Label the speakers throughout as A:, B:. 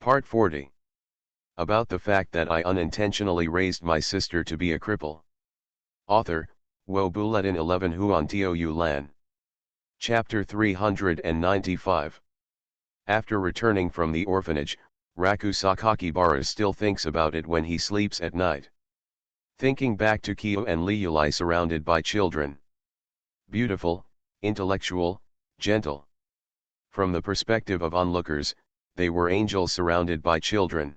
A: Part 40. About the fact that I unintentionally raised my sister to be a cripple. Author, Wo Bulletin 11 Huan Tiu Lan. Chapter 395. After returning from the orphanage, Raku Sakakibara still thinks about it when he sleeps at night. Thinking back to Kyo and Liuli surrounded by children. Beautiful, intellectual, gentle. From the perspective of onlookers, they were angels surrounded by children.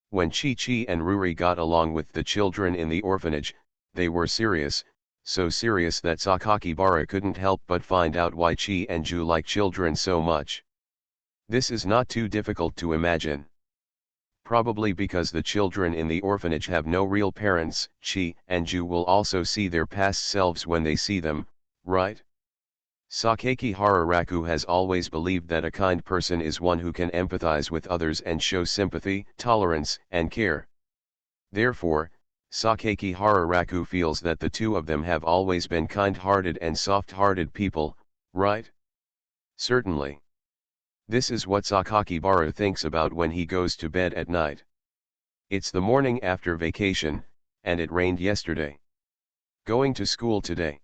A: When Chi-Chi and Ruri got along with the children in the orphanage, they were serious, so serious that Sakakibara couldn't help but find out why Chi and Ju like children so much. This is not too difficult to imagine. Probably because the children in the orphanage have no real parents. Chi and Ju will also see their past selves when they see them, right? Sakakibara Raku has always believed that a kind person is one who can empathize with others and show sympathy, tolerance, and care. Therefore, Sakakibara Raku feels that the two of them have always been kind-hearted and soft-hearted people, right? Certainly. This is what Sakakibara thinks about when he goes to bed at night. It's the morning after vacation, and it rained yesterday. Going to school today.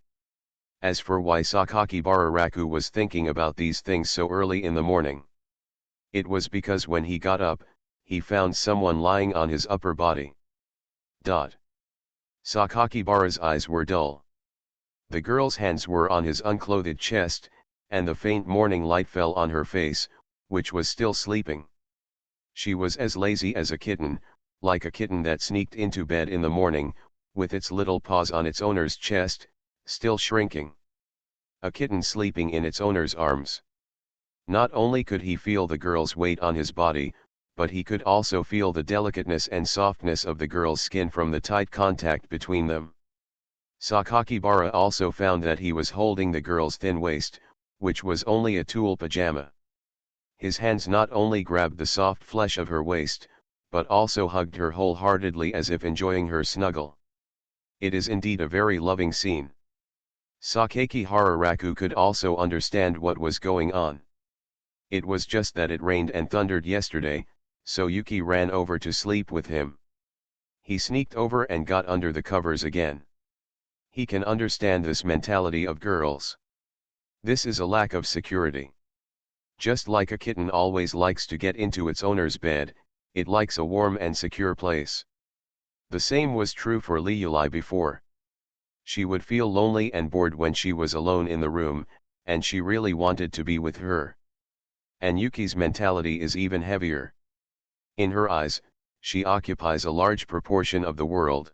A: As for why Sakakibara Raku was thinking about these things so early in the morning. It was because when he got up, he found someone lying on his upper body. Sakakibara's eyes were dull. The girl's hands were on his unclothed chest, and the faint morning light fell on her face, which was still sleeping. She was as lazy as a kitten, like a kitten that sneaked into bed in the morning, with its little paws on its owner's chest, still shrinking. A kitten sleeping in its owner's arms. Not only could he feel the girl's weight on his body, but he could also feel the delicateness and softness of the girl's skin from the tight contact between them. Sakakibara also found that he was holding the girl's thin waist, which was only a tulle pajama. His hands not only grabbed the soft flesh of her waist, but also hugged her wholeheartedly as if enjoying her snuggle. It is indeed a very loving scene. Sakakibara Raku could also understand what was going on. It was just that it rained and thundered yesterday, so Yuki ran over to sleep with him. He sneaked over and got under the covers again. He can understand this mentality of girls. This is a lack of security. Just like a kitten always likes to get into its owner's bed, it likes a warm and secure place. The same was true for Liuli before. She would feel lonely and bored when she was alone in the room, and she really wanted to be with her. And Yuki's mentality is even heavier. In her eyes, she occupies a large proportion of the world.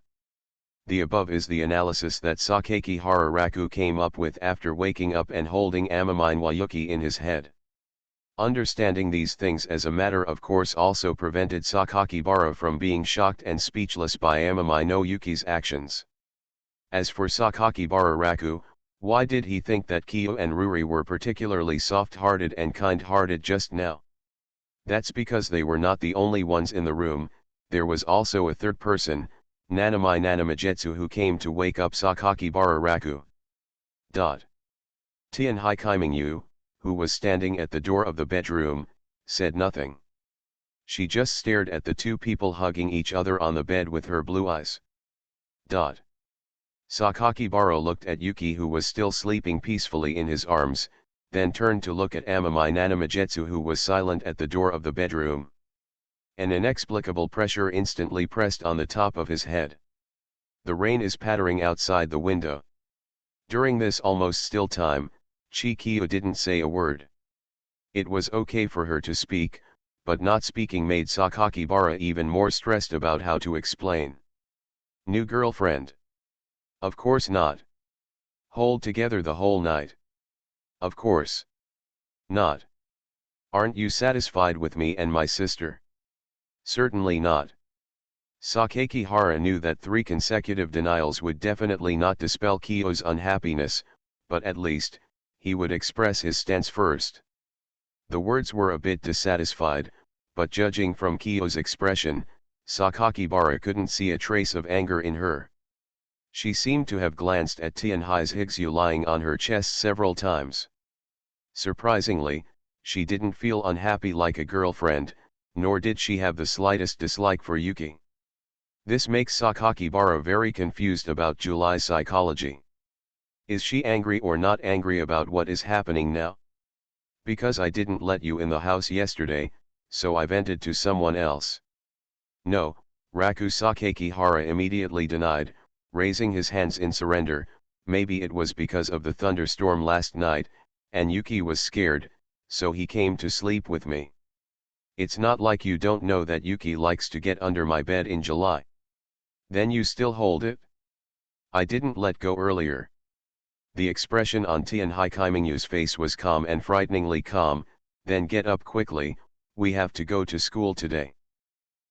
A: The above is the analysis that Sakakibara Raku came up with after waking up and holding Amamiya wa Yuki in his head. Understanding these things as a matter of course also prevented Sakakibara from being shocked and speechless by Amamiya no Yuki's actions. As for Sakakibara Raku, why did he think that Kyo and Ruri were particularly soft-hearted and kind-hearted just now? That's because they were not the only ones in the room, there was also a third person, Nanami Nanamijetsu, who came to wake up Sakakibara Raku. Tianhai Kaimingyu, who was standing at the door of the bedroom, said nothing. She just stared at the two people hugging each other on the bed with her blue eyes. Sakakibara looked at Yuki, who was still sleeping peacefully in his arms, then turned to look at Amamiya Nanamijetsu, who was silent at the door of the bedroom. An inexplicable pressure instantly pressed on the top of his head. The rain is pattering outside the window. During this almost still time, Chi-Kyo didn't say a word. It was okay for her to speak, but not speaking made Sakakibara even more stressed about how to explain. New girlfriend? Of course not. Hold together the whole night? Of course not. Aren't you satisfied with me and my sister? Certainly not. Sakakibara knew that 3 consecutive denials would definitely not dispel Kyo's unhappiness, but at least, he would express his stance first. The words were a bit dissatisfied, but judging from Kyo's expression, Sakakibara couldn't see a trace of anger in her. She seemed to have glanced at Tianhai's higsu lying on her chest several times. Surprisingly, she didn't feel unhappy like a girlfriend, nor did she have the slightest dislike for Yuki. This makes Sakakibara very confused about July's psychology. Is she angry or not angry about what is happening now? Because I didn't let you in the house yesterday, so I vented to someone else. No, Raku Sakakihara immediately denied, raising his hands in surrender. Maybe it was because of the thunderstorm last night, and Yuki was scared, so he came to sleep with me. It's not like you don't know that Yuki likes to get under my bed in July. Then you still hold it? I didn't let go earlier. The expression on Tian Haikaimingyu's face was calm and frighteningly calm. Then get up quickly, we have to go to school today.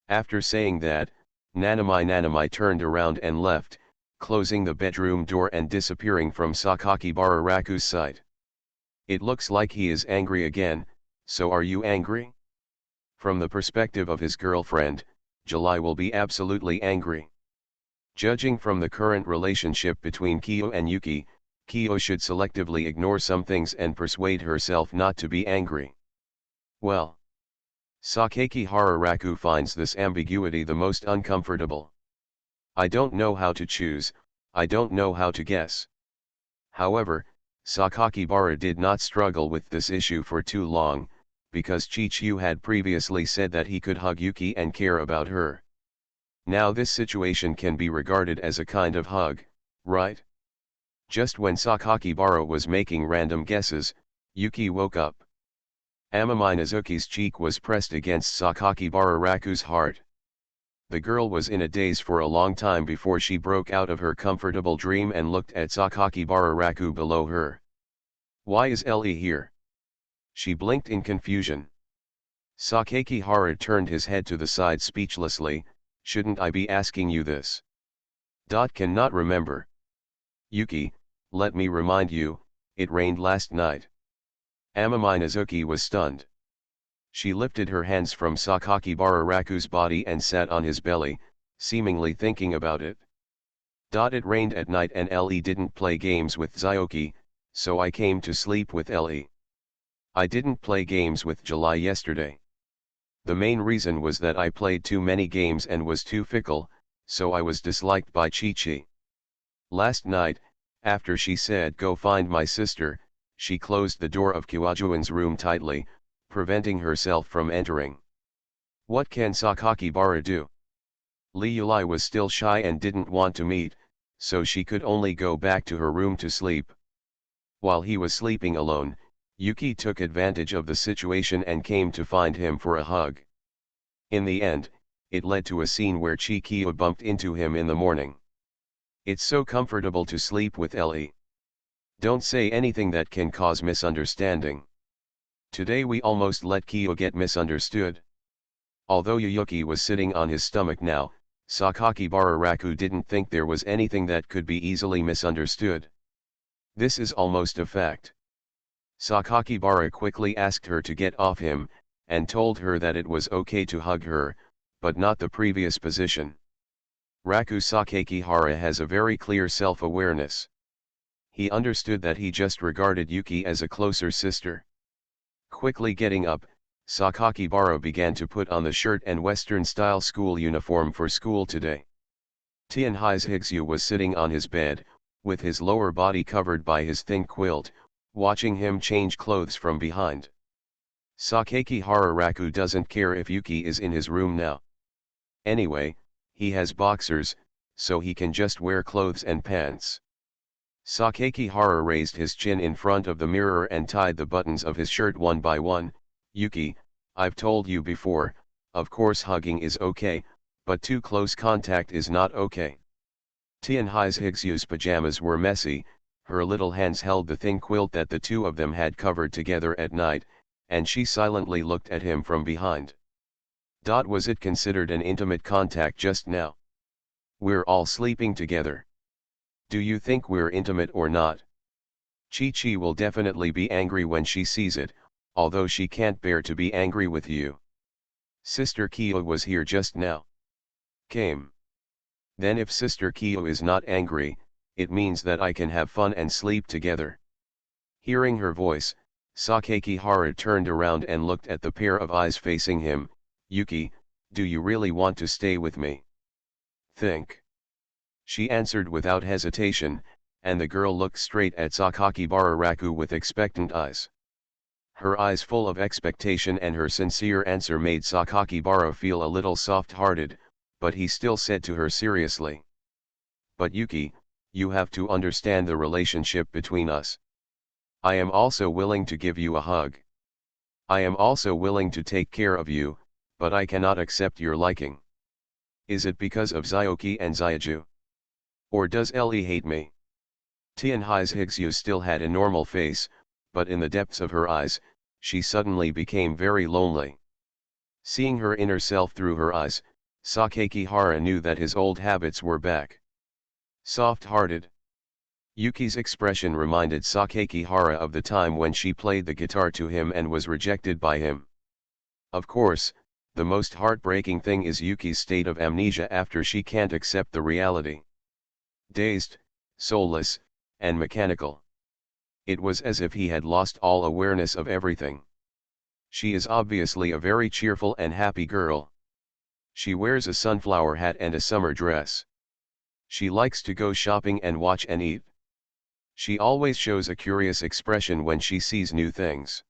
A: After saying that, Nanami turned around and left, closing the bedroom door and disappearing from Sakakibara Raku's sight. It looks like he is angry again, so are you angry? From the perspective of his girlfriend, July will be absolutely angry. Judging from the current relationship between Kyo and Yuki, Kyo should selectively ignore some things and persuade herself not to be angry. Well, Sakakihara Raku finds this ambiguity the most uncomfortable. I don't know how to choose, I don't know how to guess. However, Sakakibara did not struggle with this issue for too long, because Chichu had previously said that he could hug Yuki and care about her. Now this situation can be regarded as a kind of hug, right? Just when Sakakibara was making random guesses, Yuki woke up. Amami Nazuki's cheek was pressed against Sakakibara Raku's heart. The girl was in a daze for a long time before she broke out of her comfortable dream and looked at Sakakibara Raku below her. Why is Ellie here? She blinked in confusion. Sakakihara turned his head to the side speechlessly. Shouldn't I be asking you this? Cannot remember. Yuki, let me remind you, it rained last night. Amami Nazuki was stunned. She lifted her hands from Sakakibara Raku's body and sat on his belly, seemingly thinking about it. It rained at night and Ellie didn't play games with Zyoki, so I came to sleep with Ellie. I didn't play games with July yesterday. The main reason was that I played too many games and was too fickle, so I was disliked by Chi-Chi. Last night, after she said go find my sister, she closed the door of Kyojuin's room tightly, preventing herself from entering. What can Sakakibara do? Liuli was still shy and didn't want to meet, so she could only go back to her room to sleep. While he was sleeping alone, Yuki took advantage of the situation and came to find him for a hug. In the end, it led to a scene where Chi-Kyo bumped into him in the morning. It's so comfortable to sleep with Ellie. Don't say anything that can cause misunderstanding. Today we almost let Kyo get misunderstood. Although Yuyuki was sitting on his stomach now, Sakakibara Raku didn't think there was anything that could be easily misunderstood. This is almost a fact. Sakakibara quickly asked her to get off him, and told her that it was okay to hug her, but not the previous position. Raku Sakakihara has a very clear self-awareness. He understood that he just regarded Yuki as a closer sister. Quickly getting up, Sakakibara began to put on the shirt and Western-style school uniform for school today. Tianhai's Higsu was sitting on his bed, with his lower body covered by his thin quilt, watching him change clothes from behind. Sakakihara Raku doesn't care if Yuki is in his room now. Anyway, he has boxers, so he can just wear clothes and pants. Sakakihara raised his chin in front of the mirror and tied the buttons of his shirt one by one. Yuki, I've told you before, of course hugging is okay, but too close contact is not okay. Tianhai's Higsu's pajamas were messy, her little hands held the thin quilt that the two of them had covered together at night, and she silently looked at him from behind. Was it considered an intimate contact just now? We're all sleeping together. Do you think we're intimate or not? Chi-Chi will definitely be angry when she sees it, although she can't bear to be angry with you. Sister Kyo was here just now. Came. Then if Sister Kyo is not angry, it means that I can have fun and sleep together. Hearing her voice, Sakakihara turned around and looked at the pair of eyes facing him. Yuki, do you really want to stay with me? Think. She answered without hesitation, and the girl looked straight at Sakakibara Raku with expectant eyes. Her eyes full of expectation and her sincere answer made Sakakibara feel a little soft-hearted, but he still said to her seriously. But Yuki, you have to understand the relationship between us. I am also willing to give you a hug. I am also willing to take care of you, but I cannot accept your liking. Is it because of Zyoki and Zyaju? Or does Ellie hate me? Tianhai's Higsu still had a normal face, but in the depths of her eyes, she suddenly became very lonely. Seeing her inner self through her eyes, Sakakihara knew that his old habits were back. Soft-hearted. Yuki's expression reminded Sakakihara of the time when she played the guitar to him and was rejected by him. Of course, the most heartbreaking thing is Yuki's state of amnesia after she can't accept the reality. Dazed, soulless, and mechanical. It was as if he had lost all awareness of everything. She is obviously a very cheerful and happy girl. She wears a sunflower hat and a summer dress. She likes to go shopping and watch and eat. She always shows a curious expression when she sees new things.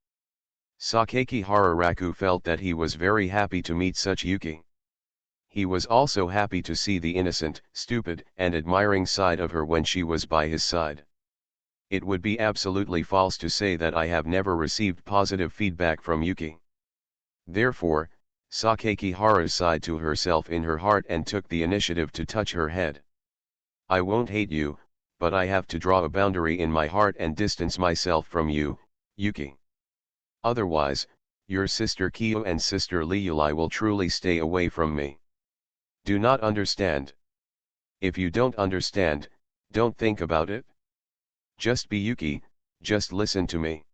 A: Sakakihara Raku felt that he was very happy to meet such Yuki. He was also happy to see the innocent, stupid, and admiring side of her when she was by his side. It would be absolutely false to say that I have never received positive feedback from Yuki. Therefore, Sakakihara sighed to herself in her heart and took the initiative to touch her head. I won't hate you, but I have to draw a boundary in my heart and distance myself from you, Yuki. Otherwise, your sister Kyo and sister Liuli will truly stay away from me. Do not understand. If you don't understand, don't think about it. Just be Yuki, just listen to me.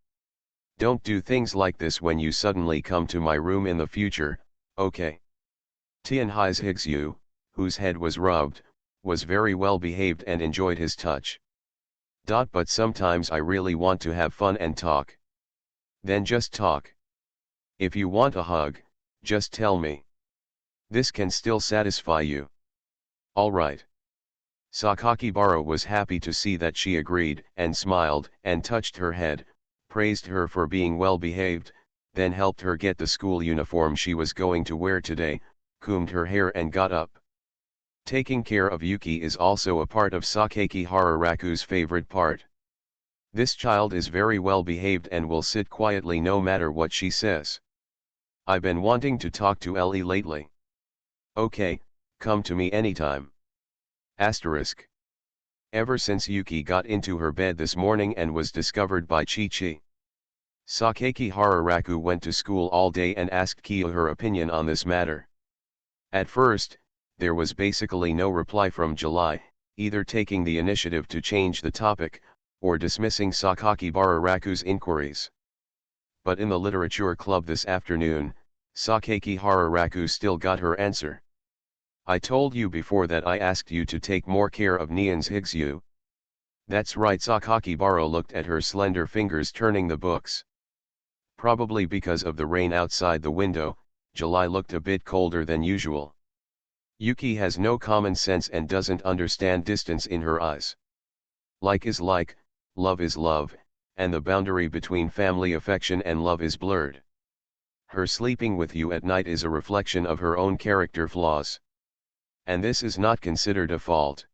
A: Don't do things like this when you suddenly come to my room in the future, okay? Tianhai's Higsu, whose head was rubbed, was very well behaved and enjoyed his touch. But sometimes I really want to have fun and talk. Then just talk. If you want a hug, just tell me. This can still satisfy you. Alright. Sakakibara was happy to see that she agreed and smiled and touched her head, praised her for being well behaved, then helped her get the school uniform she was going to wear today, combed her hair and got up. Taking care of Yuki is also a part of Sakakihara Raku's favorite part. This child is very well behaved and will sit quietly no matter what she says. I've been wanting to talk to Ellie lately. Okay, come to me anytime. Asterisk. Ever since Yuki got into her bed this morning and was discovered by Chi-Chi. Sakakihara Raku went to school all day and asked Kyo her opinion on this matter. At first, there was basically no reply from July, either taking the initiative to change the topic, or dismissing Sakakibara Raku's inquiries. But in the literature club this afternoon, Sakakihara Raku still got her answer. I told you before that I asked you to take more care of Nyan's Higsu. That's right. Sakakibara looked at her slender fingers turning the books. Probably because of the rain outside the window, July looked a bit colder than usual. Yuki has no common sense and doesn't understand distance in her eyes. Like is like, love is love, and the boundary between family affection and love is blurred. Her sleeping with you at night is a reflection of her own character flaws. And this is not considered a fault.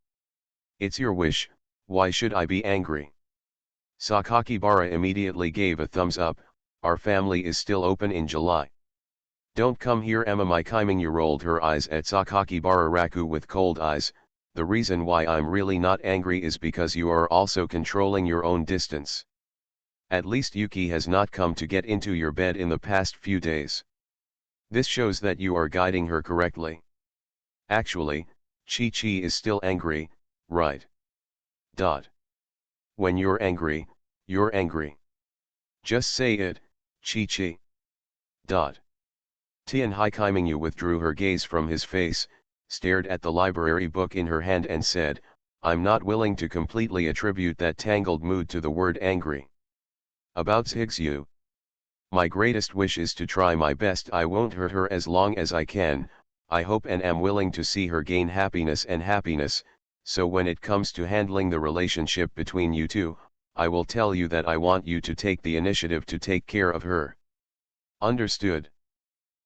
A: It's your wish, why should I be angry? Sakakibara immediately gave a thumbs up, our family is still open in July. Don't come here Emma my Kaiming rolled her eyes at Sakakibara Raku with cold eyes, the reason why I'm really not angry is because you are also controlling your own distance. At least Yuki has not come to get into your bed in the past few days. This shows that you are guiding her correctly. Actually, Chi-Chi is still angry, right? When you're angry, you're angry. Just say it, Chi-Chi. Tianhai Kaimingyu withdrew her gaze from his face, stared at the library book in her hand and said, I'm not willing to completely attribute that tangled mood to the word angry. About Higsu. My greatest wish is to try my best. I won't hurt her as long as I can. I hope and am willing to see her gain happiness and happiness, so when it comes to handling the relationship between you two, I will tell you that I want you to take the initiative to take care of her. Understood?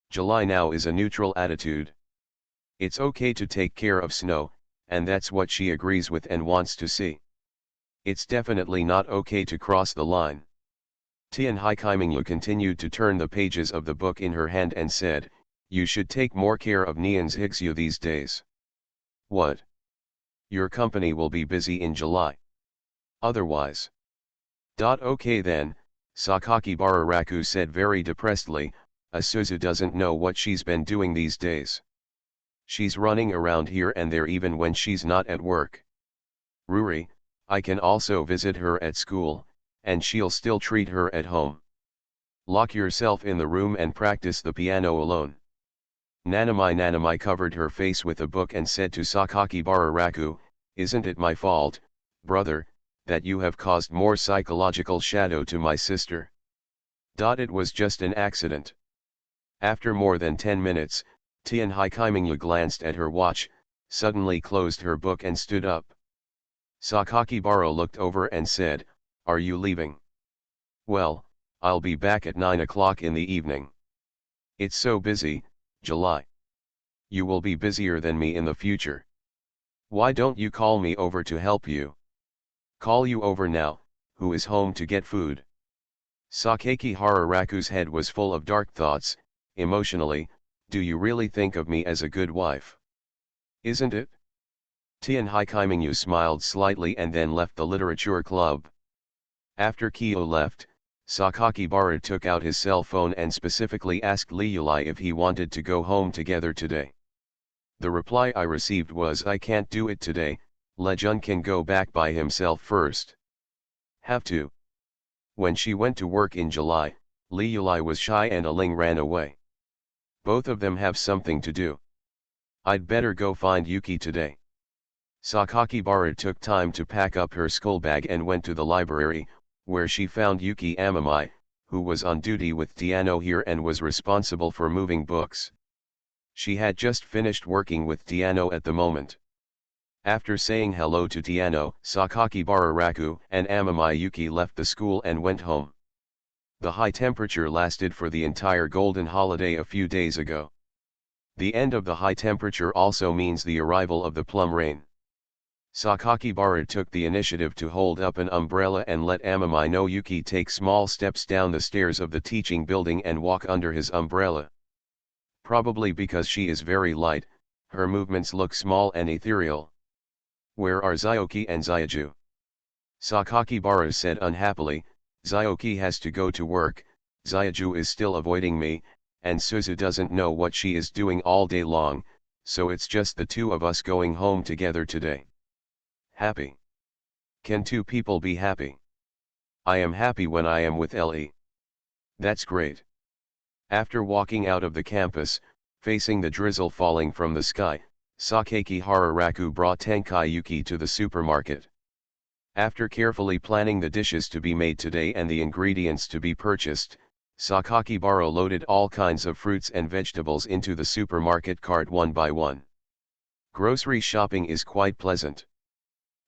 A: July now is a neutral attitude. It's okay to take care of Snow, and that's what she agrees with and wants to see. It's definitely not okay to cross the line. Tian Haikimingyu continued to turn the pages of the book in her hand and said, you should take more care of Nian's Hixu these days. What? Your company will be busy in July. Otherwise. Okay then, Sakakibara Raku said very depressedly, Asuzu doesn't know what she's been doing these days. She's running around here and there even when she's not at work. Ruri, I can also visit her at school, and she'll still treat her at home. Lock yourself in the room and practice the piano alone. Nanami covered her face with a book and said to Sakakibara Raku, isn't it my fault, brother, that you have caused more psychological shadow to my sister? It was just an accident. After more than 10 minutes, Tian Haikimingyu glanced at her watch, suddenly closed her book and stood up. Sakakibara looked over and said, are you leaving? Well, I'll be back at 9 o'clock in the evening. It's so busy, July. You will be busier than me in the future. Why don't you call me over to help you? Call you over now, who is home to get food? Sakakibara Raku's head was full of dark thoughts. Emotionally, do you really think of me as a good wife? Isn't it? Tian Haikimingyu smiled slightly and then left the literature club. After Kyo left, Sakakibara took out his cell phone and specifically asked Li Yulai if he wanted to go home together today. The reply I received was I can't do it today, Lejun can go back by himself first. Have to. When she went to work in July, Li Yulai was shy and Aling ran away. Both of them have something to do. I'd better go find Yuki today. Sakakibara took time to pack up her school bag and went to the library, where she found Yuki Amamai, who was on duty with Tiano here and was responsible for moving books. She had just finished working with Tiano at the moment. After saying hello to Tiano, Sakakibara Raku and Amamai Yuki left the school and went home. The high temperature lasted for the entire golden holiday a few days ago. The end of the high temperature also means the arrival of the plum rain. Sakakibara took the initiative to hold up an umbrella and let Amamai know Yuki take small steps down the stairs of the teaching building and walk under his umbrella. Probably because she is very light, her movements look small and ethereal. Where are Zyoki and Zyaju? Sakakibara said unhappily, Zyoki has to go to work, Zyaju is still avoiding me, and Suzu doesn't know what she is doing all day long, so it's just the two of us going home together today. Happy? Can two people be happy? I am happy when I am with Le. That's great. After walking out of the campus, facing the drizzle falling from the sky, Sakakibara Raku brought Tenkai Yuki to the supermarket. After carefully planning the dishes to be made today and the ingredients to be purchased, Sakakibara loaded all kinds of fruits and vegetables into the supermarket cart one by one. Grocery shopping is quite pleasant.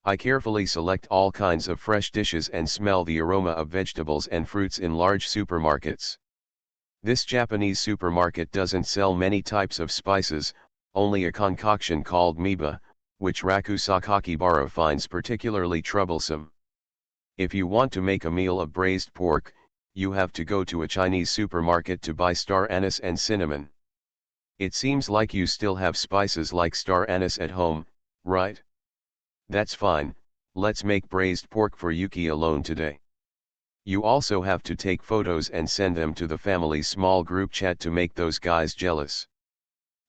A: I carefully select all kinds of fresh dishes and smell the aroma of vegetables and fruits in large supermarkets. This Japanese supermarket doesn't sell many types of spices, only a concoction called miba, which Raku Sakakibara finds particularly troublesome. If you want to make a meal of braised pork, you have to go to a Chinese supermarket to buy star anise and cinnamon. It seems like you still have spices like star anise at home, right? That's fine, let's make braised pork for Yuki alone today. You also have to take photos and send them to the family's small group chat to make those guys jealous.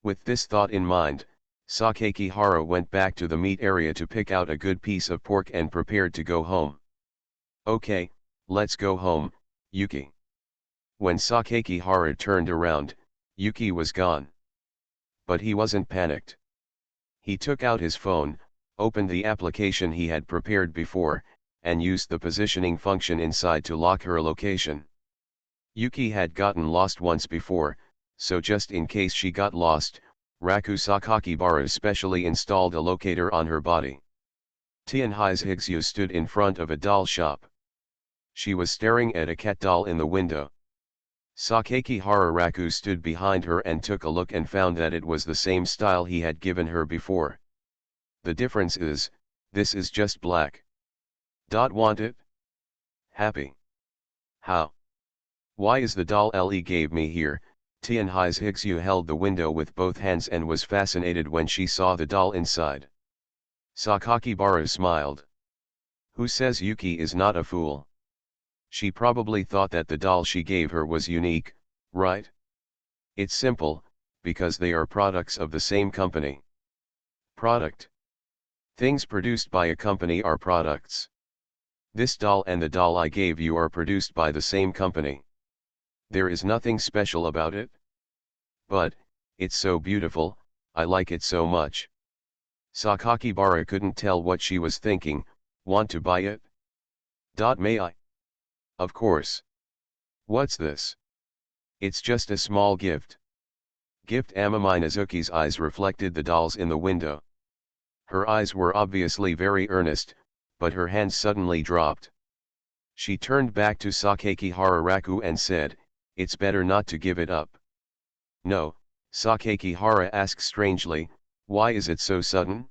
A: With this thought in mind, Sakakibara went back to the meat area to pick out a good piece of pork and prepared to go home. Okay, let's go home, Yuki. When Sakakibara turned around, Yuki was gone. But he wasn't panicked. He took out his phone, opened the application he had prepared before, and used the positioning function inside to lock her location. Yuki had gotten lost once before, so just in case she got lost, Raku Sakakibara specially installed a locator on her body. Tianhai's Higsu stood in front of a doll shop. She was staring at a cat doll in the window. Sakakihara Raku stood behind her and took a look and found that it was the same style he had given her before. The difference is, this is just black. Want it? Happy. How? Why is the doll Le gave me here? Tianhai's Higsu held the window with both hands and was fascinated when she saw the doll inside. Sakakibara smiled. Who says Yuki is not a fool? She probably thought that the doll she gave her was unique, right? It's simple, because they are products of the same company. Product. Things produced by a company are products. This doll and the doll I gave you are produced by the same company. There is nothing special about it. But, it's so beautiful, I like it so much. Sakakibara couldn't tell what she was thinking. Want to buy it? May I? Of course. What's this? It's just a small gift. Gift. Amami Nazuki's eyes reflected the dolls in the window. Her eyes were obviously very earnest, but her hands suddenly dropped. She turned back to Sakakihara Raku and said, "It's better not to give it up." "No," Sakakihara asked strangely, "why is it so sudden?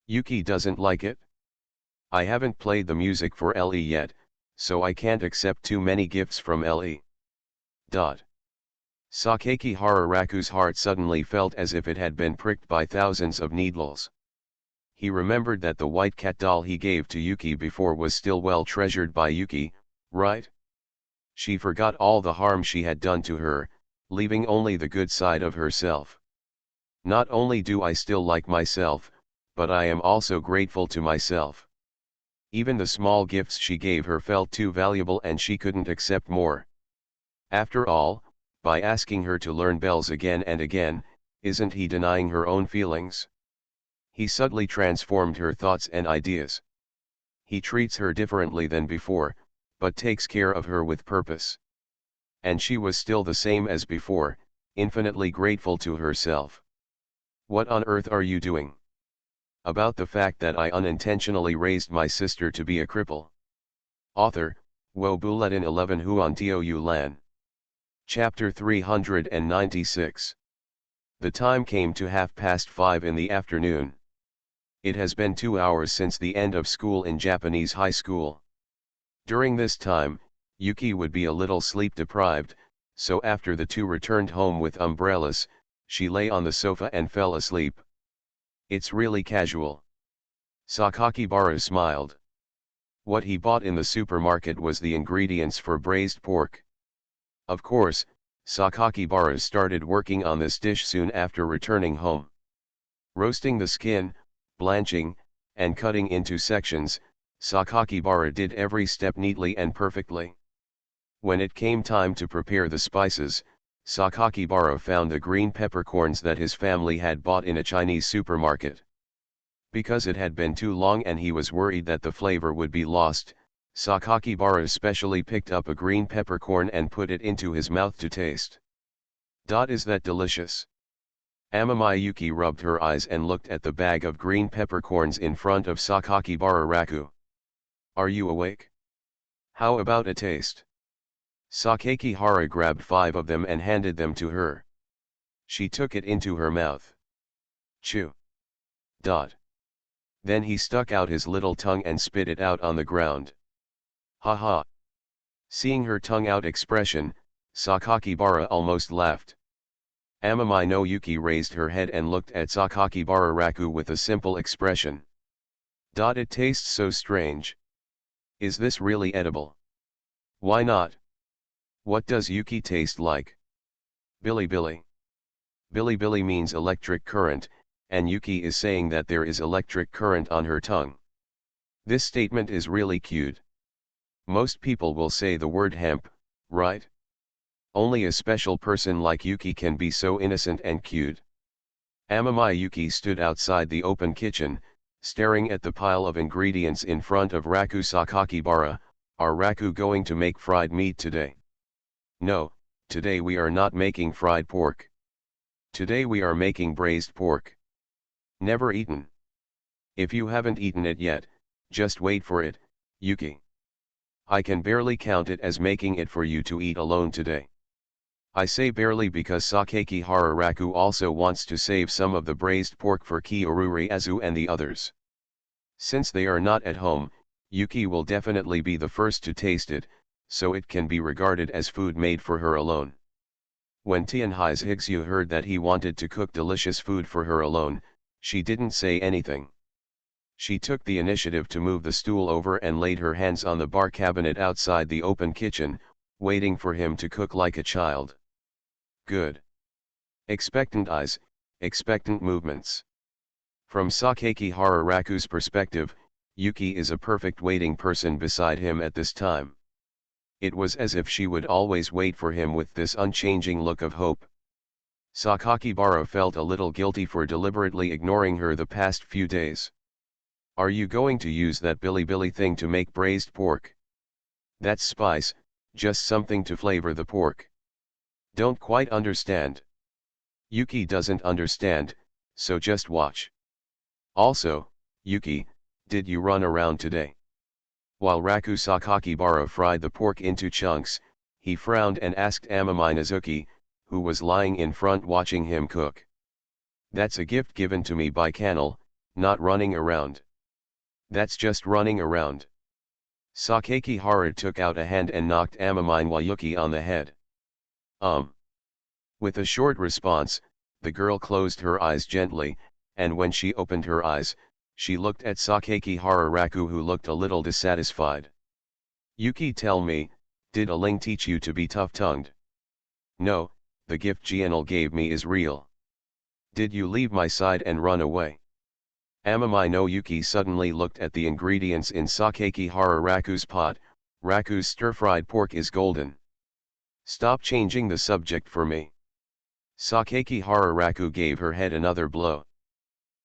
A: Yuki doesn't like it?" "I haven't played the music for Le yet, so I can't accept too many gifts from Le." Sakakihara Raku's heart suddenly felt as if it had been pricked by thousands of needles. He remembered that the white cat doll he gave to Yuki before was still well treasured by Yuki, right? She forgot all the harm she had done to her, leaving only the good side of herself. "Not only do I still like myself, but I am also grateful to myself." Even the small gifts she gave her felt too valuable and she couldn't accept more. After all, by asking her to learn bells again and again, isn't he denying her own feelings? He subtly transformed her thoughts and ideas. He treats her differently than before, but takes care of her with purpose. And she was still the same as before, infinitely grateful to herself. "What on earth are you doing?" "About the fact that I unintentionally raised my sister to be a cripple." Author, Wo Bulletin 11 Huan Tio Yu Lan. Chapter 396. The time came to 5:30 in the afternoon. It has been 2 hours since the end of school in Japanese high school. During this time, Yuki would be a little sleep deprived, so after the two returned home with umbrellas, she lay on the sofa and fell asleep. "It's really casual." Sakakibara smiled. What he bought in the supermarket was the ingredients for braised pork. Of course, Sakakibara started working on this dish soon after returning home. Roasting the skin, blanching, and cutting into sections, Sakakibara did every step neatly and perfectly. When it came time to prepare the spices, Sakakibara found the green peppercorns that his family had bought in a Chinese supermarket. Because it had been too long and he was worried that the flavor would be lost, Sakakibara specially picked up a green peppercorn and put it into his mouth to taste. Is that delicious? Amami Yuki rubbed her eyes and looked at the bag of green peppercorns in front of Sakakibara Raku. "Are you awake? How about a taste?" Sakakihara grabbed 5 of them and handed them to her. She took it into her mouth. "Chew." Then he stuck out his little tongue and spit it out on the ground. "Ha ha." Seeing her tongue-out expression, Sakakibara almost laughed. Amami no Yuki raised her head and looked at Sakakibara Raku with a simple expression. "It tastes so strange. Is this really edible?" "Why not? What does Yuki taste like?" "Billy. Billy means electric current, and Yuki is saying that there is electric current on her tongue. This statement is really cute. Most people will say the word hemp, right? Only a special person like Yuki can be so innocent and cute." Amami Yuki stood outside the open kitchen, staring at the pile of ingredients in front of Raku. "Sakakibara, are Raku going to make fried meat today?" No, today we are not making fried pork. Today we are making braised pork. Never eaten. If you haven't eaten it yet, just wait for it, Yuki. I can barely count it as making it for you to eat alone today. I say barely because Sakeki Hararaku also wants to save some of the braised pork for Kyoruriazu and the others. Since they are not at home, Yuki will definitely be the first to taste it, so it can be regarded as food made for her alone. When Tianhai's Higsu heard that he wanted to cook delicious food for her alone, she didn't say anything. She took the initiative to move the stool over and laid her hands on the bar cabinet outside the open kitchen, waiting for him to cook like a child. Good. Expectant eyes, expectant movements. From Sakeki Hararaku's perspective, Yuki is a perfect waiting person beside him at this time. It was as if she would always wait for him with this unchanging look of hope. Sakakibara felt a little guilty for deliberately ignoring her the past few days. Are you going to use that billy thing to make braised pork? That's spice, just something to flavor the pork. Don't quite understand. Yuki doesn't understand, so just watch. Also, Yuki, did you run around today? While Raku Sakakibara fried the pork into chunks, he frowned and asked Amami Nazuki, who was lying in front watching him cook. That's a gift given to me by Kanal, not running around. That's just running around. Sakeki Hara took out a hand and knocked Amami Yuki on the head. With a short response, the girl closed her eyes gently, and when she opened her eyes, she looked at Sakeki Hararaku, who looked a little dissatisfied. Yuki, tell me, did a Ling teach you to be tough-tongued? No, the gift Jianal gave me is real. Did you leave my side and run away? Amami no Yuki suddenly looked at the ingredients in Sakeki Hararaku's pot. Raku's stir-fried pork is golden. Stop changing the subject for me. Sakeki Hararaku gave her head another blow.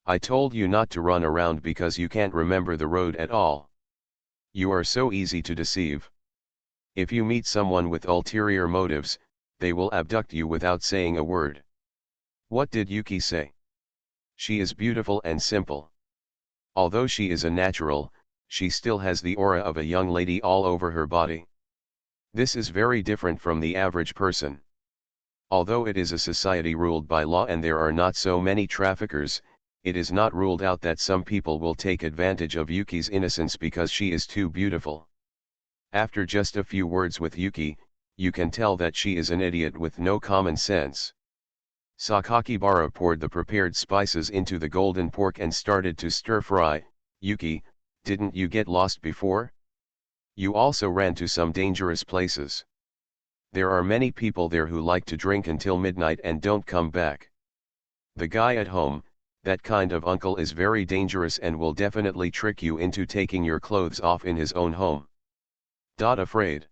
A: I told you not to run around because you can't remember the road at all. You are so easy to deceive. If you meet someone with ulterior motives, they will abduct you without saying a word. What did Yuki say? She is beautiful and simple. Although she is a natural, she still has the aura of a young lady all over her body. This is very different from the average person. Although it is a society ruled by law and there are not so many traffickers, it is not ruled out that some people will take advantage of Yuki's innocence because she is too beautiful. After just a few words with Yuki, you can tell that she is an idiot with no common sense. Sakakibara poured the prepared spices into the golden pork and started to stir-fry. Yuki, didn't you get lost before? You also ran to some dangerous places. There are many people there who like to drink until midnight and don't come back. The guy at home, that kind of uncle, is very dangerous and will definitely trick you into taking your clothes off in his own home. Afraid?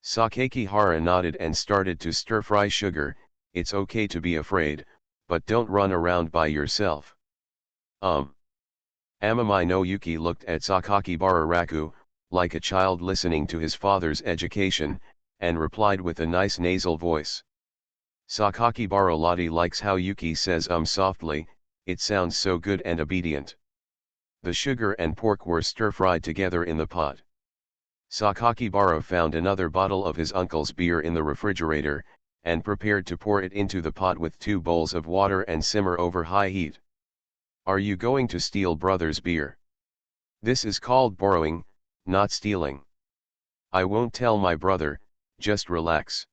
A: Sakeki Hara nodded and started to stir-fry sugar. It's okay to be afraid, but don't run around by yourself. Amami no Yuki looked at Sakakibara Raku, like a child listening to his father's education, and replied with a nice nasal voice. Sakakibara Lottie likes how Yuki says softly, it sounds so good and obedient. The sugar and pork were stir-fried together in the pot. Sakakibara found another bottle of his uncle's beer in the refrigerator, and prepared to pour it into the pot with 2 bowls of water and simmer over high heat. Are you going to steal brother's beer? This is called borrowing, not stealing. I won't tell my brother, just relax.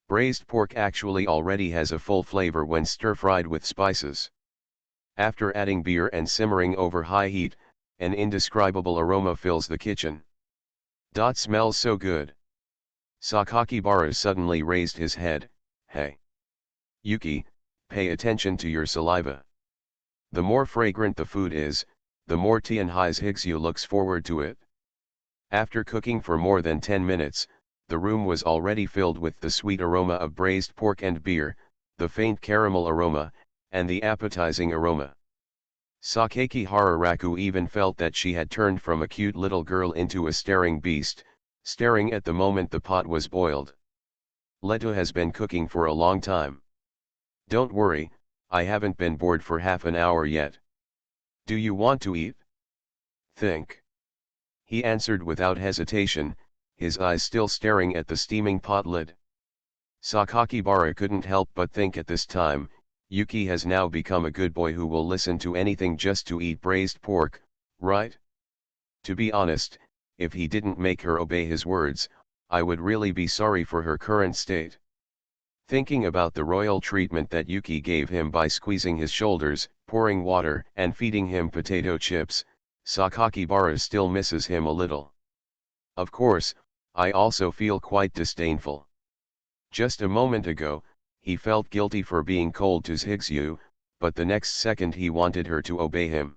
A: Braised pork actually already has a full flavor when stir-fried with spices. After adding beer and simmering over high heat, an indescribable aroma fills the kitchen. Smells so good. Sakakibara suddenly raised his head. Hey! Yuki, pay attention to your saliva. The more fragrant the food is, the more Tianhai's Higsu looks forward to it. After cooking for more than 10 minutes, the room was already filled with the sweet aroma of braised pork and beer, the faint caramel aroma, and the appetizing aroma. Sakeki Hararaku even felt that she had turned from a cute little girl into a staring beast. staring at the moment the pot was boiled. Leto has been cooking for a long time. Don't worry, I haven't been bored for half an hour yet. Do you want to eat? Think. He answered without hesitation, his eyes still staring at the steaming pot lid. Sakakibara couldn't help but think at this time, Yuki has now become a good boy who will listen to anything just to eat braised pork, right? To be honest, if he didn't make her obey his words, I would really be sorry for her current state. Thinking about the royal treatment that Yuki gave him by squeezing his shoulders, pouring water, and feeding him potato chips, Sakakibara still misses him a little. Of course, I also feel quite disdainful. Just a moment ago, he felt guilty for being cold to Higsu, but the next second he wanted her to obey him.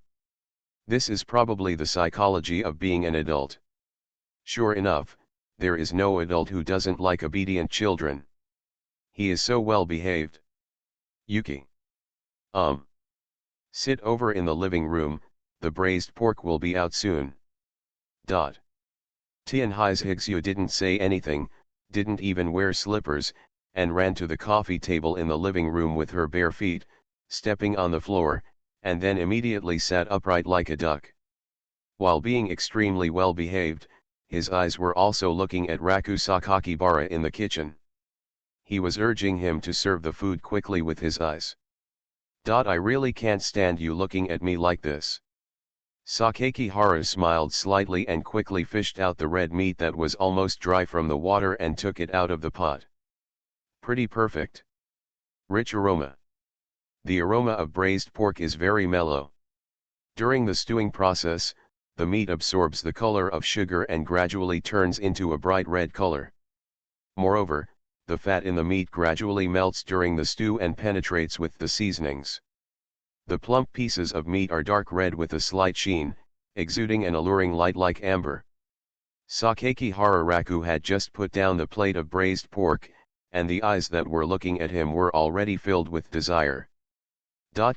A: This is probably the psychology of being an adult. Sure enough, there is no adult who doesn't like obedient children. He is so well behaved. Yuki. Sit over in the living room, the braised pork will be out soon. Tianhai's Higsu didn't say anything, didn't even wear slippers, and ran to the coffee table in the living room with her bare feet, stepping on the floor, and then immediately sat upright like a duck. While being extremely well behaved, his eyes were also looking at Raku Sakakibara in the kitchen. He was urging him to serve the food quickly with his eyes. I really can't stand you looking at me like this. Sakakihara smiled slightly and quickly fished out the red meat that was almost dry from the water and took it out of the pot. Pretty perfect. Rich aroma. The aroma of braised pork is very mellow. During the stewing process, the meat absorbs the color of sugar and gradually turns into a bright red color. Moreover, the fat in the meat gradually melts during the stew and penetrates with the seasonings. The plump pieces of meat are dark red with a slight sheen, exuding an alluring light like amber. Sakakihara Raku had just put down the plate of braised pork, and the eyes that were looking at him were already filled with desire.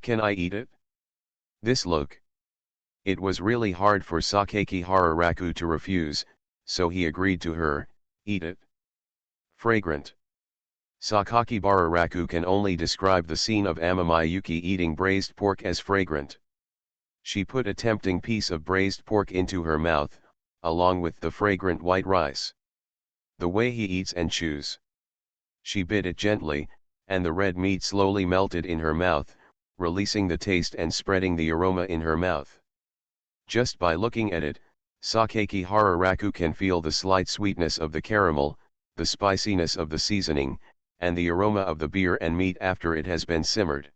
A: Can I eat it? This look. It was really hard for Sakakihara Raku to refuse, so he agreed to her, eat it. Fragrant. Sakakibara Raku can only describe the scene of Amami Yuki eating braised pork as fragrant. She put a tempting piece of braised pork into her mouth, along with the fragrant white rice. The way he eats and chews. She bit it gently, and the red meat slowly melted in her mouth, releasing the taste and spreading the aroma in her mouth. Just by looking at it, Sakakihara Raku can feel the slight sweetness of the caramel, the spiciness of the seasoning, and the aroma of the beer and meat after it has been simmered.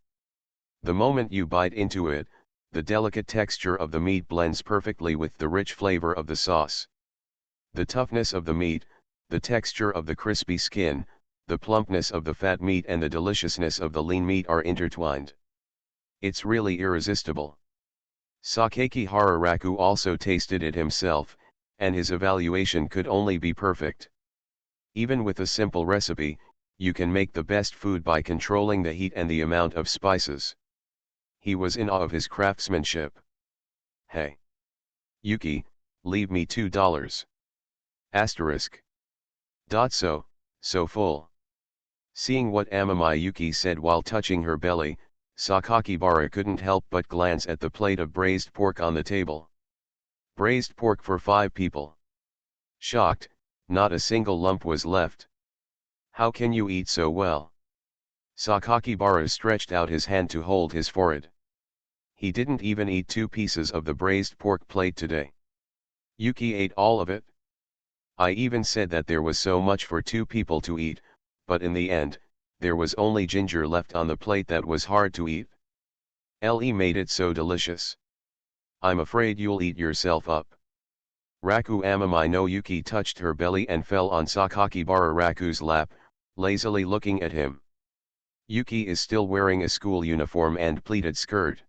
A: The moment you bite into it, the delicate texture of the meat blends perfectly with the rich flavor of the sauce. The toughness of the meat, the texture of the crispy skin, the plumpness of the fat meat and the deliciousness of the lean meat are intertwined. It's really irresistible. Sakakihara Raku also tasted it himself, and his evaluation could only be perfect. Even with a simple recipe, you can make the best food by controlling the heat and the amount of spices. He was in awe of his craftsmanship. Hey! Yuki, leave me $2. Asterisk. So full. Seeing what Amami Yuki said while touching her belly, Sakakibara couldn't help but glance at the plate of braised pork on the table. Braised pork for 5 people. Shocked, not a single lump was left. How can you eat so well? Sakakibara stretched out his hand to hold his forehead. He didn't even eat 2 pieces of the braised pork plate today. Yuki ate all of it. I even said that there was so much for 2 people to eat, but in the end, there was only ginger left on the plate that was hard to eat. Le made it so delicious. I'm afraid you'll eat yourself up. Raku Amami no Yuki touched her belly and fell on Sakakibara Raku's lap, lazily looking at him. Yuki is still wearing a school uniform and pleated skirt.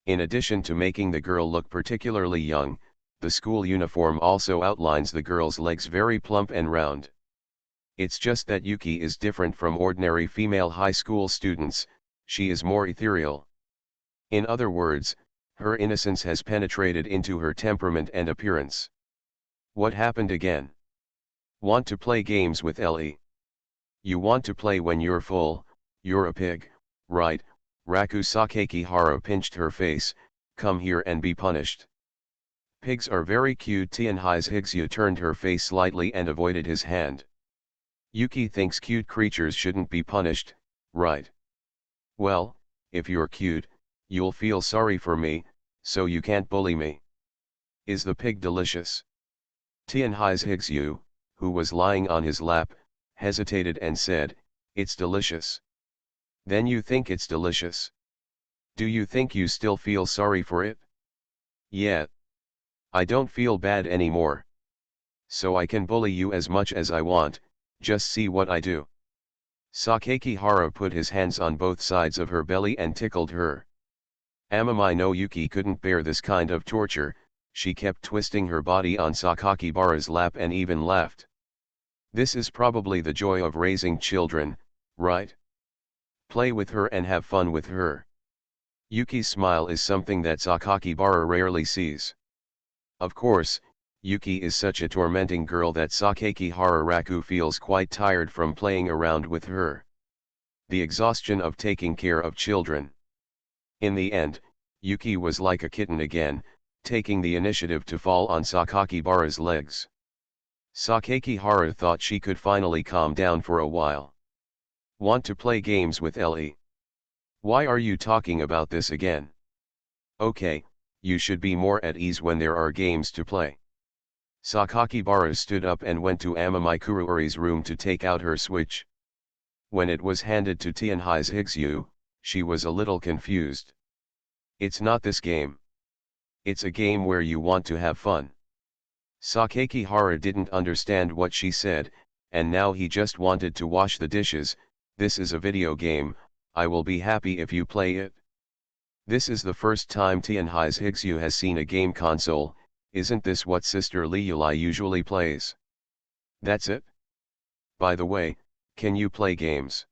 A: In addition to making the girl look particularly young, the school uniform also outlines the girl's legs very plump and round. It's just that Yuki is different from ordinary female high school students, she is more ethereal. In other words, her innocence has penetrated into her temperament and appearance. What happened again? Want to play games with Ellie? You want to play when you're full, you're a pig, right? Raku Sakakihara pinched her face. Come here and be punished. Pigs are very cute. Tianhai's Higsu turned her face slightly and avoided his hand. Yuki thinks cute creatures shouldn't be punished, right? Well, if you're cute, you'll feel sorry for me, so you can't bully me. Is the pig delicious? Tianhai's Higsu, who was lying on his lap, hesitated and said, it's delicious. Then you think it's delicious? Do you think you still feel sorry for it? Yeah. I don't feel bad anymore. So I can bully you as much as I want, just see what I do. Sakakihara put his hands on both sides of her belly and tickled her. Amami no Yuki couldn't bear this kind of torture. She kept twisting her body on Sakakibara's lap and even laughed. This is probably the joy of raising children, right? Play with her and have fun with her. Yuki's smile is something that Sakakibara rarely sees. Of course, Yuki is such a tormenting girl that Sakakihara Raku feels quite tired from playing around with her. The exhaustion of taking care of children. In the end, Yuki was like a kitten again, taking the initiative to fall on Sakakibara's legs. Sakakihara thought she could finally calm down for a while. Want to play games with Ellie? Why are you talking about this again? Okay, you should be more at ease when there are games to play. Sakakibara stood up and went to Amami Kuruori's room to take out her switch. When it was handed to Tianhai's Higsu, she was a little confused. It's not this game. It's a game where you want to have fun. Sakakihara didn't understand what she said, and now he just wanted to wash the dishes. This is a video game, I will be happy if you play it. This is the first time Tianhai's Higsu has seen a game console. Isn't this what Sister Liuli usually plays? That's it? By the way, can you play games?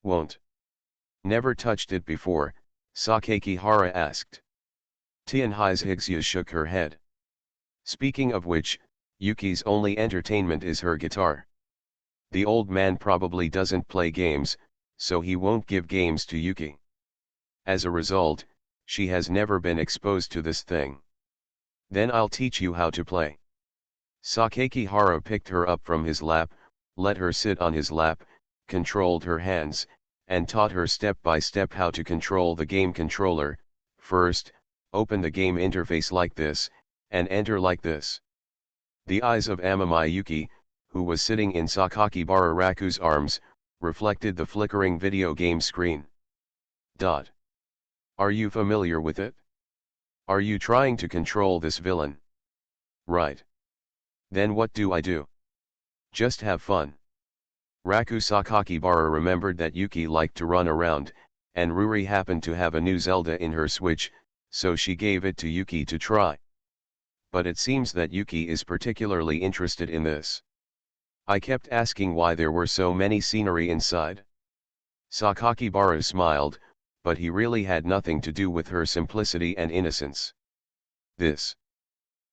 A: Won't. Never touched it before, Sakakihara asked. Tianhai's Higsu shook her head. Speaking of which, Yuki's only entertainment is her guitar. The old man probably doesn't play games, so he won't give games to Yuki. As a result, she has never been exposed to this thing. Then I'll teach you how to play. Sakakihara picked her up from his lap, let her sit on his lap, controlled her hands, and taught her step by step how to control the game controller. First, open the game interface like this, and enter like this. The eyes of Amami Yuki, who was sitting in Sakakibara Raku's arms, reflected the flickering video game screen. Are you familiar with it? Are you trying to control this villain? Right. Then what do I do? Just have fun. Raku Sakakibara remembered that Yuki liked to run around, and Ruri happened to have a new Zelda in her Switch, so she gave it to Yuki to try. But it seems that Yuki is particularly interested in this. I kept asking why there were so many scenery inside. Sakakibara smiled, but he really had nothing to do with her simplicity and innocence. This.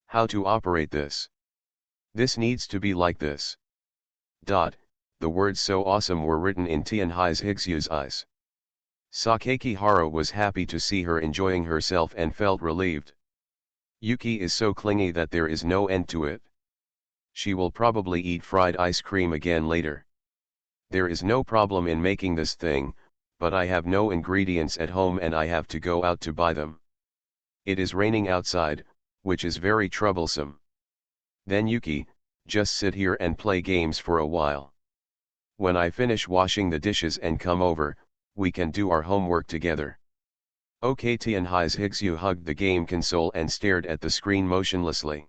A: How to operate this? This needs to be like this. The words so awesome were written in Tianhai's Higsu's eyes. Sakakihara was happy to see her enjoying herself and felt relieved. Yuki is so clingy that there is no end to it. She will probably eat fried ice cream again later. There is no problem in making this thing, but I have no ingredients at home and I have to go out to buy them. It is raining outside, which is very troublesome. Then Yuki, just sit here and play games for a while. When I finish washing the dishes and come over, we can do our homework together. Okay. Tianhai's Higsu hugged the game console and stared at the screen motionlessly.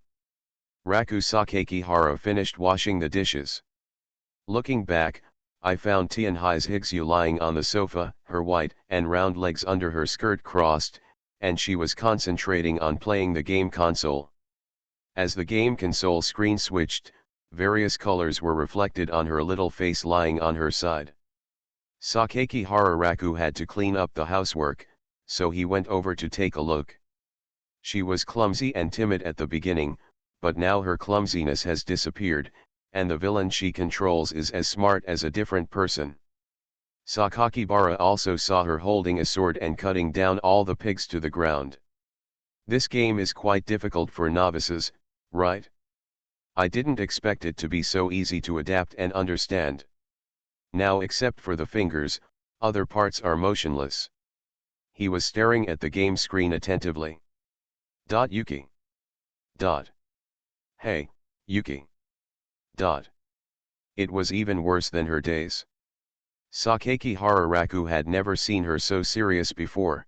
A: Raku Sakakihara finished washing the dishes. Looking back, I found Tianhai's Higsu lying on the sofa, her white and round legs under her skirt crossed, and she was concentrating on playing the game console. As the game console screen switched, various colors were reflected on her little face lying on her side. Sakakihara Raku had to clean up the housework, so he went over to take a look. She was clumsy and timid at the beginning, but now her clumsiness has disappeared, and the villain she controls is as smart as a different person. Sakakibara also saw her holding a sword and cutting down all the pigs to the ground. This game is quite difficult for novices, right? I didn't expect it to be so easy to adapt and understand. Now, except for the fingers, other parts are motionless. He was staring at the game screen attentively. Yuki. Hey, Yuki. It was even worse than her days. Sakaki Hararaku had never seen her so serious before.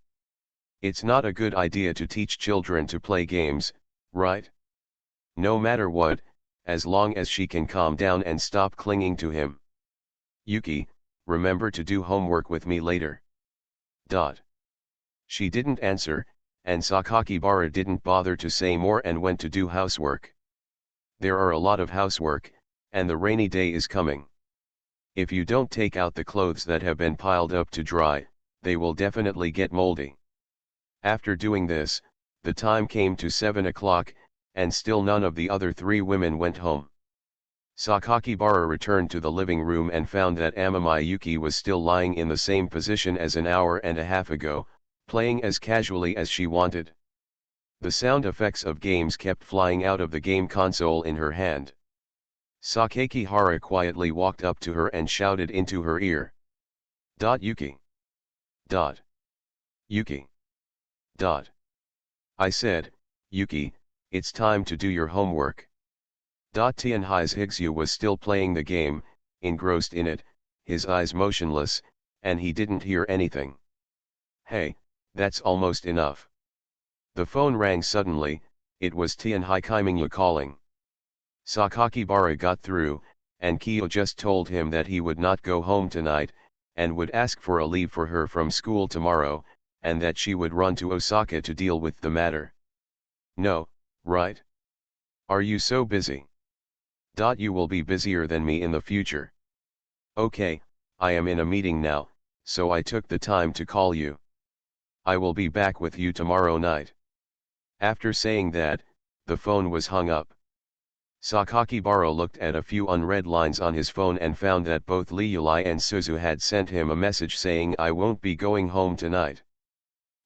A: It's not a good idea to teach children to play games, right? No matter what, as long as she can calm down and stop clinging to him. Yuki, remember to do homework with me later. She didn't answer, and Sakakibara didn't bother to say more and went to do housework. There are a lot of housework, and the rainy day is coming. If you don't take out the clothes that have been piled up to dry, they will definitely get moldy. After doing this, the time came to 7 o'clock, and still none of the other three women went home. Sakakibara returned to the living room and found that Amami Yuki was still lying in the same position as an hour and a half ago, playing as casually as she wanted. The sound effects of games kept flying out of the game console in her hand. Sakakibara quietly walked up to her and shouted into her ear. Yuki. Yuki. I said, Yuki, it's time to do your homework. Tianhai's Higsu was still playing the game, engrossed in it, his eyes motionless, and he didn't hear anything. Hey, that's almost enough. The phone rang suddenly. It was Tianhai Kaimingyu calling. Sakakibara got through, and Kyo just told him that he would not go home tonight, and would ask for a leave for her from school tomorrow, and that she would run to Osaka to deal with the matter. No, right? Are you so busy? You will be busier than me in the future. Okay, I am in a meeting now, so I took the time to call you. I will be back with you tomorrow night. After saying that, the phone was hung up. Sakakibara looked at a few unread lines on his phone and found that both Liulai and Suzu had sent him a message saying I won't be going home tonight.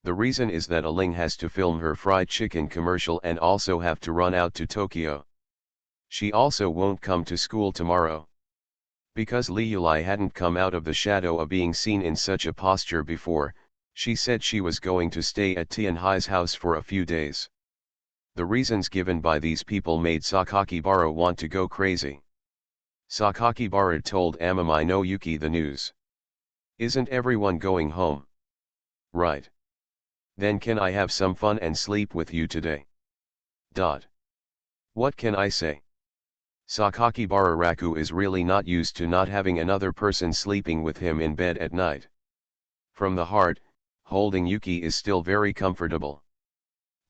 A: The reason is that Aling has to film her fried chicken commercial and also have to run out to Tokyo. She also won't come to school tomorrow. Because Liulai hadn't come out of the shadow of being seen in such a posture before, she said she was going to stay at Tianhai's house for a few days. The reasons given by these people made Sakakibara want to go crazy. Sakakibara told Amami no Yuki the news. Isn't everyone going home? Right. Then can I have some fun and sleep with you today? What can I say? Sakakibara Raku is really not used to not having another person sleeping with him in bed at night. From the heart, holding Yuki is still very comfortable.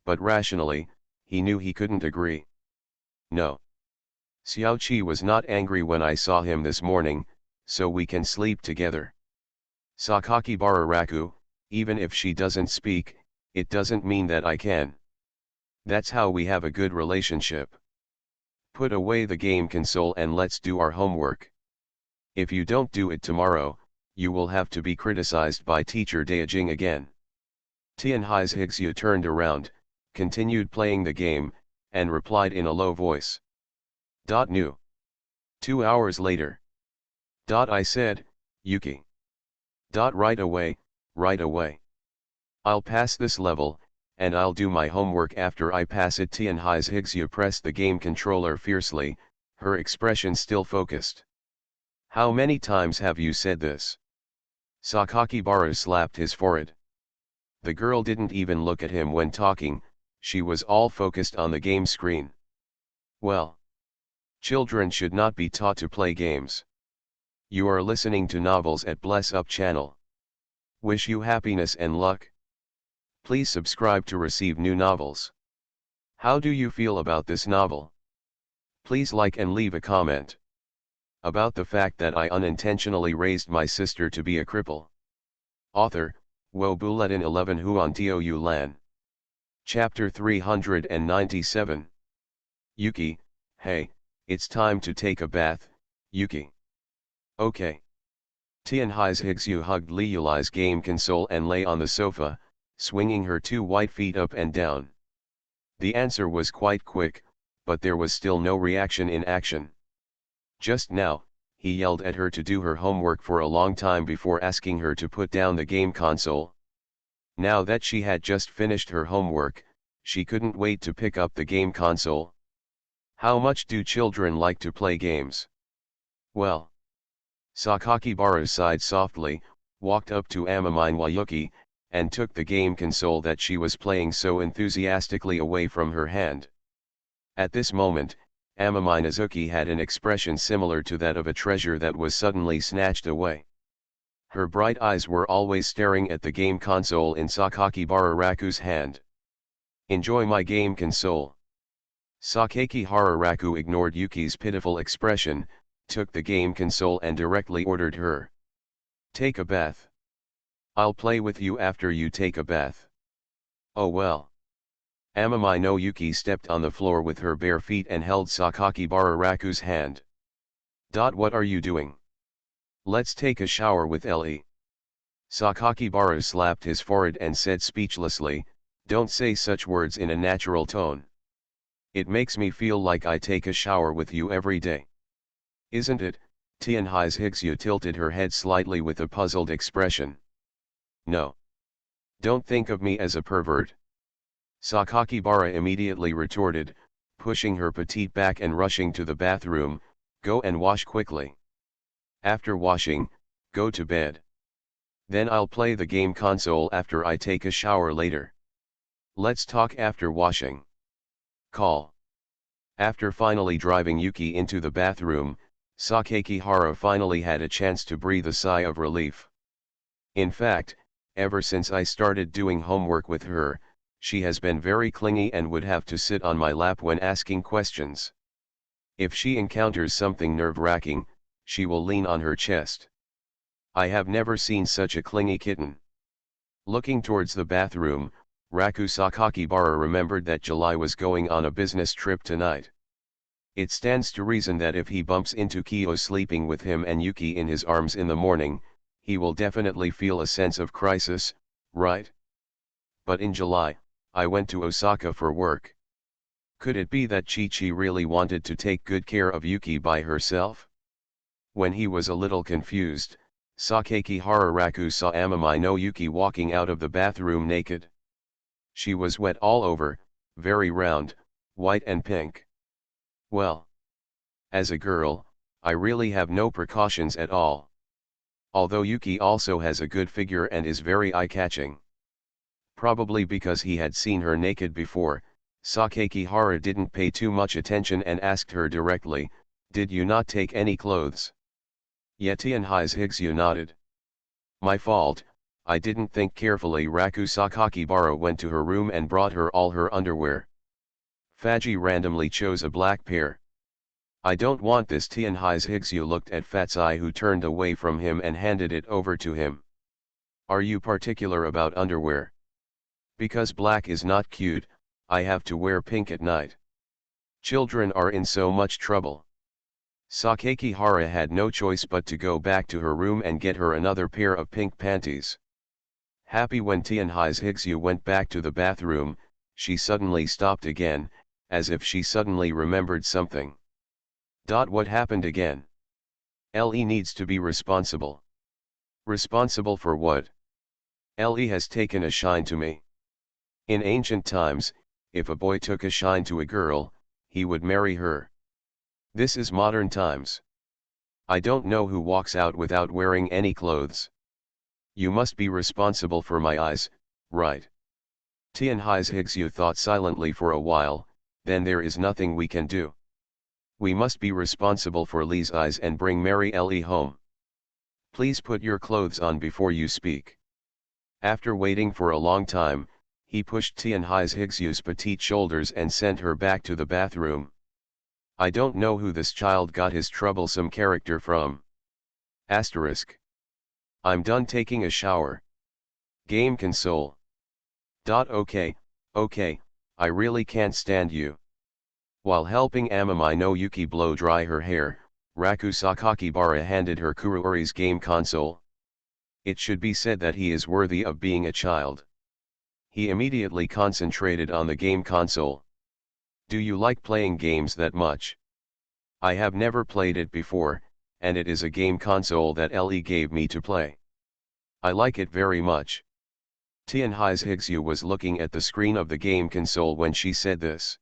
A: But rationally, he knew he couldn't agree. No. Xiaoqi was not angry when I saw him this morning, so we can sleep together. Sakakibara Raku, even if she doesn't speak, it doesn't mean that I can. That's how we have a good relationship. Put away the game console and let's do our homework. If you don't do it tomorrow, you will have to be criticized by teacher Daijing again. Tianhai's Higsu turned around, continued playing the game, and replied in a low voice. New. 2 hours later. I said, Yuki. Right away, right away. I'll pass this level, and I'll do my homework after I pass it. Tianhai's Higsu pressed the game controller fiercely, her expression still focused. How many times have you said this? Sakakibara slapped his forehead. The girl didn't even look at him when talking, she was all focused on the game screen. Well. Children should not be taught to play games. You are listening to Novels at Bless Up channel. Wish you happiness and luck. Please subscribe to receive new novels. How do you feel about this novel? Please like and leave a comment. About the fact that I unintentionally raised my sister to be a cripple. Author, Wo Bulletin 11 Huan Tiu Lan. Chapter 397. Yuki, hey, It's time to take a bath, Yuki. Okay. Tianhai's Higsu hugged Liulai's game console and lay on the sofa, swinging her 2 white feet up and down. The answer was quite quick, but there was still no reaction in action. Just now, he yelled at her to do her homework for a long time before asking her to put down the game console. Now that she had just finished her homework, she couldn't wait to pick up the game console. How much do children like to play games? Well. Sakakibara sighed softly, walked up to Amamine Wayuki, and took the game console that she was playing so enthusiastically away from her hand. At this moment, Amamine Azuki had an expression similar to that of a treasure that was suddenly snatched away. Her bright eyes were always staring at the game console in Sakakibara Raku's hand. Enjoy my game console. Sakakibara Raku ignored Yuki's pitiful expression, took the game console and directly ordered her. Take a bath. I'll play with you after you take a bath. Oh well. Amamine no Yuki stepped on the floor with her bare feet and held Sakakibara Raku's hand. What are you doing? Let's take a shower with Ellie. Sakakibara slapped his forehead and said speechlessly, don't say such words in a natural tone. It makes me feel like I take a shower with you every day. Isn't it? Tianhai's Higsu tilted her head slightly with a puzzled expression. No. Don't think of me as a pervert. Sakakibara immediately retorted, pushing her petite back and rushing to the bathroom, go and wash quickly. After washing, go to bed. Then I'll play the game console after I take a shower later. Let's talk after washing. Call. After finally driving Yuki into the bathroom, Sakakibara finally had a chance to breathe a sigh of relief. In fact, ever since I started doing homework with her, she has been very clingy and would have to sit on my lap when asking questions. If she encounters something nerve-wracking, she will lean on her chest. I have never seen such a clingy kitten. Looking towards the bathroom, Raku Sakakibara remembered that July was going on a business trip tonight. It stands to reason that if he bumps into Kyo sleeping with him and Yuki in his arms in the morning, he will definitely feel a sense of crisis, right? But in July, I went to Osaka for work. Could it be that Chi-Chi really wanted to take good care of Yuki by herself? When he was a little confused, Sakakibara Raku saw Amamine no Yuki walking out of the bathroom naked. She was wet all over, very round, white and pink. Well. As a girl, I really have no precautions at all. Although Yuki also has a good figure and is very eye-catching. Probably because he had seen her naked before, Sakakibara didn't pay too much attention and asked her directly, did you not take any clothes? Tianhai's Higsu nodded. My fault, I didn't think carefully. Raku Sakakibara went to her room and brought her all her underwear. Faji randomly chose a black pair. I don't want this. Tianhai's Higsu looked at Fatsai, who turned away from him and handed it over to him. Are you particular about underwear? Because black is not cute, I have to wear pink at night. Children are in so much trouble. Sakakibara had no choice but to go back to her room and get her another pair of pink panties. Happy when Tianhai's Higsu went back to the bathroom, she suddenly stopped again, as if she suddenly remembered something. What happened again? Ellie needs to be responsible. Responsible for what? Ellie has taken a shine to me. In ancient times, if a boy took a shine to a girl, he would marry her. This is modern times. I don't know who walks out without wearing any clothes. You must be responsible for my eyes, right? Tianhai's Higsu thought silently for a while, then there is nothing we can do. We must be responsible for Lee's eyes and bring Mary Ellie home. Please put your clothes on before you speak. After waiting for a long time, he pushed Tianhai's Higsu's petite shoulders and sent her back to the bathroom. I don't know who this child got his troublesome character from. Asterisk. I'm done taking a shower. Game console. Okay, I really can't stand you. While helping Amami no Yuki blow dry her hair, Raku Sakakibara handed her Kuruori's game console. It should be said that he is worthy of being a child. He immediately concentrated on the game console. Do you like playing games that much? I have never played it before, and it is a game console that Ellie gave me to play. I like it very much. Tianhai's Higsu was looking at the screen of the game console when she said this.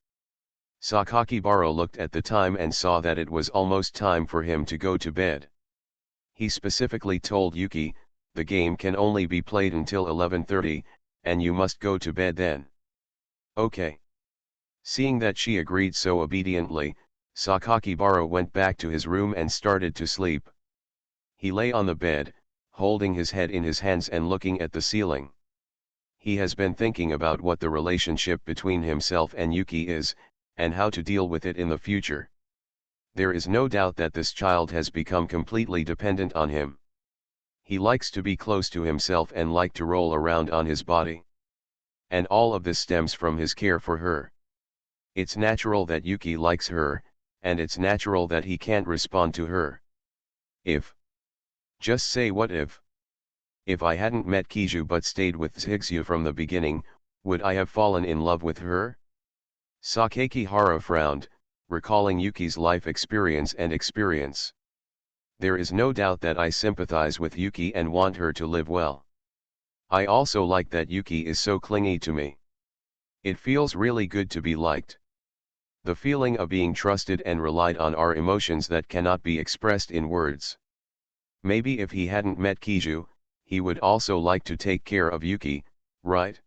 A: Sakakibara looked at the time and saw that it was almost time for him to go to bed. He specifically told Yuki, the game can only be played until 11:30, and you must go to bed then. Okay. Seeing that she agreed so obediently, Sakakibara went back to his room and started to sleep. He lay on the bed, holding his head in his hands and looking at the ceiling. He has been thinking about what the relationship between himself and Yuki is, and how to deal with it in the future. There is no doubt that this child has become completely dependent on him. He likes to be close to himself and like to roll around on his body. And all of this stems from his care for her. It's natural that Yuki likes her, and it's natural that he can't respond to her. Just say what if? If I hadn't met Kiju but stayed with Higsu from the beginning, would I have fallen in love with her? Sakakibara frowned, recalling Yuki's life experience. There is no doubt that I sympathize with Yuki and want her to live well. I also like that Yuki is so clingy to me. It feels really good to be liked. The feeling of being trusted and relied on are emotions that cannot be expressed in words. Maybe if he hadn't met Kiju, he would also like to take care of Yuki, right?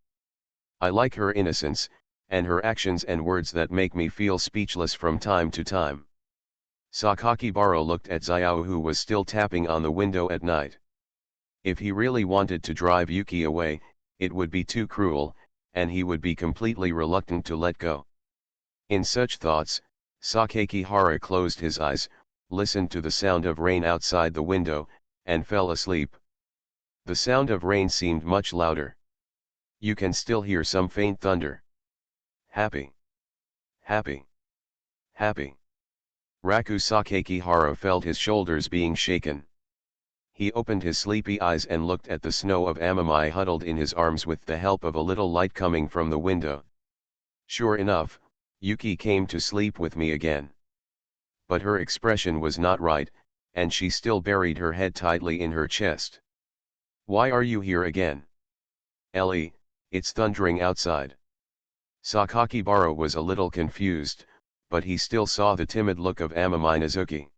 A: I like her innocence, and her actions and words that make me feel speechless from time to time. Sakakibara looked at Xiao, who was still tapping on the window at night. If he really wanted to drive Yuki away, it would be too cruel, and he would be completely reluctant to let go. In such thoughts, Sakakibara closed his eyes, listened to the sound of rain outside the window, and fell asleep. The sound of rain seemed much louder. You can still hear some faint thunder. Happy. Happy. Happy. Raku Sakakibara felt his shoulders being shaken. He opened his sleepy eyes and looked at the snow of Amami huddled in his arms with the help of a little light coming from the window. Sure enough, Yuki came to sleep with me again. But her expression was not right, and she still buried her head tightly in her chest. Why are you here again? Ellie, it's thundering outside. Sakakibara was a little confused, but he still saw the timid look of Amami Nazuki.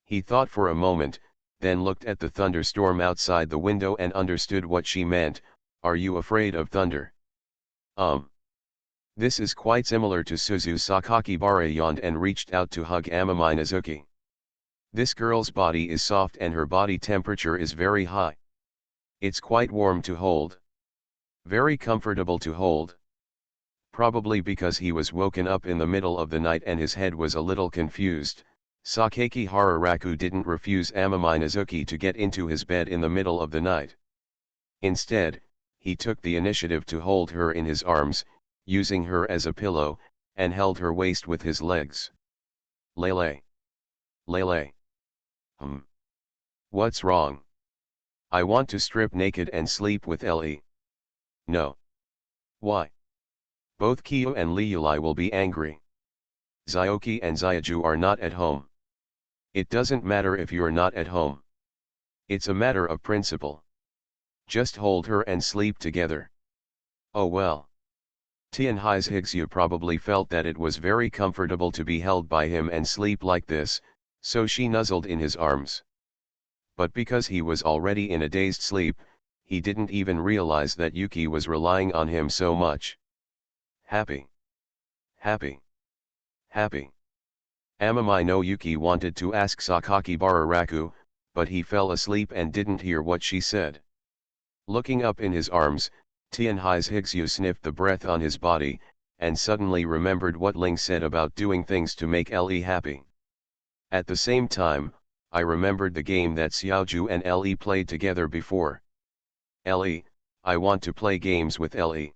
A: He thought for a moment, then looked at the thunderstorm outside the window and understood what she meant. Are you afraid of thunder? This is quite similar to Suzu. Sakakibara yawned and reached out to hug Amami Nazuki. This girl's body is soft and her body temperature is very high. It's quite warm to hold. Very comfortable to hold. Probably because he was woken up in the middle of the night and his head was a little confused, Sakakibara Raku didn't refuse Amami Nazuki to get into his bed in the middle of the night. Instead, he took the initiative to hold her in his arms, using her as a pillow, and held her waist with his legs. Lele. Lele. What's wrong? I want to strip naked and sleep with Ellie. No. Why? Both Kyo and Liulai will be angry. Xiaoki and Xiaju are not at home. It doesn't matter if you're not at home. It's a matter of principle. Just hold her and sleep together. Oh well. Tianhai's Higsu probably felt that it was very comfortable to be held by him and sleep like this, so she nuzzled in his arms. But because he was already in a dazed sleep, he didn't even realize that Yuki was relying on him so much. Happy. Happy. Happy. Amami no Yuki wanted to ask Sakakibara Raku, but he fell asleep and didn't hear what she said. Looking up in his arms, Tianhai's Higsu sniffed the breath on his body, and suddenly remembered what Ling said about doing things to make Ellie happy. At the same time, I remembered the game that Xiaoju and Ellie played together before. Ellie, I want to play games with Ellie.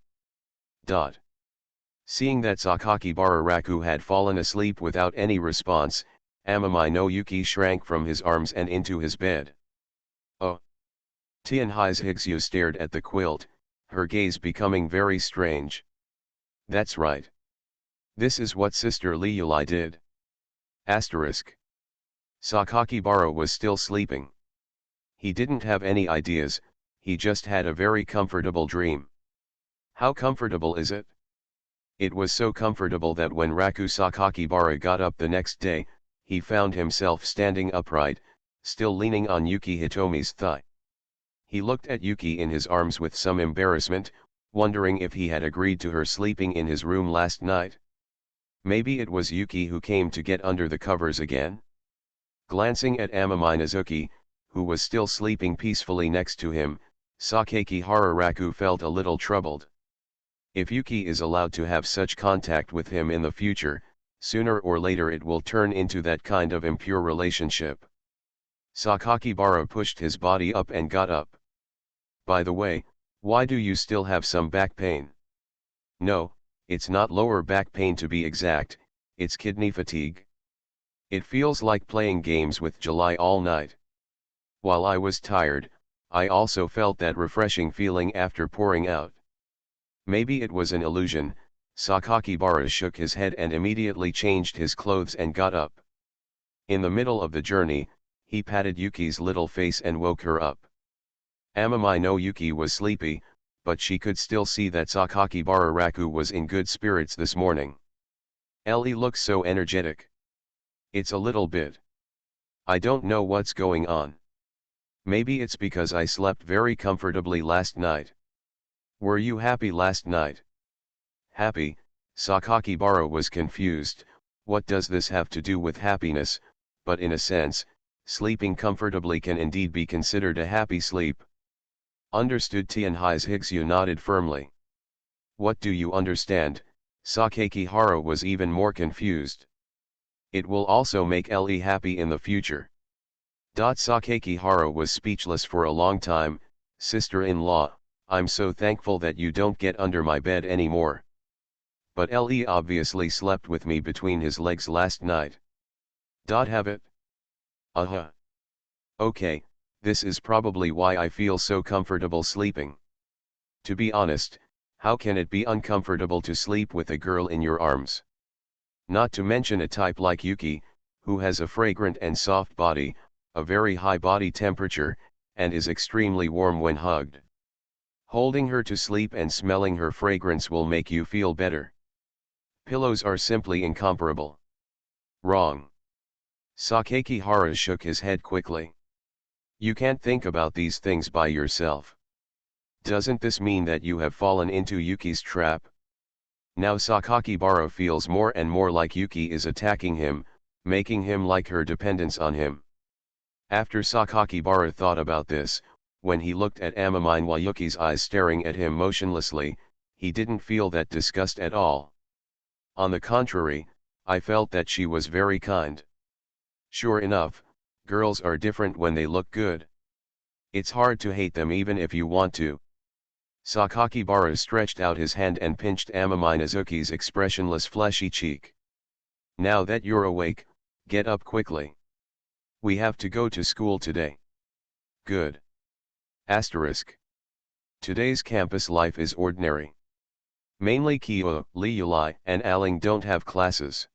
A: Seeing that Sakakibara Raku had fallen asleep without any response, Amami no Yuki shrank from his arms and into his bed. Oh! Tianhai's Higsu stared at the quilt, her gaze becoming very strange. That's right. This is what Sister Liuli did. Asterisk. Sakakibara was still sleeping. He didn't have any ideas, he just had a very comfortable dream. How comfortable is it? It was so comfortable that when Raku Sakakibara got up the next day, he found himself standing upright, still leaning on Yuki Hitomi's thigh. He looked at Yuki in his arms with some embarrassment, wondering if he had agreed to her sleeping in his room last night. Maybe it was Yuki who came to get under the covers again? Glancing at Amami Nazuki, who was still sleeping peacefully next to him, Sakakibara Raku felt a little troubled. If Yuki is allowed to have such contact with him in the future, sooner or later it will turn into that kind of impure relationship. Sakakibara pushed his body up and got up. By the way, why do you still have some back pain? No, it's not lower back pain to be exact, it's kidney fatigue. It feels like playing games with July all night. While I was tired, I also felt that refreshing feeling after pouring out. Maybe it was an illusion. Sakakibara shook his head and immediately changed his clothes and got up. In the middle of the journey, he patted Yuki's little face and woke her up. Amami no Yuki was sleepy, but she could still see that Sakakibara Raku was in good spirits this morning. Ellie looks so energetic. It's a little bit. I don't know what's going on. Maybe it's because I slept very comfortably last night. Were you happy last night? Happy? Sakakibara was confused. What does this have to do with happiness? But in a sense, sleeping comfortably can indeed be considered a happy sleep. Understood. Tianhai's Higsu nodded firmly. What do you understand? Sakakibara was even more confused. It will also make Ellie happy in the future. Sakakibara was speechless for a long time. Sister-in-law, I'm so thankful that you don't get under my bed anymore. But Ellie obviously slept with me between his legs last night. Have it? Uh-huh. Okay, this is probably why I feel so comfortable sleeping. To be honest, how can it be uncomfortable to sleep with a girl in your arms? Not to mention a type like Yuki, who has a fragrant and soft body, a very high body temperature, and is extremely warm when hugged. Holding her to sleep and smelling her fragrance will make you feel better. Pillows are simply incomparable. Wrong. Sakakibara shook his head quickly. You can't think about these things by yourself. Doesn't this mean that you have fallen into Yuki's trap? Now Sakakibara feels more and more like Yuki is attacking him, making him like her dependence on him. After Sakakibara thought about this, when he looked at Amami while Yuki's eyes staring at him motionlessly, he didn't feel that disgust at all. On the contrary, I felt that she was very kind. Sure enough, girls are different when they look good. It's hard to hate them even if you want to. Sakakibara stretched out his hand and pinched Amami Nazuki's expressionless fleshy cheek. Now that you're awake, get up quickly. We have to go to school today. Good. Asterisk. Today's campus life is ordinary. Mainly Kyo, Liuli, and Aling don't have classes.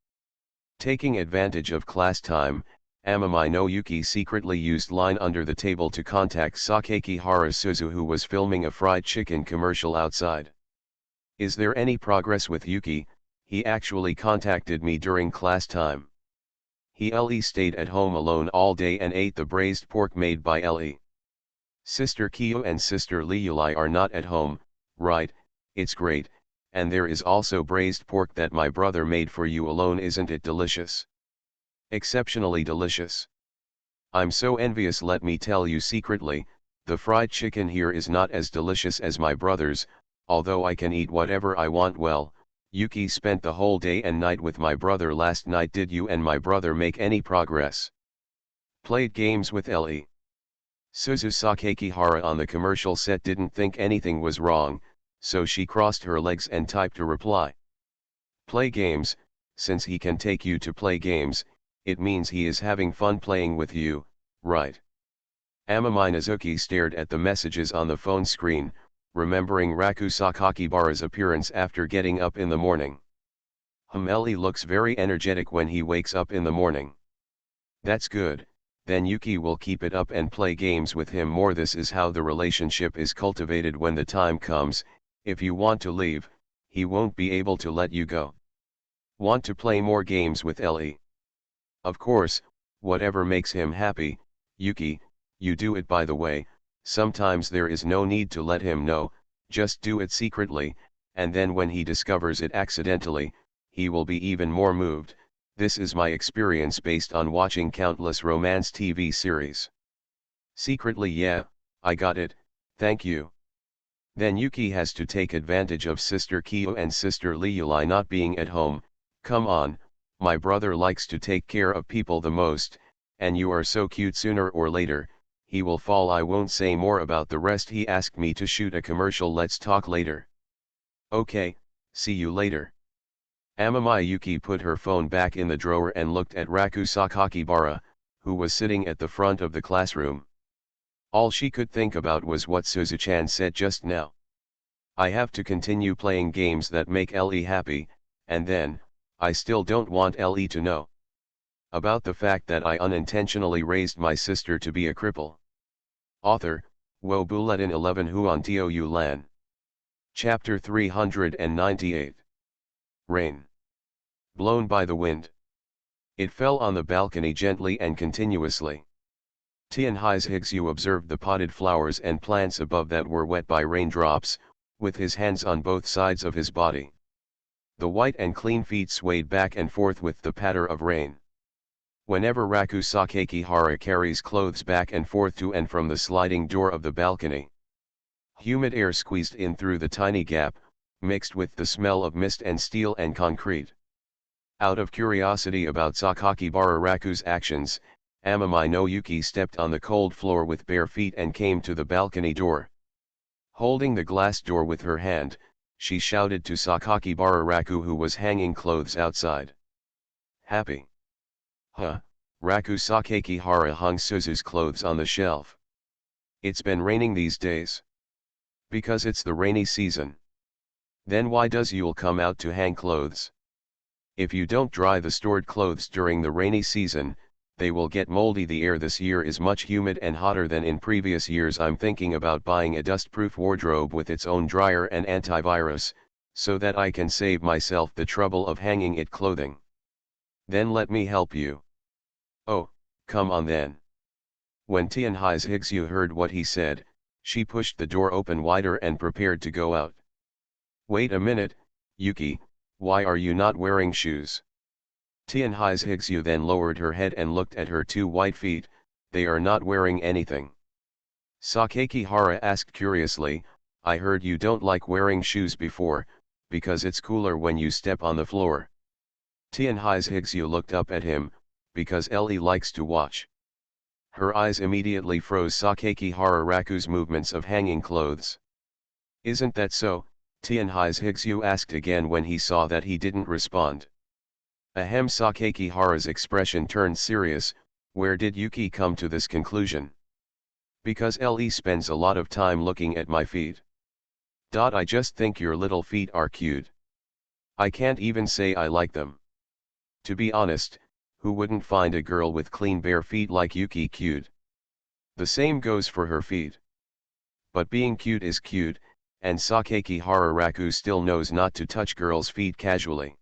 A: Taking advantage of class time, Amami no Yuki secretly used line under the table to contact Sakakibara Suzu, who was filming a fried chicken commercial outside. Is there any progress with Yuki? He actually contacted me during class time. Ellie stayed at home alone all day and ate the braised pork made by Ellie. Sister Kyo and Sister Liuli are not at home, right? It's great, and there is also braised pork that my brother made for you alone. Isn't it delicious? Exceptionally delicious. I'm so envious. Let me tell you secretly, the fried chicken here is not as delicious as my brother's, although I can eat whatever I want. Well, Yuki spent the whole day and night with my brother last night. Did you and my brother make any progress? Played games with Ellie. Suzu Sakakibara on the commercial set didn't think anything was wrong, so she crossed her legs and typed a reply. Play games, since he can take you to play games, it means he is having fun playing with you, right? Amami Nazuki stared at the messages on the phone screen, remembering Raku Sakakibara's appearance after getting up in the morning. Ellie looks very energetic when he wakes up in the morning. That's good, then Yuki will keep it up and play games with him more. This is how the relationship is cultivated. When the time comes, if you want to leave, he won't be able to let you go. Want to play more games with Ellie? Of course, whatever makes him happy, Yuki, you do it. By the way, sometimes there is no need to let him know, just do it secretly, and then when he discovers it accidentally, he will be even more moved. This is my experience based on watching countless romance TV series. Secretly, yeah, I got it, thank you. Then Yuki has to take advantage of Sister Kyo and Sister Liuli not being at home. Come on, my brother likes to take care of people the most, and you are so cute. Sooner or later, he will fall. I won't say more about the rest. He asked me to shoot a commercial. Let's talk later. Okay, see you later. Amami Yuki put her phone back in the drawer and looked at Raku Sakakibara, who was sitting at the front of the classroom. All she could think about was what Suzu-chan said just now. I have to continue playing games that make Ellie happy, and then, I still don't want Ellie to know about the fact that I unintentionally raised my sister to be a cripple. Author, Wo Bulletin 11 Huan Tio Yu Lan. Chapter 398. Rain. Blown by the wind. It fell on the balcony gently and continuously. Tianhai's Higsu observed the potted flowers and plants above that were wet by raindrops, with his hands on both sides of his body. The white and clean feet swayed back and forth with the patter of rain. Whenever Raku Sakakihara carries clothes back and forth to and from the sliding door of the balcony, humid air squeezed in through the tiny gap, mixed with the smell of mist and steel and concrete. Out of curiosity about Sakakibara Raku's actions, Amami no Yuki stepped on the cold floor with bare feet and came to the balcony door. Holding the glass door with her hand, she shouted to Sakakibara Raku, who was hanging clothes outside. Happy? Huh, Raku Sakakihara hung Suzu's clothes on the shelf. It's been raining these days. Because it's the rainy season. Then why does you'll come out to hang clothes? If you don't dry the stored clothes during the rainy season, they will get moldy. The air this year is much humid and hotter than in previous years. I'm thinking about buying a dust-proof wardrobe with its own dryer and antivirus, so that I can save myself the trouble of hanging it clothing. Then let me help you. Oh, come on then. When Tianhai's Higsu heard what he said, she pushed the door open wider and prepared to go out. Wait a minute, Yuki, why are you not wearing shoes? Tianhai's Higsu then lowered her head and looked at her two white feet. They are not wearing anything. Sakakihara asked curiously, I heard you don't like wearing shoes before, because it's cooler when you step on the floor. Tianhai's Higsu looked up at him, because Ellie likes to watch. Her eyes immediately froze. Sakakihara Raku's movements of hanging clothes. Isn't that so? Tianhai's Higsu asked again when he saw that he didn't respond. Ahem. Sakakihara's expression turned serious. Where did Yuki come to this conclusion? Because Ellie spends a lot of time looking at my feet. I just think your little feet are cute. I can't even say I like them. To be honest, who wouldn't find a girl with clean bare feet like Yuki cute? The same goes for her feet. But being cute is cute, and Sakakihara Raku still knows not to touch girls' feet casually.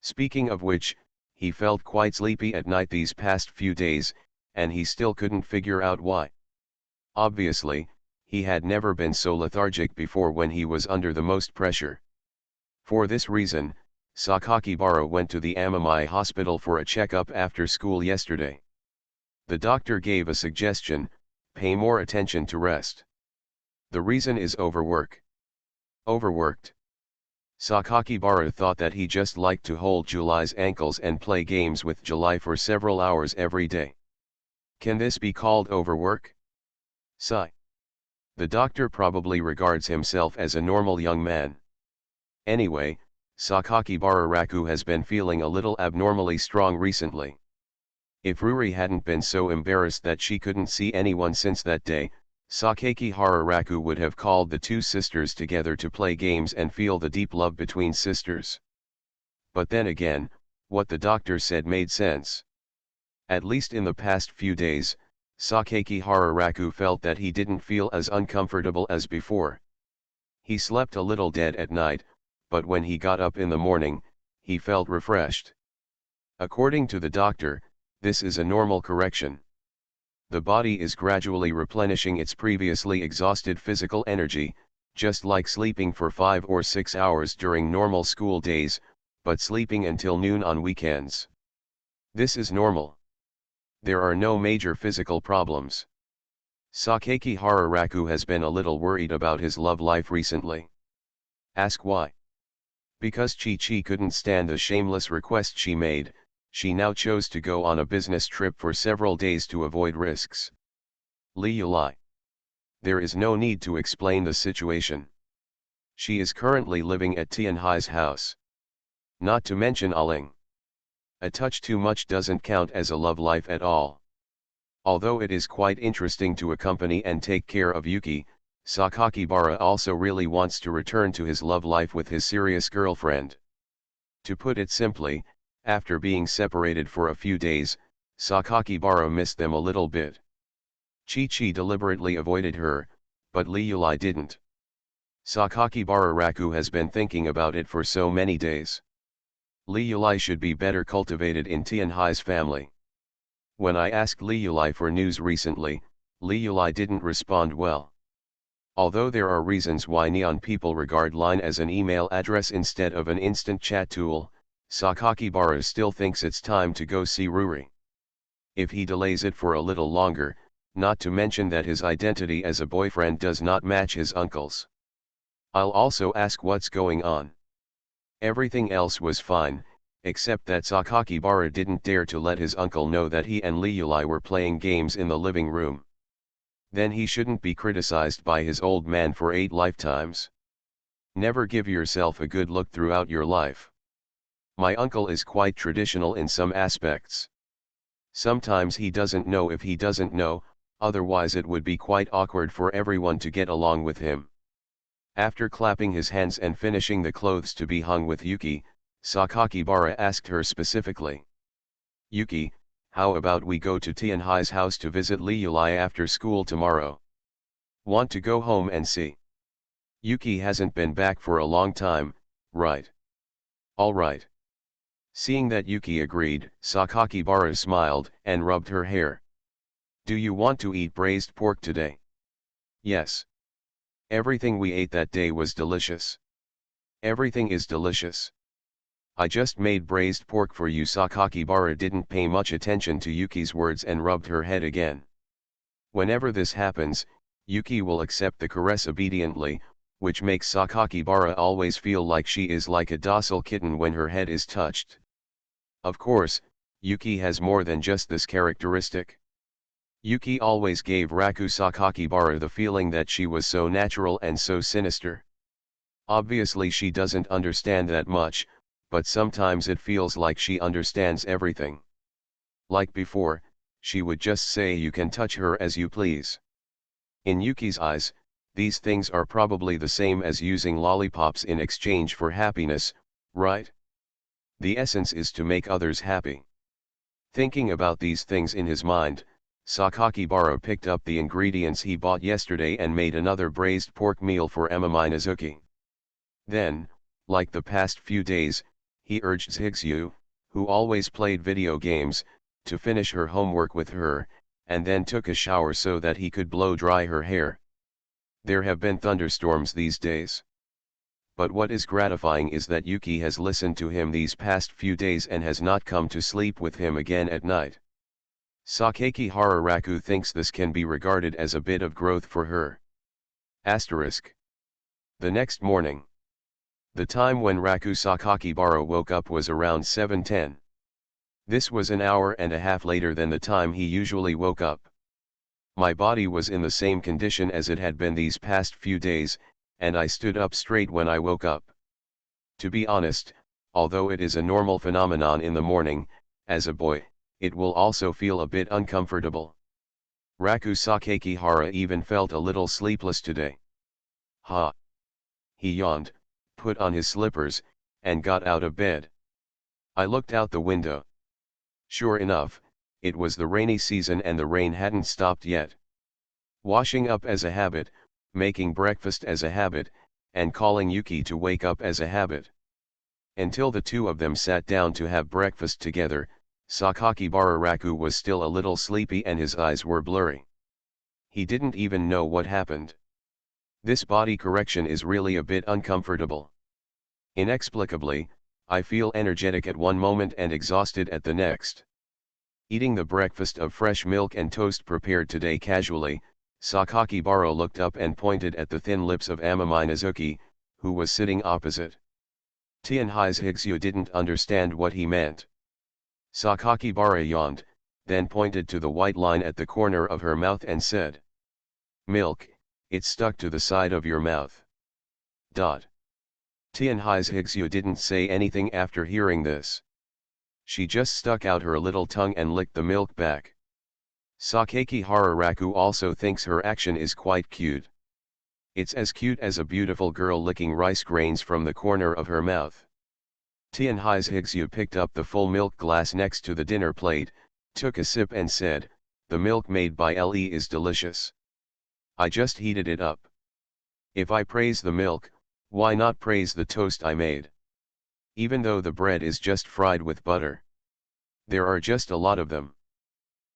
A: Speaking of which, he felt quite sleepy at night these past few days, and he still couldn't figure out why. Obviously, he had never been so lethargic before when he was under the most pressure. For this reason, Sakakibara went to the Amami hospital for a checkup after school yesterday. The doctor gave a suggestion: pay more attention to rest. The reason is overwork. Overworked. Sakakibara thought that he just liked to hold July's ankles and play games with July for several hours every day. Can this be called overwork? Sigh. The doctor probably regards himself as a normal young man. Anyway, Sakakibara Raku has been feeling a little abnormally strong recently. If Ruri hadn't been so embarrassed that she couldn't see anyone since that day, Sakakihara Raku would have called the two sisters together to play games and feel the deep love between sisters. But then again, what the doctor said made sense. At least in the past few days, Sakakihara Raku felt that he didn't feel as uncomfortable as before. He slept a little dead at night, but when he got up in the morning, he felt refreshed. According to the doctor, this is a normal correction. The body is gradually replenishing its previously exhausted physical energy, just like sleeping for 5 or 6 hours during normal school days, but sleeping until noon on weekends. This is normal. There are no major physical problems. Sakakihara Raku has been a little worried about his love life recently. Ask why. Because Chi-Chi couldn't stand the shameless request she made, she now chose to go on a business trip for several days to avoid risks. Li Yulai. There is no need to explain the situation. She is currently living at Tianhai's house. Not to mention Aling. A touch too much doesn't count as a love life at all. Although it is quite interesting to accompany and take care of Yuki, Sakakibara also really wants to return to his love life with his serious girlfriend. To put it simply, after being separated for a few days, Sakakibara missed them a little bit. Chi-Chi deliberately avoided her, but Li Yulai didn't. Sakakibara Raku has been thinking about it for so many days. Li Yulai should be better cultivated in Tianhai's family. When I asked Li Yulai for news recently, Li Yulai didn't respond well. Although there are reasons why Neon people regard Line as an email address instead of an instant chat tool, Sakakibara still thinks it's time to go see Ruri. If he delays it for a little longer, not to mention that his identity as a boyfriend does not match his uncle's. I'll also ask what's going on. Everything else was fine, except that Sakakibara didn't dare to let his uncle know that he and Li Yulai were playing games in the living room. Then he shouldn't be criticized by his old man for 8 lifetimes. Never give yourself a good look throughout your life. My uncle is quite traditional in some aspects. Sometimes he doesn't know if he doesn't know, otherwise it would be quite awkward for everyone to get along with him. After clapping his hands and finishing the clothes to be hung with Yuki, Sakakibara asked her specifically. Yuki, how about we go to Tianhai's house to visit Li Yulai after school tomorrow? Want to go home and see? Yuki hasn't been back for a long time, right? All right. Seeing that Yuki agreed, Sakakibara smiled and rubbed her hair. Do you want to eat braised pork today? Yes. Everything we ate that day was delicious. Everything is delicious. I just made braised pork for you. Sakakibara didn't pay much attention to Yuki's words and rubbed her head again. Whenever this happens, Yuki will accept the caress obediently, which makes Sakakibara always feel like she is like a docile kitten when her head is touched. Of course, Yuki has more than just this characteristic. Yuki always gave Raku Sakakibara the feeling that she was so natural and so sinister. Obviously she doesn't understand that much, but sometimes it feels like she understands everything. Like before, she would just say you can touch her as you please. In Yuki's eyes, these things are probably the same as using lollipops in exchange for happiness, right? The essence is to make others happy. Thinking about these things in his mind, Sakakibara picked up the ingredients he bought yesterday and made another braised pork meal for Emma Minazuki. Then, like the past few days, he urged Zixu, who always played video games, to finish her homework with her, and then took a shower so that he could blow dry her hair. There have been thunderstorms these days. But what is gratifying is that Yuki has listened to him these past few days and has not come to sleep with him again at night. Sakakihara Raku thinks this can be regarded as a bit of growth for her. Asterisk. The next morning. The time when Raku Sakakibara woke up was around 7:10. This was an hour and a half later than the time he usually woke up. My body was in the same condition as it had been these past few days, and I stood up straight when I woke up. To be honest, although it is a normal phenomenon in the morning, as a boy, it will also feel a bit uncomfortable. Raku Sakakihara even felt a little sleepless today. Ha! He yawned, put on his slippers, and got out of bed. I looked out the window. Sure enough, it was the rainy season and the rain hadn't stopped yet. Washing up as a habit, making breakfast as a habit, and calling Yuki to wake up as a habit. Until the two of them sat down to have breakfast together, Sakakibara Raku was still a little sleepy and his eyes were blurry. He didn't even know what happened. This body correction is really a bit uncomfortable. Inexplicably, I feel energetic at one moment and exhausted at the next. Eating the breakfast of fresh milk and toast prepared today casually, Sakakibara looked up and pointed at the thin lips of Amami Nazuki, who was sitting opposite. Tianhai's Higsu didn't understand what he meant. Sakakibara yawned, then pointed to the white line at the corner of her mouth and said, "Milk, it's stuck to the side of your mouth." Tianhai's Higsu didn't say anything after hearing this. She just stuck out her little tongue and licked the milk back. Sakakihara Raku also thinks her action is quite cute. It's as cute as a beautiful girl licking rice grains from the corner of her mouth. Tianhai's Higsu picked up the full milk glass next to the dinner plate, took a sip and said, "The milk made by Le is delicious. I just heated it up. If I praise the milk, why not praise the toast I made? Even though the bread is just fried with butter. There are just a lot of them."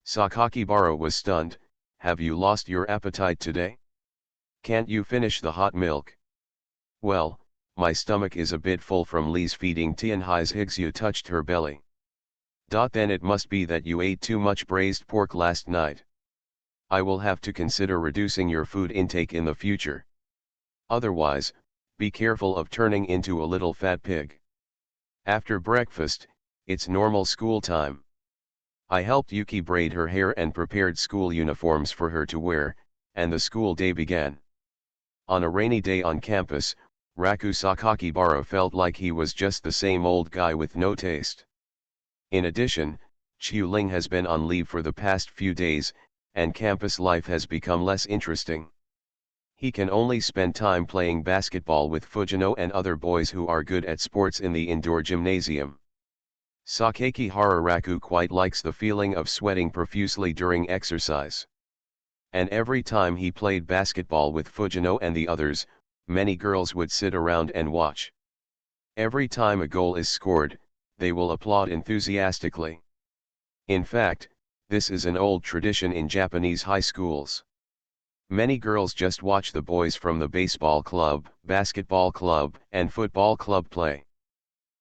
A: Sakakibara was stunned. "Have you lost your appetite today? Can't you finish the hot milk?" "Well, my stomach is a bit full from Lee's feeding." Tianhai's Higsu touched her belly. "Then it must be that you ate too much braised pork last night. I will have to consider reducing your food intake in the future. Otherwise, be careful of turning into a little fat pig." After breakfast, it's normal school time. I helped Yuki braid her hair and prepared school uniforms for her to wear, and the school day began. On a rainy day on campus, Raku Sakakibara felt like he was just the same old guy with no taste. In addition, Ling has been on leave for the past few days, and campus life has become less interesting. He can only spend time playing basketball with Fujino and other boys who are good at sports in the indoor gymnasium. Sakakihara Raku quite likes the feeling of sweating profusely during exercise. And every time he played basketball with Fujino and the others, many girls would sit around and watch. Every time a goal is scored, they will applaud enthusiastically. In fact, this is an old tradition in Japanese high schools. Many girls just watch the boys from the baseball club, basketball club, and football club play.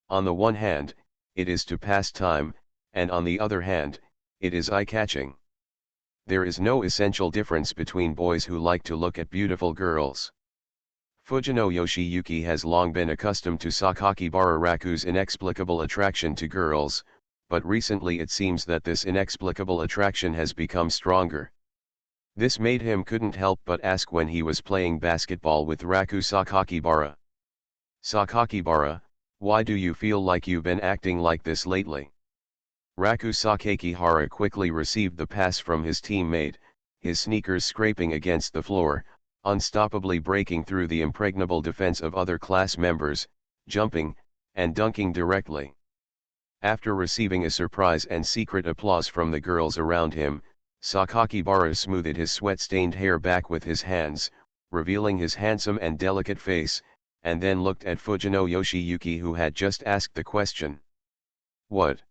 A: On the one hand, it is to pass time, and on the other hand, it is eye-catching. There is no essential difference between boys who like to look at beautiful girls. Fujino Yoshiyuki has long been accustomed to Sakakibara Raku's inexplicable attraction to girls, but recently it seems that this inexplicable attraction has become stronger. This made him couldn't help but ask when he was playing basketball with Raku Sakakibara. "Sakakibara, why do you feel like you've been acting like this lately?" Raku Sakakihara quickly received the pass from his teammate, his sneakers scraping against the floor, unstoppably breaking through the impregnable defense of other class members, jumping, and dunking directly. After receiving a surprise and secret applause from the girls around him, Sakakibara smoothed his sweat-stained hair back with his hands, revealing his handsome and delicate face, and then looked at Fujino Yoshiyuki who had just asked the question. "What?"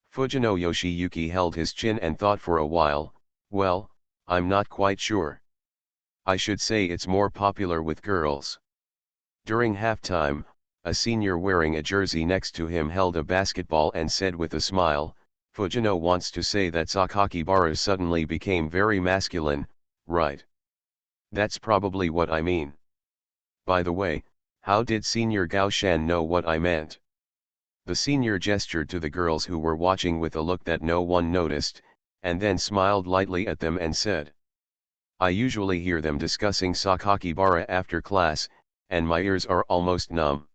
A: Fujino Yoshiyuki held his chin and thought for a while. "Well, I'm not quite sure. I should say it's more popular with girls." During halftime, a senior wearing a jersey next to him held a basketball and said with a smile, "Fujino wants to say that Sakakibara suddenly became very masculine, right?" "That's probably what I mean. By the way, how did Senior Gaoshan know what I meant?" The senior gestured to the girls who were watching with a look that no one noticed, and then smiled lightly at them and said, "I usually hear them discussing Sakakibara after class, and my ears are almost numb."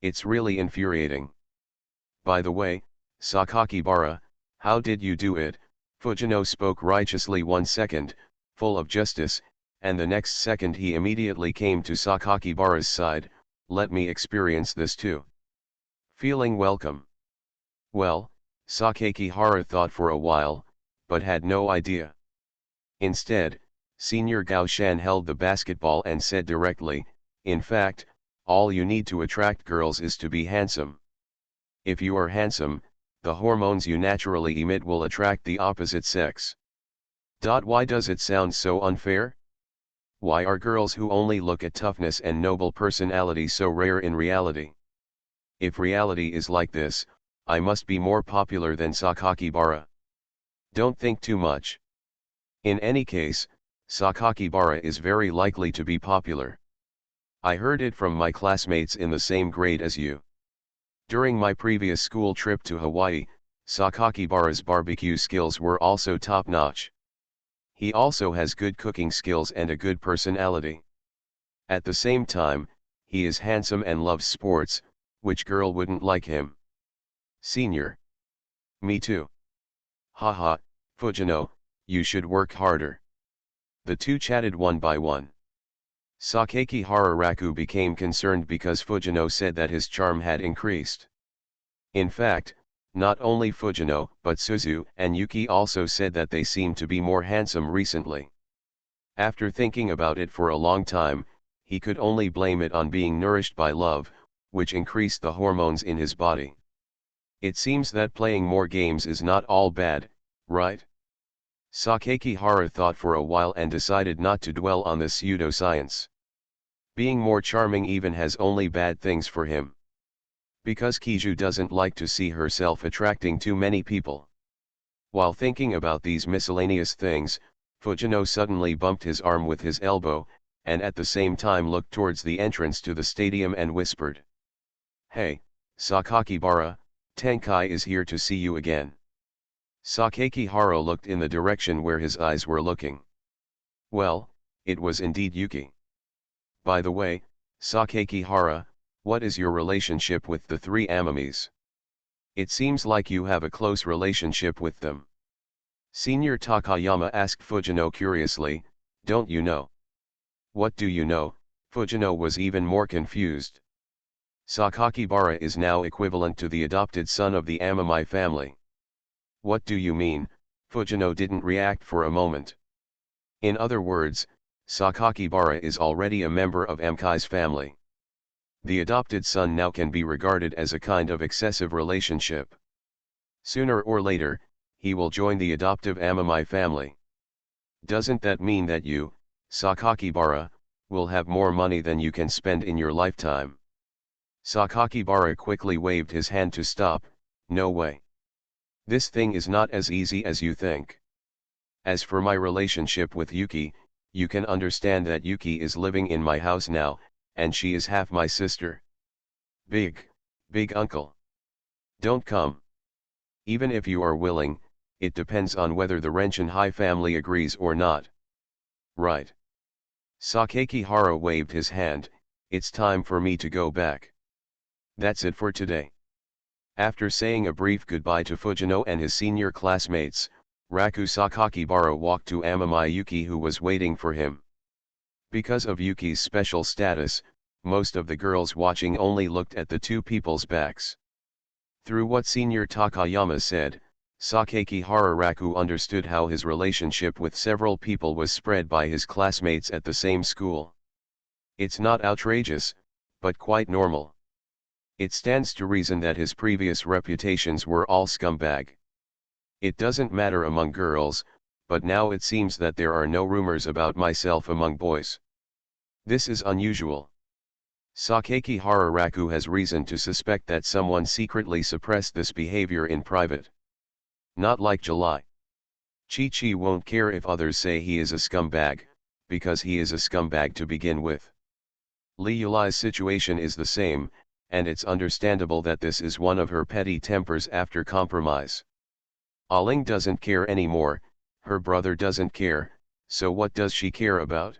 A: It's really infuriating. By the way, Sakakibara, how did you do it? Fujino spoke righteously 1 second, full of justice, and the next second he immediately came to Sakakibara's side. Let me experience this too. Feeling welcome. Well, Sakakihara thought for a while, but had no idea. Instead, Senior Gao Shan held the basketball and said directly, in fact, all you need to attract girls is to be handsome. If you are handsome, the hormones you naturally emit will attract the opposite sex. Why does it sound so unfair? Why are girls who only look at toughness and noble personality so rare in reality? If reality is like this, I must be more popular than Sakakibara. Don't think too much. In any case, Sakakibara is very likely to be popular. I heard it from my classmates in the same grade as you. During my previous school trip to Hawaii, Sakakibara's barbecue skills were also top-notch. He also has good cooking skills and a good personality. At the same time, he is handsome and loves sports. Which girl wouldn't like him? Senior. Me too. Haha, Fujino, you should work harder. The two chatted one by one. Sakakihara Raku became concerned because Fujino said that his charm had increased. In fact, not only Fujino but Suzu and Yuki also said that they seemed to be more handsome recently. After thinking about it for a long time, he could only blame it on being nourished by love, which increased the hormones in his body. It seems that playing more games is not all bad, right? Sakakihara thought for a while and decided not to dwell on this pseudoscience. Being more charming even has only bad things for him. Because Kiju doesn't like to see herself attracting too many people. While thinking about these miscellaneous things, Fujino suddenly bumped his arm with his elbow, and at the same time looked towards the entrance to the stadium and whispered. Hey, Sakakibara, Tenkai is here to see you again. Sakakihara looked in the direction where his eyes were looking. Well, it was indeed Yuki. By the way, Sakakihara, what is your relationship with the three Amamis? It seems like you have a close relationship with them. Senior Takayama asked Fujino curiously, don't you know? What do you know? Fujino was even more confused. Sakakibara is now equivalent to the adopted son of the Amami family. What do you mean? Fujino didn't react for a moment. In other words, Sakakibara is already a member of Amkai's family. The adopted son now can be regarded as a kind of excessive relationship. Sooner or later, he will join the adoptive Amami family. Doesn't that mean that you, Sakakibara, will have more money than you can spend in your lifetime? Sakakibara quickly waved his hand to stop. No way. This thing is not as easy as you think. As for my relationship with Yuki, you can understand that Yuki is living in my house now, and she is half my sister. Big uncle. Don't come. Even if you are willing, it depends on whether the Renshin family agrees or not. Right. Sakakihara waved his hand. It's time for me to go back. That's it for today. After saying a brief goodbye to Fujino and his senior classmates, Raku Sakakibara walked to Amami Yuki, who was waiting for him. Because of Yuki's special status, most of the girls watching only looked at the two people's backs. Through what Senior Takayama said, Sakakihara Raku understood how his relationship with several people was spread by his classmates at the same school. It's not outrageous, but quite normal. It stands to reason that his previous reputations were all scumbag. It doesn't matter among girls, but now it seems that there are no rumors about myself among boys. This is unusual. Sakakihara Raku has reason to suspect that someone secretly suppressed this behavior in private. Not like July. Chi-Chi won't care if others say he is a scumbag, because he is a scumbag to begin with. Li Yuli's situation is the same, and it's understandable that this is one of her petty tempers after compromise. Aling doesn't care anymore, her brother doesn't care, so what does she care about?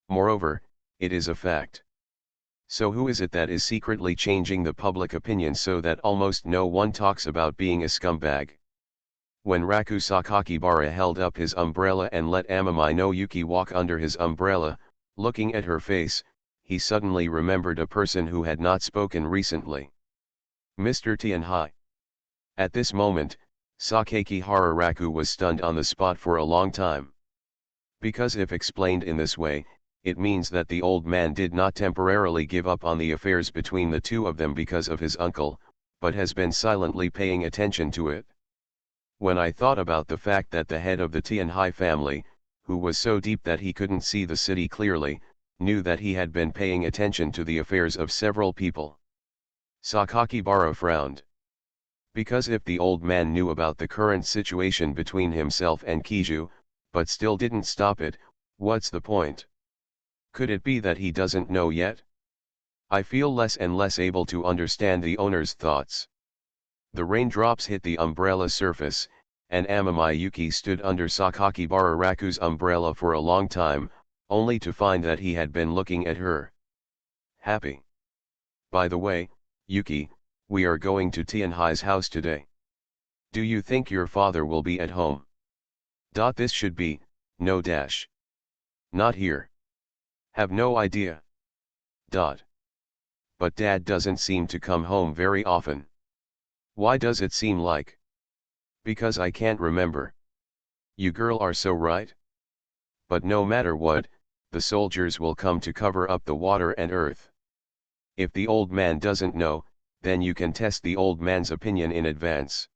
A: Moreover, it is a fact. So who is it that is secretly changing the public opinion so that almost no one talks about being a scumbag? When Raku Sakakibara held up his umbrella and let Amami no Yuki walk under his umbrella, looking at her face, he suddenly remembered a person who had not spoken recently. Mr. Tianhai. At this moment, Sakakihara Raku was stunned on the spot for a long time. Because if explained in this way, it means that the old man did not temporarily give up on the affairs between the two of them because of his uncle, but has been silently paying attention to it. When I thought about the fact that the head of the Tianhai family, who was so deep that he couldn't see the city clearly, knew that he had been paying attention to the affairs of several people. Sakakibara frowned. Because if the old man knew about the current situation between himself and Kiju, but still didn't stop it, what's the point? Could it be that he doesn't know yet? I feel less and less able to understand the owner's thoughts. The raindrops hit the umbrella surface, and Amami Yuki stood under Sakakibara Raku's umbrella for a long time, only to find that he had been looking at her. Happy. By the way, Yuki, we are going to Tianhai's house today. Do you think your father will be at home? This should be, no dash. Not here. Have no idea. But Dad doesn't seem to come home very often. Why does it seem like? Because I can't remember. You girl are so right. But no matter what, the soldiers will come to cover up the water and earth. If the old man doesn't know, then you can test the old man's opinion in advance.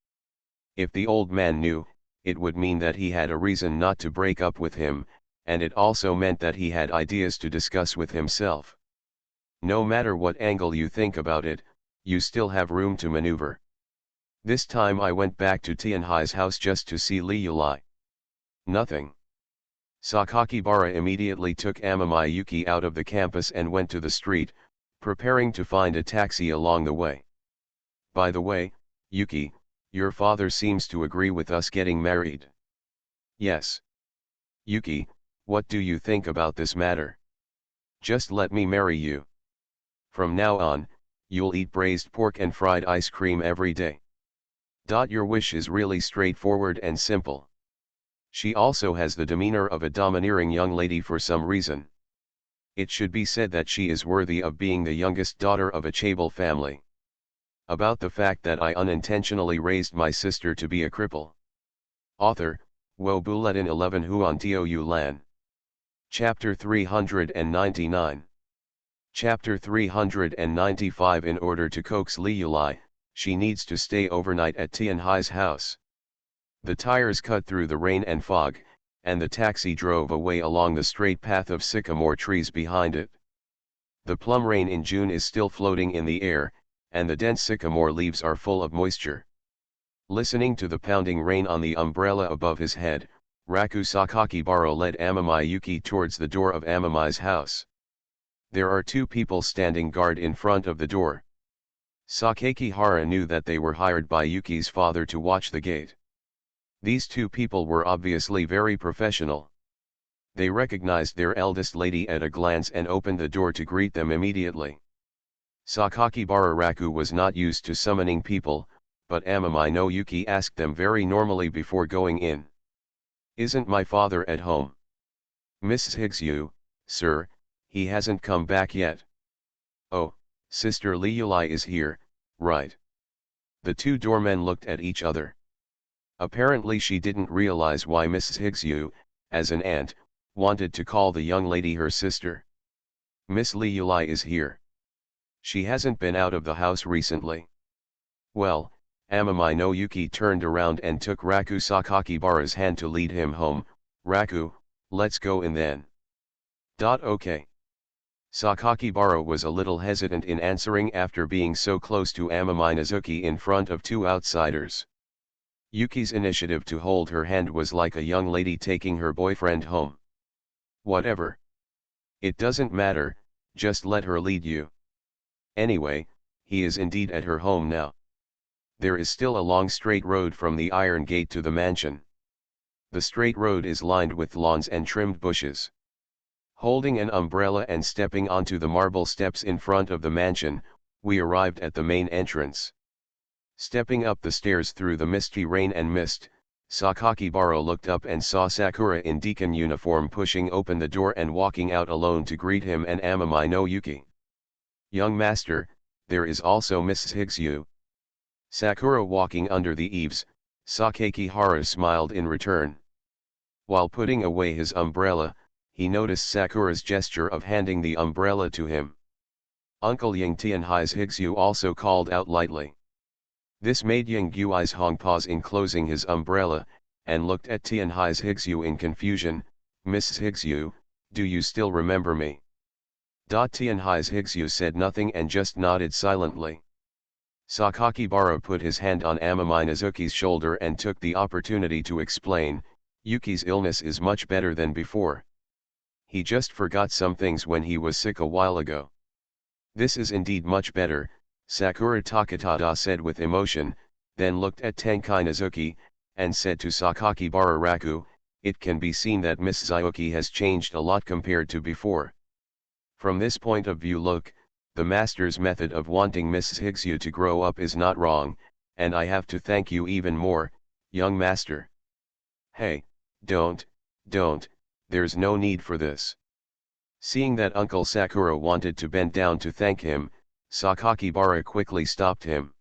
A: If the old man knew, it would mean that he had a reason not to break up with him, and it also meant that he had ideas to discuss with himself. No matter what angle you think about it, you still have room to maneuver. This time I went back to Tianhai's house just to see Li Yulai. Nothing. Sakakibara immediately took Amami Yuki out of the campus and went to the street, preparing to find a taxi along the way. By the way, Yuki, your father seems to agree with us getting married. Yes. Yuki, what do you think about this matter? Just let me marry you. From now on, you'll eat braised pork and fried ice cream every day. Your wish is really straightforward and simple. She also has the demeanor of a domineering young lady for some reason. It should be said that she is worthy of being the youngest daughter of a chaebol family. About the fact that I unintentionally raised my sister to be a cripple. Author, Wo Buletin 11 Huan Tio Yu Lan. Chapter 399. Chapter 395. In order to coax Li Yulai, she needs to stay overnight at Tianhai's house. The tires cut through the rain and fog, and the taxi drove away along the straight path of sycamore trees behind it. The plum rain in June is still floating in the air, and the dense sycamore leaves are full of moisture. Listening to the pounding rain on the umbrella above his head, Raku Sakakibara led Amami Yuki towards the door of Amami's house. There are two people standing guard in front of the door. Sakakihara knew that they were hired by Yuki's father to watch the gate. These two people were obviously very professional. They recognized their eldest lady at a glance and opened the door to greet them immediately. Sakakibara Raku was not used to summoning people, but Amami no Yuki asked them very normally before going in. Isn't my father at home? Mrs. Higgs, sir, he hasn't come back yet. Oh, Sister Li Yulai is here, right? The two doormen looked at each other. Apparently she didn't realize why Mrs. Higgs, as an aunt, wanted to call the young lady her sister. Miss Li Yulai is here. She hasn't been out of the house recently. Well, Amami no Yuki turned around and took Raku Sakakibara's hand to lead him home. Raku, let's go in then. Okay. Sakakibara was a little hesitant in answering after being so close to Amami Nazuki in front of two outsiders. Yuki's initiative to hold her hand was like a young lady taking her boyfriend home. Whatever. It doesn't matter, just let her lead you. Anyway, he is indeed at her home now. There is still a long straight road from the iron gate to the mansion. The straight road is lined with lawns and trimmed bushes. Holding an umbrella and stepping onto the marble steps in front of the mansion, we arrived at the main entrance. Stepping up the stairs through the misty rain and mist, Sakakibara looked up and saw Sakura in deacon uniform pushing open the door and walking out alone to greet him and Amami no Yuki. "Young master, there is also Mrs. Higsu." Sakura walking under the eaves, Sakakihara smiled in return. While putting away his umbrella, he noticed Sakura's gesture of handing the umbrella to him. Uncle Ying Tianhai's Higsu also called out lightly. This made Ying Gui's Hong pause in closing his umbrella, and looked at Tianhai's Higsu in confusion. "Mrs. Higsu, do you still remember me?" Tianhai's Higsu said nothing and just nodded silently. Sakakibara put his hand on Amami Nazuki's shoulder and took the opportunity to explain, "Yuki's illness is much better than before. He just forgot some things when he was sick a while ago." "This is indeed much better," Sakura Takatada said with emotion, then looked at Tenkai Nazuki, and said to Sakakibara Raku, "It can be seen that Miss Zyuki has changed a lot compared to before. From this point of view look, the master's method of wanting Mrs. Higsu to grow up is not wrong, and I have to thank you even more, young master." "Hey, don't, there's no need for this." Seeing that Uncle Sakura wanted to bend down to thank him, Sakakibara quickly stopped him.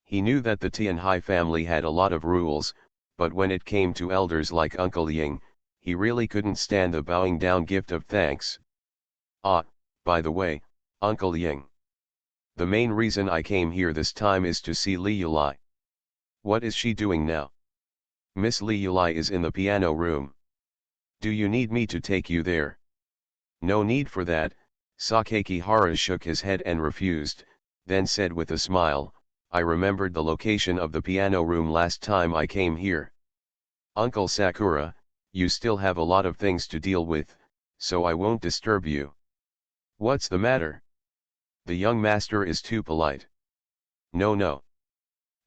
A: He knew that the Tianhai family had a lot of rules, but when it came to elders like Uncle Ying, he really couldn't stand the bowing down gift of thanks. "Ah, by the way, Uncle Ying. The main reason I came here this time is to see Li Yulai." "What is she doing now?" "Miss Li Yulai is in the piano room." "Do you need me to take you there?" "No need for that." Sakakihara shook his head and refused, then said with a smile, "I remembered the location of the piano room last time I came here." "Uncle Sakura, you still have a lot of things to deal with, so I won't disturb you." "What's the matter?" "The young master is too polite." No.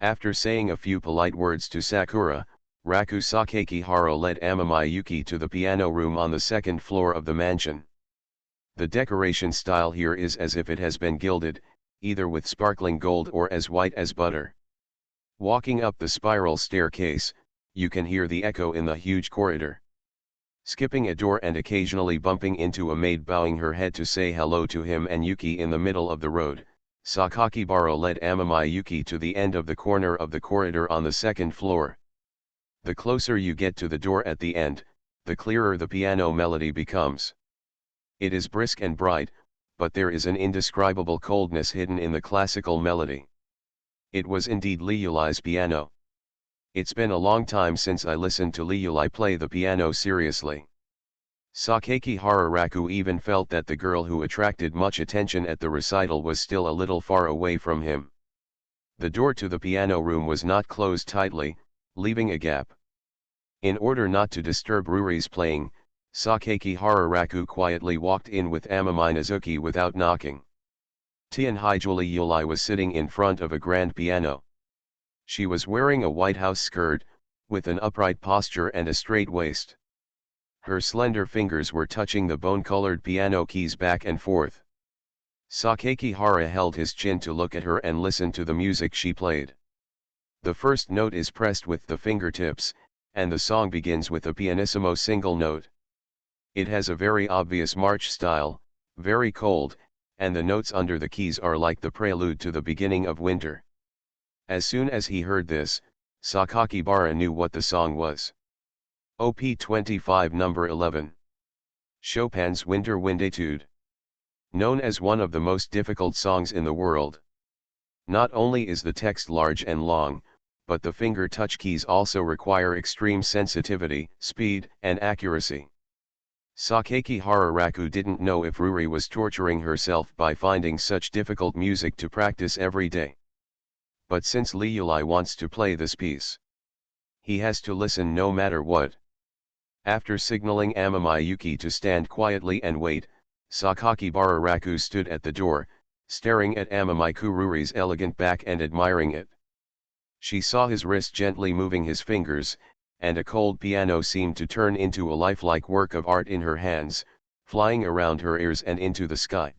A: After saying a few polite words to Sakura, Raku Sakakihara led Amami Yuki to the piano room on the second floor of the mansion. The decoration style here is as if it has been gilded, either with sparkling gold or as white as butter. Walking up the spiral staircase, you can hear the echo in the huge corridor. Skipping a door and occasionally bumping into a maid bowing her head to say hello to him and Yuki in the middle of the road, Sakakibara led Amami Yuki to the end of the corner of the corridor on the second floor. The closer you get to the door at the end, the clearer the piano melody becomes. It is brisk and bright, but there is an indescribable coldness hidden in the classical melody. It was indeed Li Yulai's piano. It's been a long time since I listened to Li Yulai play the piano seriously. Sakakihara Raku even felt that the girl who attracted much attention at the recital was still a little far away from him. The door to the piano room was not closed tightly, leaving a gap. In order not to disturb Ruri's playing, Sakakihara Raku quietly walked in with Amami Nazuki without knocking. Tianhai Li Yulai was sitting in front of a grand piano. She was wearing a white house skirt, with an upright posture and a straight waist. Her slender fingers were touching the bone-colored piano keys back and forth. Sakakihara held his chin to look at her and listen to the music she played. The first note is pressed with the fingertips, and the song begins with a pianissimo single note. It has a very obvious march style, very cold, and the notes under the keys are like the prelude to the beginning of winter. As soon as he heard this, Sakakibara knew what the song was. Op. 25 number 11. Chopin's Winter Wind Etude. Known as one of the most difficult songs in the world. Not only is the text large and long, but the finger touch keys also require extreme sensitivity, speed, and accuracy. Sakakihara Raku didn't know if Ruri was torturing herself by finding such difficult music to practice every day. But since Li Yulai wants to play this piece, he has to listen no matter what. After signaling Amami Yuki to stand quietly and wait, Sakakibara Raku stood at the door, staring at Amami Ruri's elegant back and admiring it. She saw his wrist gently moving his fingers, and a cold piano seemed to turn into a lifelike work of art in her hands, flying around her ears and into the sky.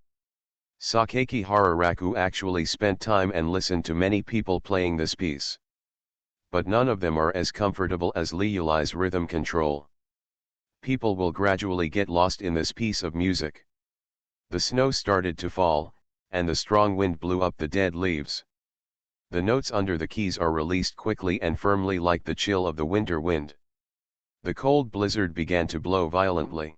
A: Sakaki Hararaku actually spent time and listened to many people playing this piece. But none of them are as comfortable as Liulai's rhythm control. People will gradually get lost in this piece of music. The snow started to fall, and the strong wind blew up the dead leaves. The notes under the keys are released quickly and firmly like the chill of the winter wind. The cold blizzard began to blow violently.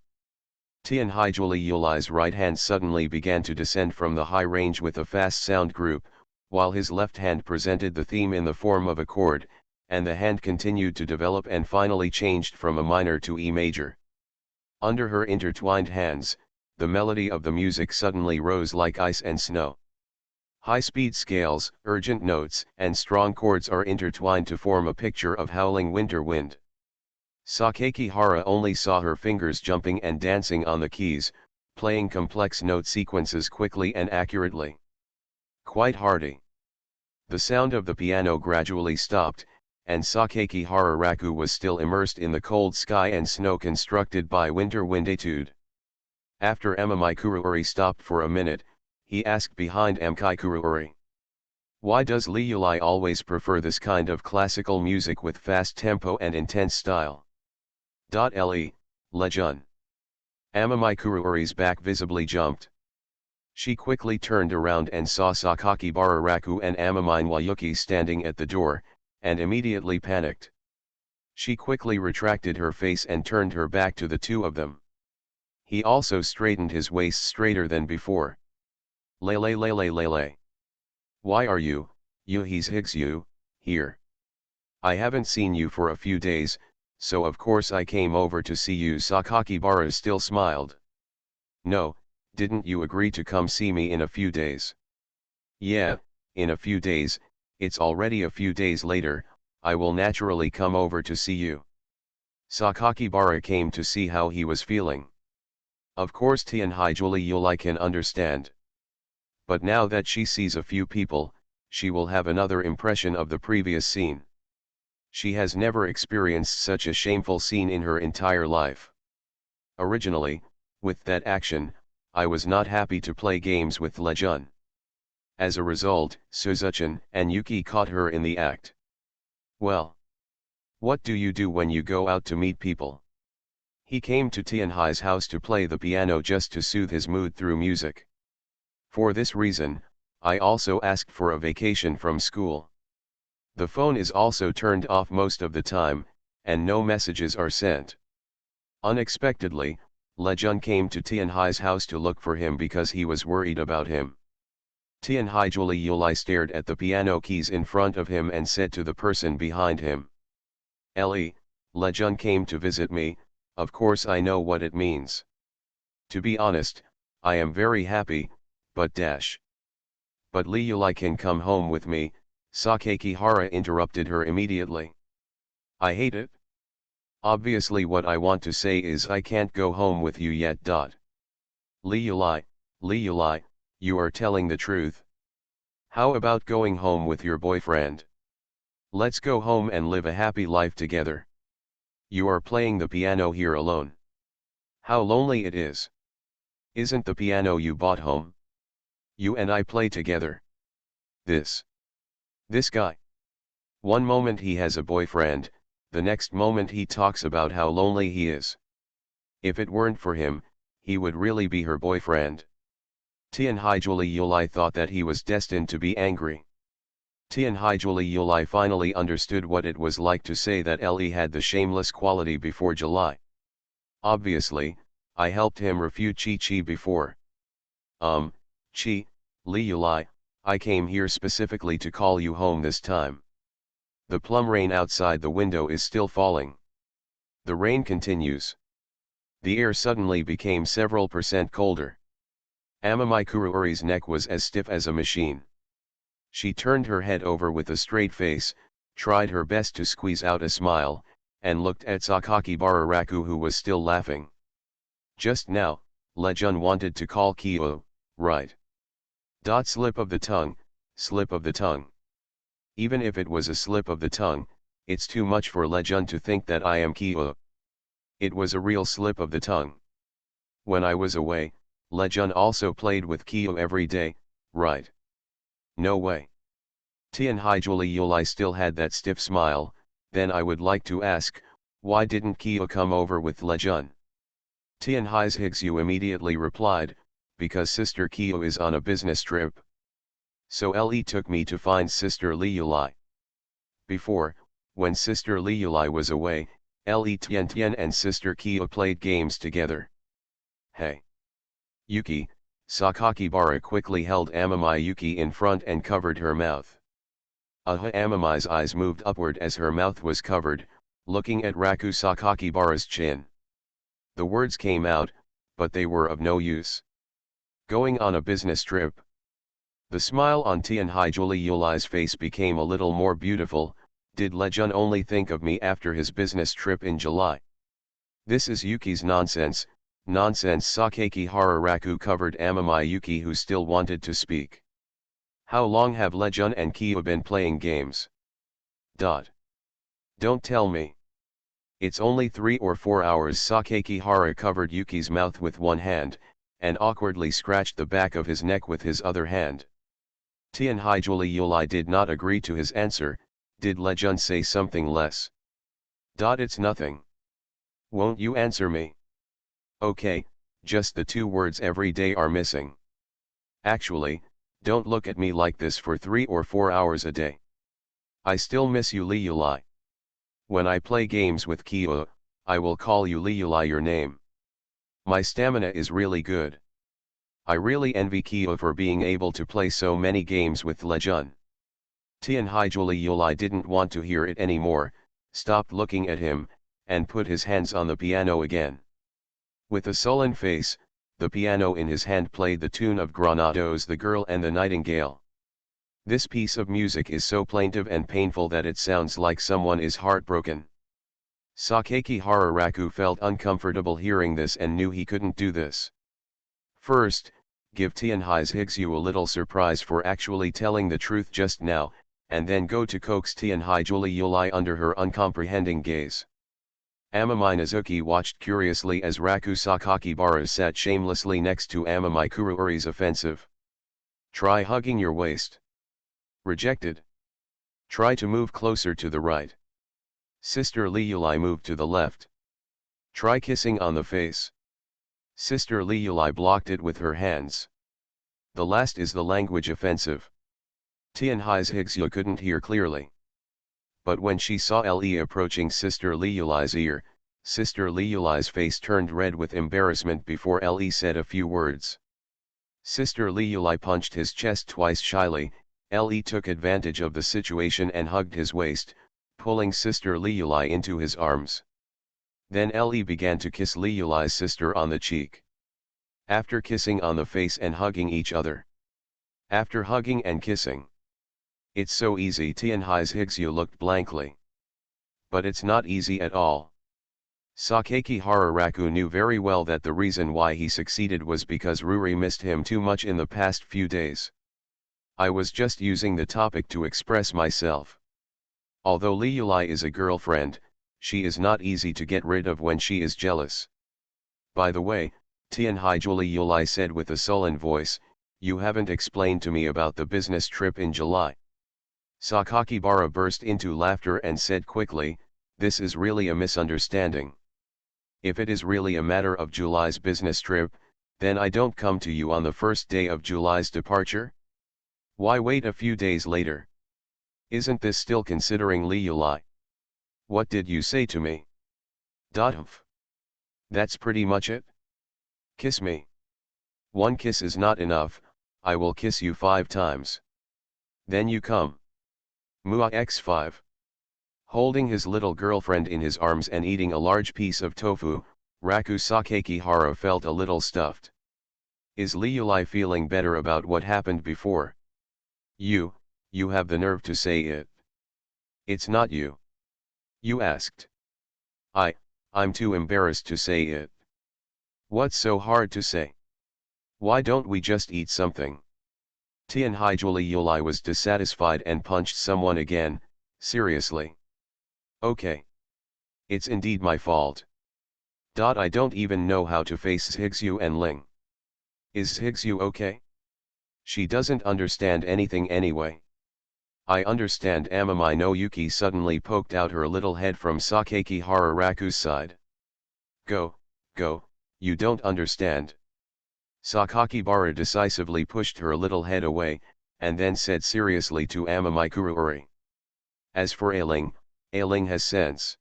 A: Tianhaijuli Yulai's right hand suddenly began to descend from the high range with a fast sound group, while his left hand presented the theme in the form of a chord, and the hand continued to develop and finally changed from a minor to E major. Under her intertwined hands, the melody of the music suddenly rose like ice and snow. High-speed scales, urgent notes, and strong chords are intertwined to form a picture of howling winter wind. Sakaki Hara only saw her fingers jumping and dancing on the keys, playing complex note sequences quickly and accurately. Quite hardy. The sound of the piano gradually stopped, and Sakaki Hararaku was still immersed in the cold sky and snow constructed by winter wind etude. After Amamai Kuruori stopped for a minute, he asked behind Amkai Kuruori. Why does Liulai always prefer this kind of classical music with fast tempo and intense style? Le, Lejun. Amamai Kuruori's back visibly jumped. She quickly turned around and saw Sakaki Bararaku and Amamai Wayuki standing at the door, and immediately panicked. She quickly retracted her face and turned her back to the two of them. He also straightened his waist straighter than before. Lele. Why are you, Yuhis Higgs here? I haven't seen you for a few days, so of course I came over to see you. Sakakibara still smiled. No, didn't you agree to come see me in a few days? Yeah, in a few days, it's already a few days later, I will naturally come over to see you. Sakakibara came to see how he was feeling. Of course Tianhaijuli Yulai can understand. But now that she sees a few people, she will have another impression of the previous scene. She has never experienced such a shameful scene in her entire life. Originally, with that action, I was not happy to play games with Lejun. As a result, Suzuchan and Yuki caught her in the act. Well, what do you do when you go out to meet people? He came to Tianhai's house to play the piano just to soothe his mood through music. For this reason, I also asked for a vacation from school. The phone is also turned off most of the time, and no messages are sent. Unexpectedly, Lejun came to Tianhai's house to look for him because he was worried about him. Tianhaijuli Yulai stared at the piano keys in front of him and said to the person behind him. Lejun came to visit me, of course I know what it means. To be honest, I am very happy, but But Liulai can come home with me, Sakaki Hara interrupted her immediately. I hate it. Obviously what I want to say is I can't go home with you yet. Liulai, you are telling the truth. How about going home with your boyfriend? Let's go home and live a happy life together. You are playing the piano here alone. How lonely it is. Isn't the piano you bought home? You and I play together. This guy. One moment he has a boyfriend, the next moment he talks about how lonely he is. If it weren't for him, he would really be her boyfriend. Tianhaijuli Yulai thought that he was destined to be angry. Tianhaijuli Yulai finally understood what it was like to say that Le had the shameless quality before July. Obviously, I helped him refute Chi before. Chi, Liulai, I came here specifically to call you home this time. The plum rain outside the window is still falling. The rain continues. The air suddenly became several % colder. Amamai Kuruori's neck was as stiff as a machine. She turned her head over with a straight face, tried her best to squeeze out a smile, and looked at Sakaki Bararaku who was still laughing. Just now, Lejun wanted to call Kyo, right? Slip of the tongue, slip of the tongue. Even if it was a slip of the tongue, it's too much for Lejun to think that I am Kyo. It was a real slip of the tongue. When I was away, Lejun also played with Kyo every day, right? No way. Tianhaijuli Yulai still had that stiff smile. Then I would like to ask, why didn't Kyo come over with Lejun? Tianhai's Higsu immediately replied, because Sister Kyo is on a business trip. So Le took me to find Sister Li Yulai. Before, when Sister Li Yulai was away, Le Tian and Sister Kyo played games together. Hey! Yuki, Sakakibara quickly held Amami Yuki in front and covered her mouth. Amami's eyes moved upward as her mouth was covered, looking at Raku Sakakibara's chin. The words came out, but they were of no use. Going on a business trip. The smile on Tianhaijuli Yulai's face became a little more beautiful. Did Lejun only think of me after his business trip in July? This is Yuki's nonsense. Nonsense. Sakaki Hararaku covered Amami Yuki, who still wanted to speak. How long have Lejun and Kyo been playing games? Don't tell me. It's only 3 or 4 hours. Sakaki Hara covered Yuki's mouth with one hand, and awkwardly scratched the back of his neck with his other hand. Tianhaijuli Yulai did not agree to his answer. Did Lejun say something less? It's nothing. Won't you answer me? Okay, just the 2 words every day are missing. Actually, don't look at me like this for 3 or 4 hours a day. I still miss you, Li Yulai. When I play games with Kyo, I will call you Li Yulai your name. My stamina is really good. I really envy Kyo for being able to play so many games with Lejun. Tianhaijuli Yulai didn't want to hear it anymore, stopped looking at him, and put his hands on the piano again. With a sullen face, the piano in his hand played the tune of Granado's The Girl and the Nightingale. This piece of music is so plaintive and painful that it sounds like someone is heartbroken. Sakaki Hararaku felt uncomfortable hearing this and knew he couldn't do this. First, give Tianhai's Higsu a little surprise for actually telling the truth just now, and then go to coax Tianhaijuli Yulai under her uncomprehending gaze. Amami Nazuki watched curiously as Raku Sakakibara sat shamelessly next to Amami Kuruuri's offensive. Try hugging your waist. Rejected. Try to move closer to the right. Sister Li Yulai moved to the left. Try kissing on the face. Sister Li Yulai blocked it with her hands. The last is the language offensive. Tianhai's Higsu couldn't hear clearly. But when she saw Le approaching Sister Li Yulai's ear, Sister Li Yulai's face turned red with embarrassment before Le said a few words. Sister Li Yulai punched his chest twice shyly. Le took advantage of the situation and hugged his waist, pulling Sister Li Yulai into his arms. Then Le began to kiss Li Yulai's sister on the cheek. After kissing on the face and hugging each other. After hugging and kissing. It's so easy. Tianhai's Higsu looked blankly. But it's not easy at all. Sakaki Hararaku knew very well that the reason why he succeeded was because Ruri missed him too much in the past few days. I was just using the topic to express myself. Although Li Yulai is a girlfriend, she is not easy to get rid of when she is jealous. By the way, Tianhaijuli Yulai said with a sullen voice, you haven't explained to me about the business trip in July. Sakakibara burst into laughter and said quickly, this is really a misunderstanding. If it is really a matter of July's business trip, then I don't come to you on the first day of July's departure? Why wait a few days later? Isn't this still considering Li Yulai? What did you say to me? Humph. That's pretty much it? Kiss me. One kiss is not enough, I will kiss you 5 times. Then you come. Mua x5. Holding his little girlfriend in his arms and eating a large piece of tofu, Raku Sakaki Hara felt a little stuffed. Is Li Yulai feeling better about what happened before? You have the nerve to say it. It's not you. You asked. I'm too embarrassed to say it. What's so hard to say? Why don't we just eat something? Tianhaijuli Yulai was dissatisfied and punched someone again, seriously. Okay. It's indeed my fault. I don't even know how to face Higsu and Ling. Is Higsu okay? She doesn't understand anything anyway. I understand. Amamai no Yuki suddenly poked out her little head from Sakakihara Raku's side. Go, you don't understand. Sakakibara decisively pushed her little head away, and then said seriously to Amamai Kuruori. As for Ailing has sense.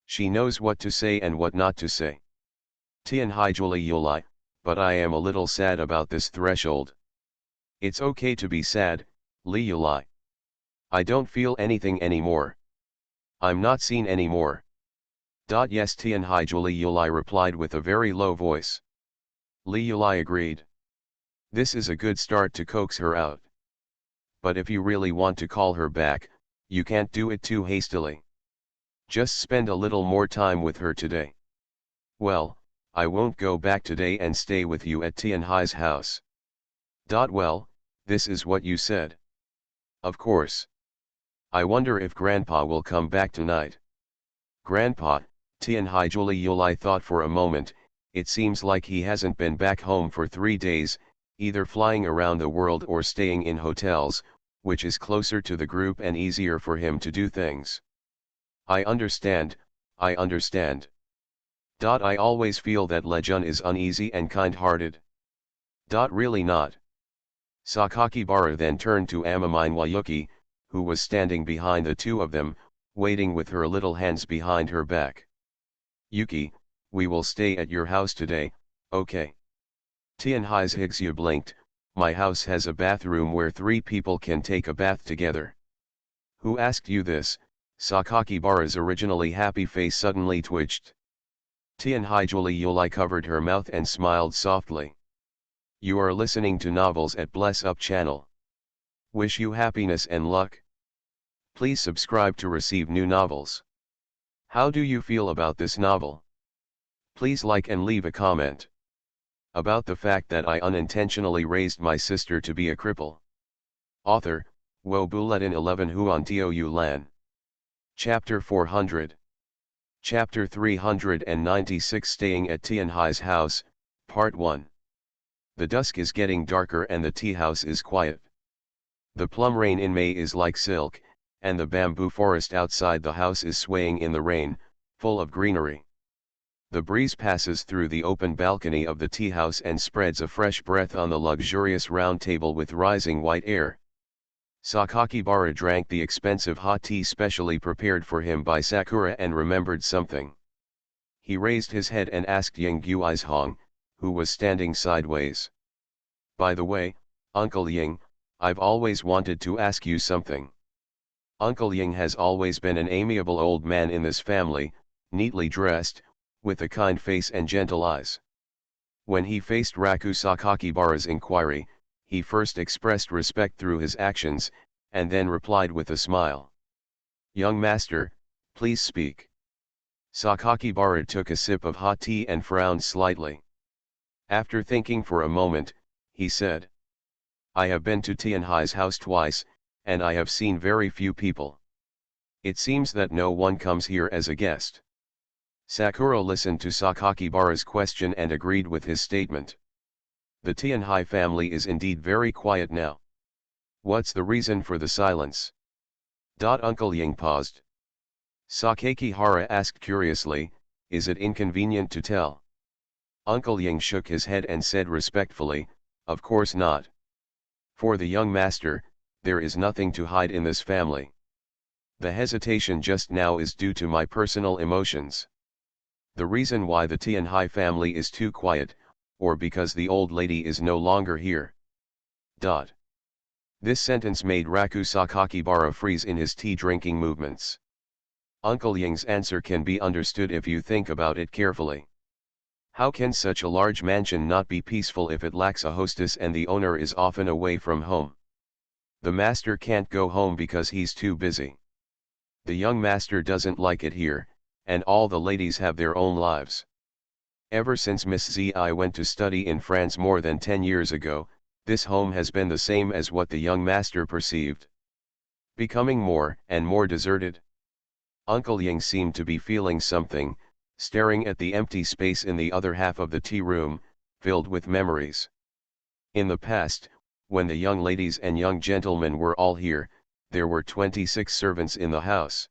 A: She knows what to say and what not to say. Tianhai Juli Yulai, but I am a little sad about this threshold. It's okay to be sad, Li Yulai. I don't feel anything anymore. I'm not seen anymore. Yes, Tianhai Juli Yulai replied with a very low voice. Li Yulai agreed. This is a good start to coax her out. But if you really want to call her back, you can't do it too hastily. Just spend a little more time with her today. Well, I won't go back today and stay with you at Tianhai's house. Well, this is what you said. Of course. I wonder if Grandpa will come back tonight. Grandpa, Tianhai Juli Yulai thought for a moment. It seems like he hasn't been back home for 3 days, either flying around the world or staying in hotels, which is closer to the group and easier for him to do things. I understand. I always feel that Lejun is uneasy and kind-hearted. Really not. Sakakibara then turned to Amamine Wayuki, who was standing behind the two of them, waiting with her little hands behind her back. Yuki, we will stay at your house today, okay? Tianhai's Higsu blinked. My house has a bathroom where 3 people can take a bath together. Who asked you this? Sakakibara's originally happy face suddenly twitched. Tianhai Juli Yulai covered her mouth and smiled softly. You are listening to novels at Bless Up channel. Wish you happiness and luck. Please subscribe to receive new novels. How do you feel about this novel? Please like and leave a comment. About the fact that I unintentionally raised my sister to be a cripple. Author, Wo Buletin 11 Huan Tio Yu Lan. Chapter 400. Chapter 396 Staying at Tianhai's House, Part 1. The dusk is getting darker and the tea house is quiet. The plum rain in May is like silk, and the bamboo forest outside the house is swaying in the rain, full of greenery. The breeze passes through the open balcony of the tea house and spreads a fresh breath on the luxurious round table with rising white air. Sakakibara drank the expensive hot tea specially prepared for him by Sakura and remembered something. He raised his head and asked Ying Guizhong, who was standing sideways. By the way, Uncle Ying, I've always wanted to ask you something. Uncle Ying has always been an amiable old man in this family, neatly dressed, with a kind face and gentle eyes. When he faced Raku Sakakibara's inquiry, he first expressed respect through his actions, and then replied with a smile. Young master, please speak. Sakakibara took a sip of hot tea and frowned slightly. After thinking for a moment, he said. I have been to Tianhai's house twice, and I have seen very few people. It seems that no one comes here as a guest. Sakura listened to Sakakibara's question and agreed with his statement. The Tianhai family is indeed very quiet now. What's the reason for the silence? Uncle Ying paused. Sakakihara asked curiously, is it inconvenient to tell? Uncle Ying shook his head and said respectfully, of course not. For the young master, there is nothing to hide in this family. The hesitation just now is due to my personal emotions. The reason why the Tianhai family is too quiet, or because the old lady is no longer here. This sentence made Raku Sakakibara freeze in his tea-drinking movements. Uncle Ying's answer can be understood if you think about it carefully. How can such a large mansion not be peaceful if it lacks a hostess and the owner is often away from home? The master can't go home because he's too busy. The young master doesn't like it here, and all the ladies have their own lives. Ever since Miss Zi went to study in France more than 10 years ago, this home has been the same as what the young master perceived. Becoming more and more deserted. Uncle Ying seemed to be feeling something, staring at the empty space in the other half of the tea room, filled with memories. In the past, when the young ladies and young gentlemen were all here, there were 26 servants in the house.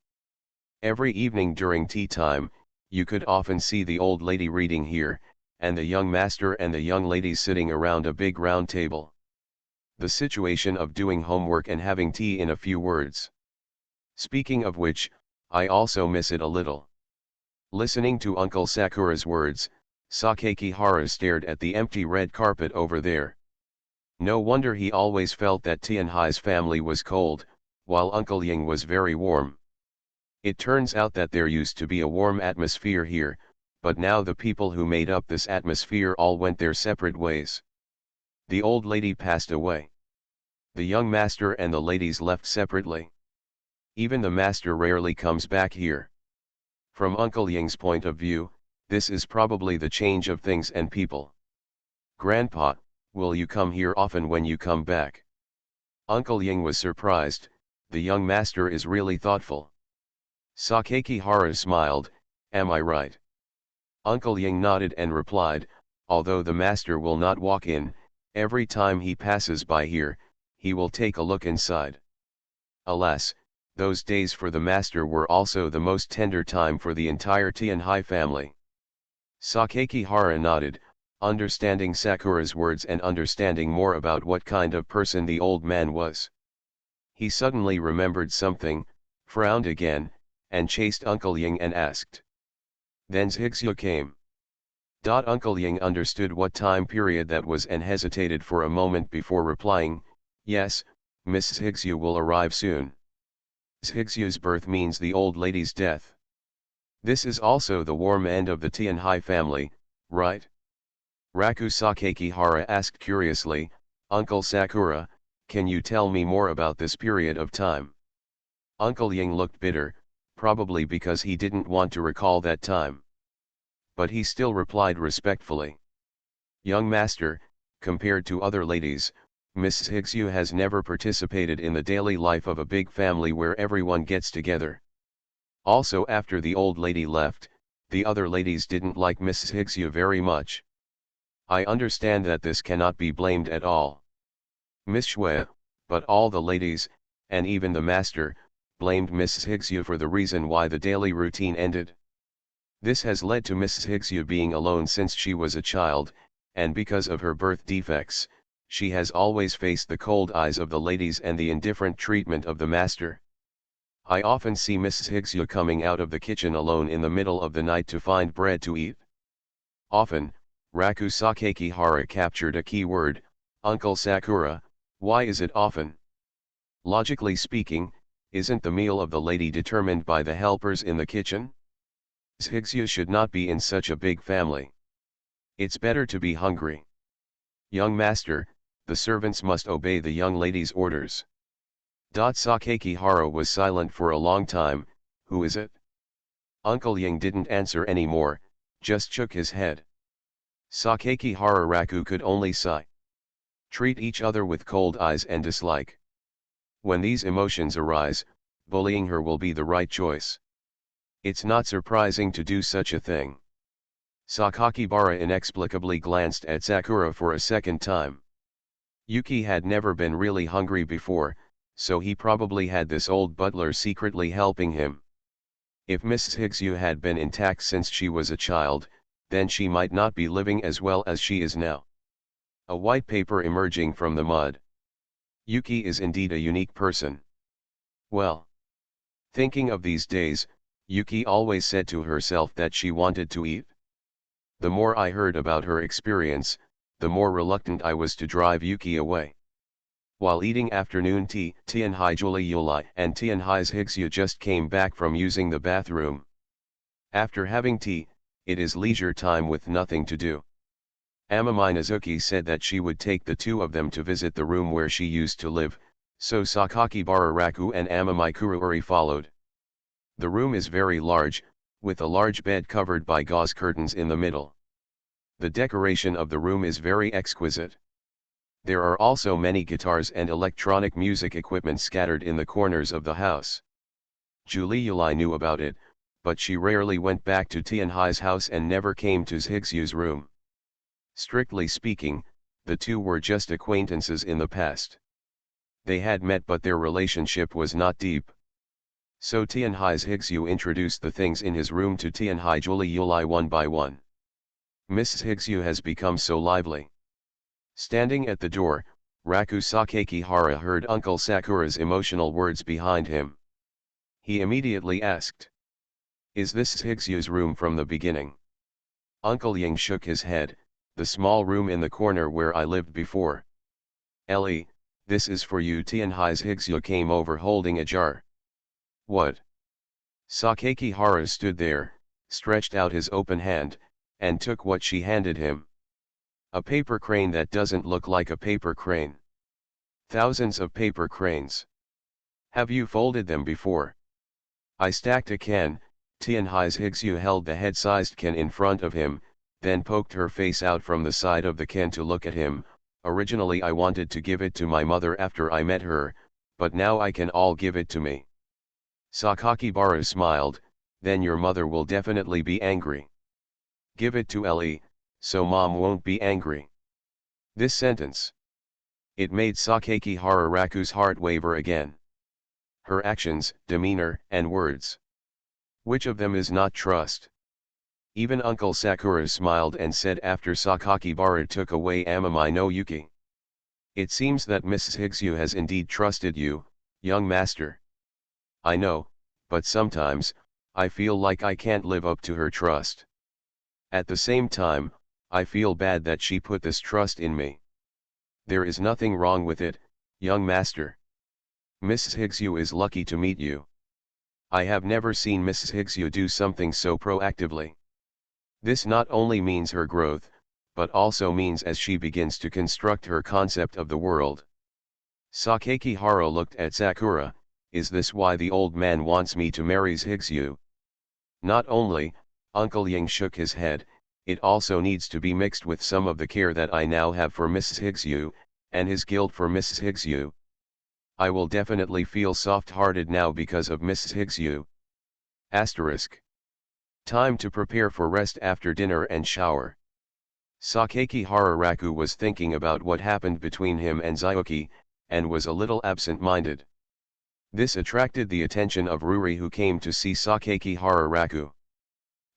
A: Every evening during tea time, you could often see the old lady reading here, and the young master and the young ladies sitting around a big round table. The situation of doing homework and having tea in a few words. Speaking of which, I also miss it a little. Listening to Uncle Sakura's words, Sakakihara stared at the empty red carpet over there. No wonder he always felt that Tianhai's family was cold, while Uncle Ying was very warm. It turns out that there used to be a warm atmosphere here, but now the people who made up this atmosphere all went their separate ways. The old lady passed away. The young master and the ladies left separately. Even the master rarely comes back here. From Uncle Ying's point of view, this is probably the change of things and people. Grandpa, will you come here often when you come back? Uncle Ying was surprised. The young master is really thoughtful. Sakakihara smiled, am I right? Uncle Ying nodded and replied, although the master will not walk in, every time he passes by here, he will take a look inside. Alas, those days for the master were also the most tender time for the entire Tianhai family. Sakakihara nodded, understanding Sakura's words and understanding more about what kind of person the old man was. He suddenly remembered something, frowned again, and chased Uncle Ying and asked. Then Zhixue came. Uncle Ying understood what time period that was and hesitated for a moment before replying, yes, Miss Zhixue will arrive soon. Zhixue's birth means the old lady's death. This is also the warm end of the Tianhai family, right? Raku Sakakihara asked curiously, Uncle Sakura, can you tell me more about this period of time? Uncle Ying looked bitter, probably because he didn't want to recall that time. But he still replied respectfully. Young master, compared to other ladies, Miss Zhixue has never participated in the daily life of a big family where everyone gets together. Also after the old lady left, the other ladies didn't like Miss Zhixue very much. I understand that this cannot be blamed at all. Miss Shui, but all the ladies, and even the master, blamed Miss Zhixue for the reason why the daily routine ended. This has led to Miss Zhixue being alone since she was a child, and because of her birth defects, she has always faced the cold eyes of the ladies and the indifferent treatment of the master. I often see Miss Zhixue coming out of the kitchen alone in the middle of the night to find bread to eat. Often, Raku Sakakihara captured a key word, Uncle Sakura, why is it often? Logically speaking, isn't the meal of the lady determined by the helpers in the kitchen? Zhixue should not be in such a big family. It's better to be hungry. Young master, the servants must obey the young lady's orders. Sakakihara was silent for a long time, who is it? Uncle Ying didn't answer anymore, just shook his head. Sakakihara Raku could only sigh. Treat each other with cold eyes and dislike. When these emotions arise, bullying her will be the right choice. It's not surprising to do such a thing. Sakakibara inexplicably glanced at Sakura for a second time. Yuki had never been really hungry before, so he probably had this old butler secretly helping him. If Miss Zhixue had been intact since she was a child, then she might not be living as well as she is now. A white paper emerging from the mud. Yuki is indeed a unique person. Well, thinking of these days, Yuki always said to herself that she wanted to eat. The more I heard about her experience, the more reluctant I was to drive Yuki away. While eating afternoon tea, Tianhai Juliuli and Tianhai Zhixue just came back from using the bathroom. After having tea, it is leisure time with nothing to do. Amami Nazuki said that she would take the two of them to visit the room where she used to live, so Sakakibara Raku and Amami Kuruuri followed. The room is very large, with a large bed covered by gauze curtains in the middle. The decoration of the room is very exquisite. There are also many guitars and electronic music equipment scattered in the corners of the house. Juliuli knew about it, but she rarely went back to Tianhai's house and never came to Zhixu's room. Strictly speaking, the two were just acquaintances in the past. They had met but their relationship was not deep. So Tianhai's Zhixu introduced the things in his room to Tianhai Yuli one by one. Miss Zhixu has become so lively. Standing at the door, Raku Sakakihara heard Uncle Sakura's emotional words behind him. He immediately asked, "Is this Zhixu's room from the beginning?" Uncle Ying shook his head, "The small room in the corner where I lived before." "Ellie, this is for you." Tianhai's Zhixu came over holding a jar. "What?" Sakakihara stood there, stretched out his open hand, and took what she handed him. "A paper crane that doesn't look like a paper crane." "Thousands of paper cranes. Have you folded them before?" "I stacked a can." Tianhai's Zhixu held the head-sized can in front of him, then poked her face out from the side of the can to look at him. "Originally I wanted to give it to my mother after I met her, but now I can all give it to me." Sakakibara smiled, "Then your mother will definitely be angry. Give it to Ellie, so mom won't be angry." This sentence. It made Sakakihara Raku's heart waver again. Her actions, demeanor, and words. Which of them is not trust? Even Uncle Sakura smiled and said after Sakakibara took away Amamai no Yuki. "It seems that Mrs. Zhixu has indeed trusted you, young master." "I know, but sometimes, I feel like I can't live up to her trust. At the same time, I feel bad that she put this trust in me." "There is nothing wrong with it, young master. Mrs. Zhixu is lucky to meet you. I have never seen Mrs. Zhixu do something so proactively. This not only means her growth, but also means as she begins to construct her concept of the world." Sakakihara looked at Sakura. "Is this why the old man wants me to marry Zhixu?" "Not only," Uncle Ying shook his head, "it also needs to be mixed with some of the care that I now have for Mrs. Zhixu, and his guilt for Mrs. Zhixu. I will definitely feel soft-hearted now because of Mrs. Zhixu. Asterisk. Time to prepare for rest after dinner and shower." Sakakihara Raku was thinking about what happened between him and Zayuki, and was a little absent-minded. This attracted the attention of Ruri, who came to see Sakakihara Raku.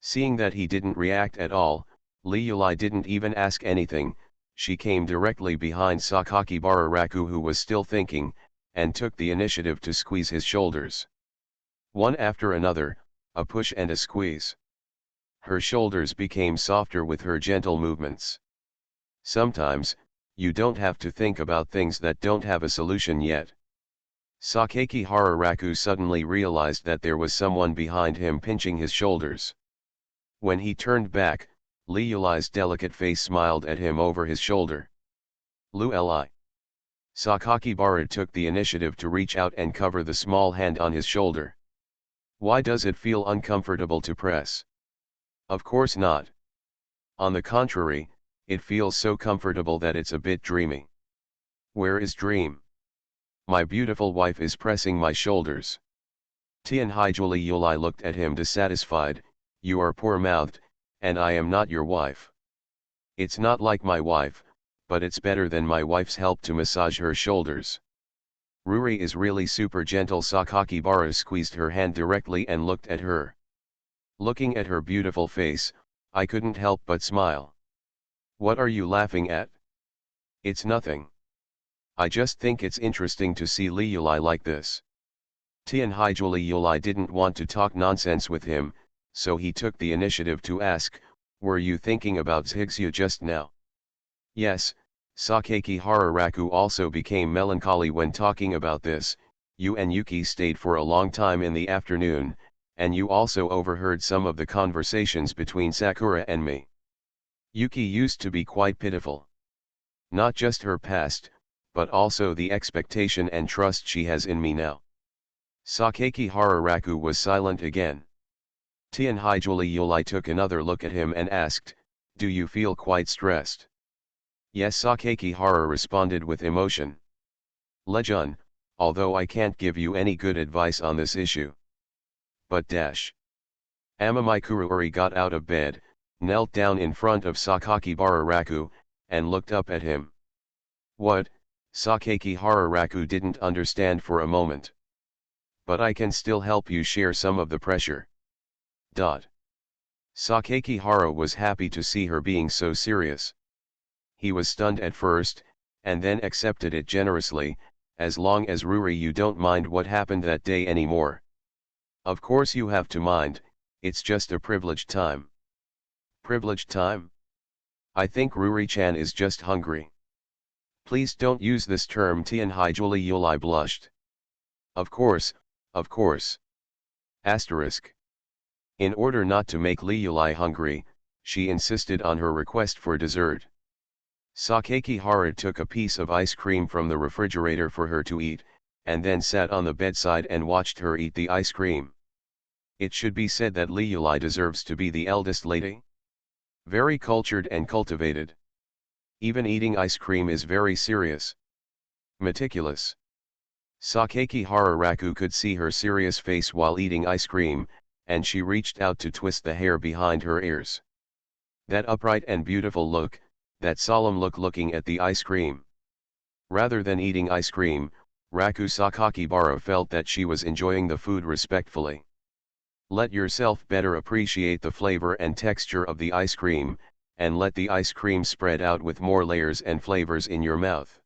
A: Seeing that he didn't react at all, Liuli didn't even ask anything. She came directly behind Sakakibara Raku, who was still thinking, and took the initiative to squeeze his shoulders. One after another, a push and a squeeze. Her shoulders became softer with her gentle movements. Sometimes, you don't have to think about things that don't have a solution yet. Sakakihara Raku suddenly realized that there was someone behind him pinching his shoulders. When he turned back, Liuli's delicate face smiled at him over his shoulder. "Lu-li." Sakakibara took the initiative to reach out and cover the small hand on his shoulder. "Why does it feel uncomfortable to press?" "Of course not. On the contrary, it feels so comfortable that it's a bit dreamy." "Where is dream?" "My beautiful wife is pressing my shoulders." Tianhai Yuli looked at him dissatisfied. "You are poor-mouthed, and I am not your wife." "It's not like my wife, but it's better than my wife's help to massage her shoulders." "Ruri is really super gentle." Sakakibara squeezed her hand directly and looked at her. Looking at her beautiful face, I couldn't help but smile. "What are you laughing at?" "It's nothing. I just think it's interesting to see Liuli like this." Tianhai Yuli didn't want to talk nonsense with him, so he took the initiative to ask, "Were you thinking about Zhixu just now?" "Yes." Sakakihara Raku also became melancholy when talking about this. "You and Yuki stayed for a long time in the afternoon, and you also overheard some of the conversations between Sakura and me. Yuki used to be quite pitiful. Not just her past, but also the expectation and trust she has in me now." Sakakihara Raku was silent again. Tianhai Yuli took another look at him and asked, "Do you feel quite stressed?" "Yes." Sakakihara responded with emotion. "Lejun, although I can't give you any good advice on this issue. But dash. Amamikururi got out of bed, knelt down in front of Sakakibara Raku, and looked up at him. What? Sakakibara Raku didn't understand for a moment. But I can still help you share some of the pressure. Sakakibara was happy to see her being so serious. He was stunned at first, and then accepted it generously, as long as Ruri you don't mind what happened that day anymore. Of course you have to mind, it's just a privileged time. Privileged time? I think Ruri-chan is just hungry. Please don't use this term, Tianhai Yuli blushed. Of course, of course. Asterisk. In order not to make Li Yuli hungry, she insisted on her request for dessert. Sakakibara took a piece of ice cream from the refrigerator for her to eat, and then sat on the bedside and watched her eat the ice cream. It should be said that Li Yuli deserves to be the eldest lady. Very cultured and cultivated. Even eating ice cream is very serious. Meticulous. Sakakibara Raku could see her serious face while eating ice cream, and she reached out to twist the hair behind her ears. That upright and beautiful look, that solemn look looking at the ice cream. Rather than eating ice cream, Raku Sakakibara felt that she was enjoying the food respectfully. Let yourself better appreciate the flavor and texture of the ice cream, and let the ice cream spread out with more layers and flavors in your mouth.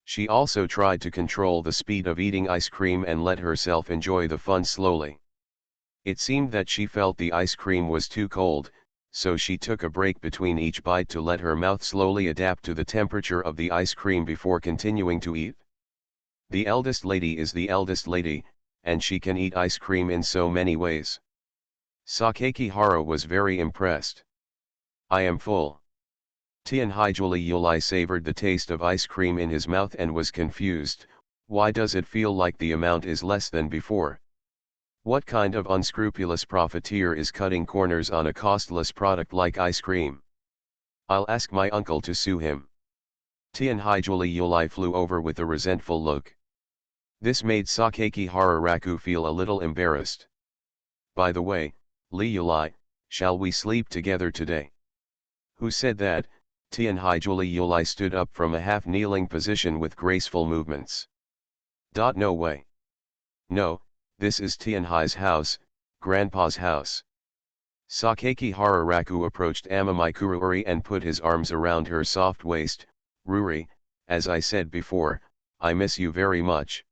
A: She also tried to control the speed of eating ice cream and let herself enjoy the fun slowly. It seemed that she felt the ice cream was too cold, so she took a break between each bite to let her mouth slowly adapt to the temperature of the ice cream before continuing to eat. The eldest lady is the eldest lady, and she can eat ice cream in so many ways. Sakakibara was very impressed. I am full. Tianhai Yuli savored the taste of ice cream in his mouth and was confused. Why does it feel like the amount is less than before? What kind of unscrupulous profiteer is cutting corners on a costless product like ice cream? I'll ask my uncle to sue him. Tianhai Yuli flew over with a resentful look. This made Sakakibara Raku feel a little embarrassed. By the way, Li Yuli, shall we sleep together today? Who said that? Tianhai Yuli stood up from a half-kneeling position with graceful movements. No way. No, this is Tianhai's house, Grandpa's house. Sakakibara Raku approached Amamikururi and put his arms around her soft waist. Ruri, as I said before, I miss you very much.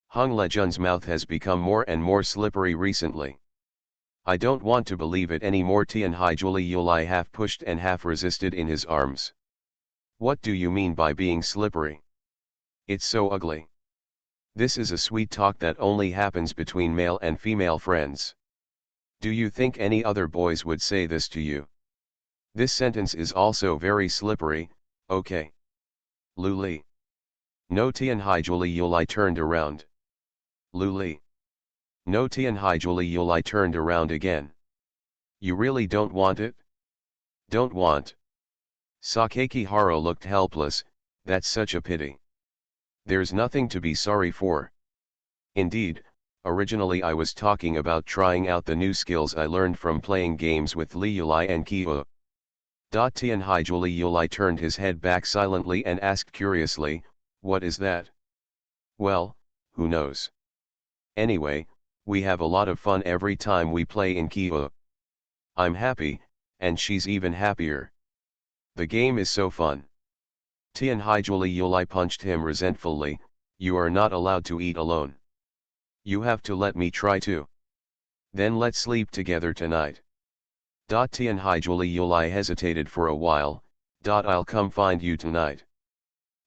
A: Hung Lejun's mouth has become more and more slippery recently. I don't want to believe it anymore. Tianhai Yuli half pushed and half resisted in his arms. What do you mean by being slippery? It's so ugly. This is a sweet talk that only happens between male and female friends. Do you think any other boys would say this to you? This sentence is also very slippery, okay? Luli. No. Tianhai Yuli turned around. Luli. No. Tianhai Yuli turned around again. You really don't want it? Don't want. Sakakibara looked helpless. That's such a pity. There's nothing to be sorry for. Indeed, originally I was talking about trying out the new skills I learned from playing games with Li Yuli and Kyu. Tianhai Yuli turned his head back silently and asked curiously, what is that? Well, who knows? Anyway, we have a lot of fun every time we play in Kyu. I'm happy, and she's even happier. The game is so fun. Tianhai Yuli punched him resentfully. You are not allowed to eat alone. You have to let me try too. Then let's sleep together tonight. Tianhai Yuli hesitated for a while. I'll come find you tonight.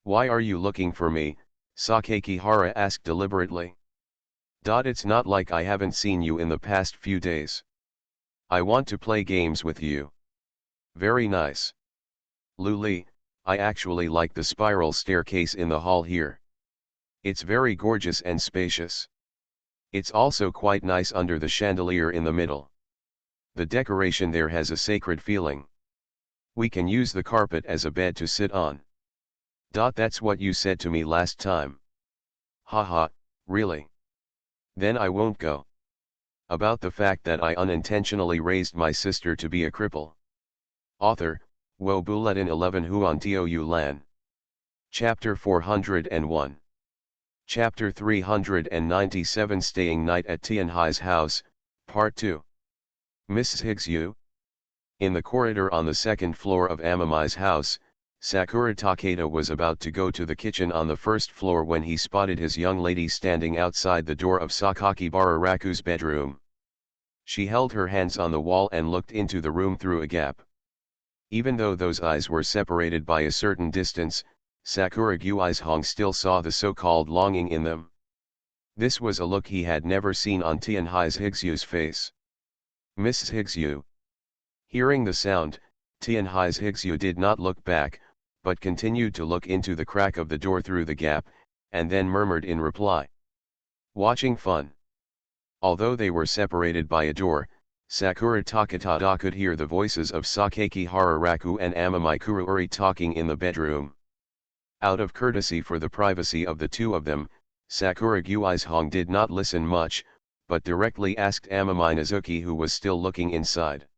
A: Why are you looking for me? Sakakibara asked deliberately. It's not like I haven't seen you in the past few days. I want to play games with you. Very nice. Luli, I actually like the spiral staircase in the hall here. It's very gorgeous and spacious. It's also quite nice under the chandelier in the middle. The decoration there has a sacred feeling. We can use the carpet as a bed to sit on. That's what you said to me last time. Haha, really? Then I won't go. About the fact that I unintentionally raised my sister to be a cripple. Author, Wo Buletin 11 Huan Tiu Lan. Chapter 401. Chapter 397 Staying Night at Tianhai's House, Part 2. Mrs. Higgs Yu. In the corridor on the second floor of Amami's house, Sakura Takeda was about to go to the kitchen on the first floor when he spotted his young lady standing outside the door of Sakakibara Raku's bedroom. She held her hands on the wall and looked into the room through a gap. Even though those eyes were separated by a certain distance, Sakura Guizhong still saw the so-called longing in them. This was a look he had never seen on Tianhai's Higsyu's face. Mrs. Higgsyu. Hearing the sound, Tianhai's Higgsyu did not look back, but continued to look into the crack of the door through the gap, and then murmured in reply. Watching fun. Although they were separated by a door, Sakura Taketada could hear the voices of Sakakibara Raku and Amami Kuruuri talking in the bedroom. Out of courtesy for the privacy of the two of them, Sakura Guizhong did not listen much, but directly asked Amami Nizuki, who was still looking inside.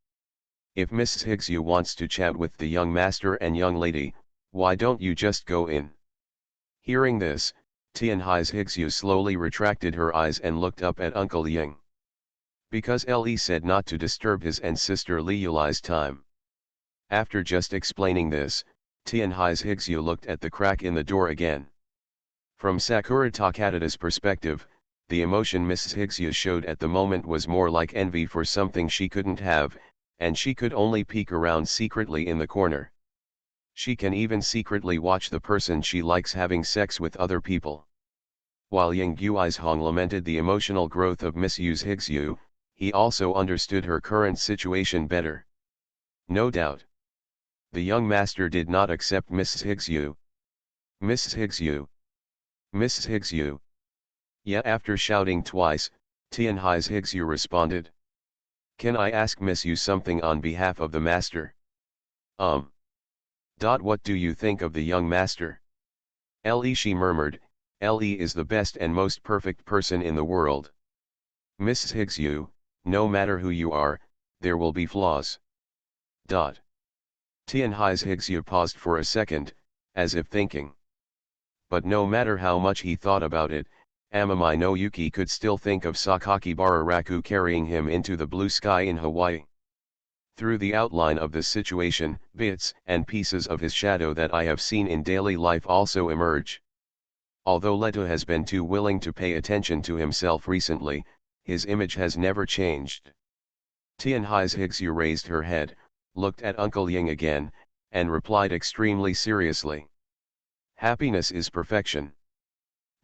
A: If Mrs. Higgsyu wants to chat with the young master and young lady, why don't you just go in? Hearing this, Tianhai's Higgsyu slowly retracted her eyes and looked up at Uncle Ying. Because Le said not to disturb his and sister Li Yuli's time. After just explaining this, Tianhai's Higgsyu looked at the crack in the door again. From Sakura Takeda's perspective, the emotion Mrs. Higgsyu showed at the moment was more like envy for something she couldn't have, and she could only peek around secretly in the corner. She can even secretly watch the person she likes having sex with other people. While Yang Guizhong lamented the emotional growth of Miss Yu's Higgsyu, he also understood her current situation better. No doubt. The young master did not accept Mrs. Higgsyu. Mrs. Higgsyu. Mrs. Higgsyu. Yet after shouting twice, Tianhai's Higgsyu responded. Can I ask Miss Yu something on behalf of the master? What do you think of the young master? Le, she murmured, Le is the best and most perfect person in the world. Mrs. Higgsyu, no matter who you are, there will be flaws. Tianhai's Higgsyu paused for a second, as if thinking. But no matter how much he thought about it, Amami no Yuki could still think of Sakakibara Raku carrying him into the blue sky in Hawaii. Through the outline of this situation, bits and pieces of his shadow that I have seen in daily life also emerge. Although Leto has been too willing to pay attention to himself recently, his image has never changed. Tianhai's Higgsyu raised her head, looked at Uncle Ying again, and replied extremely seriously. Happiness is perfection.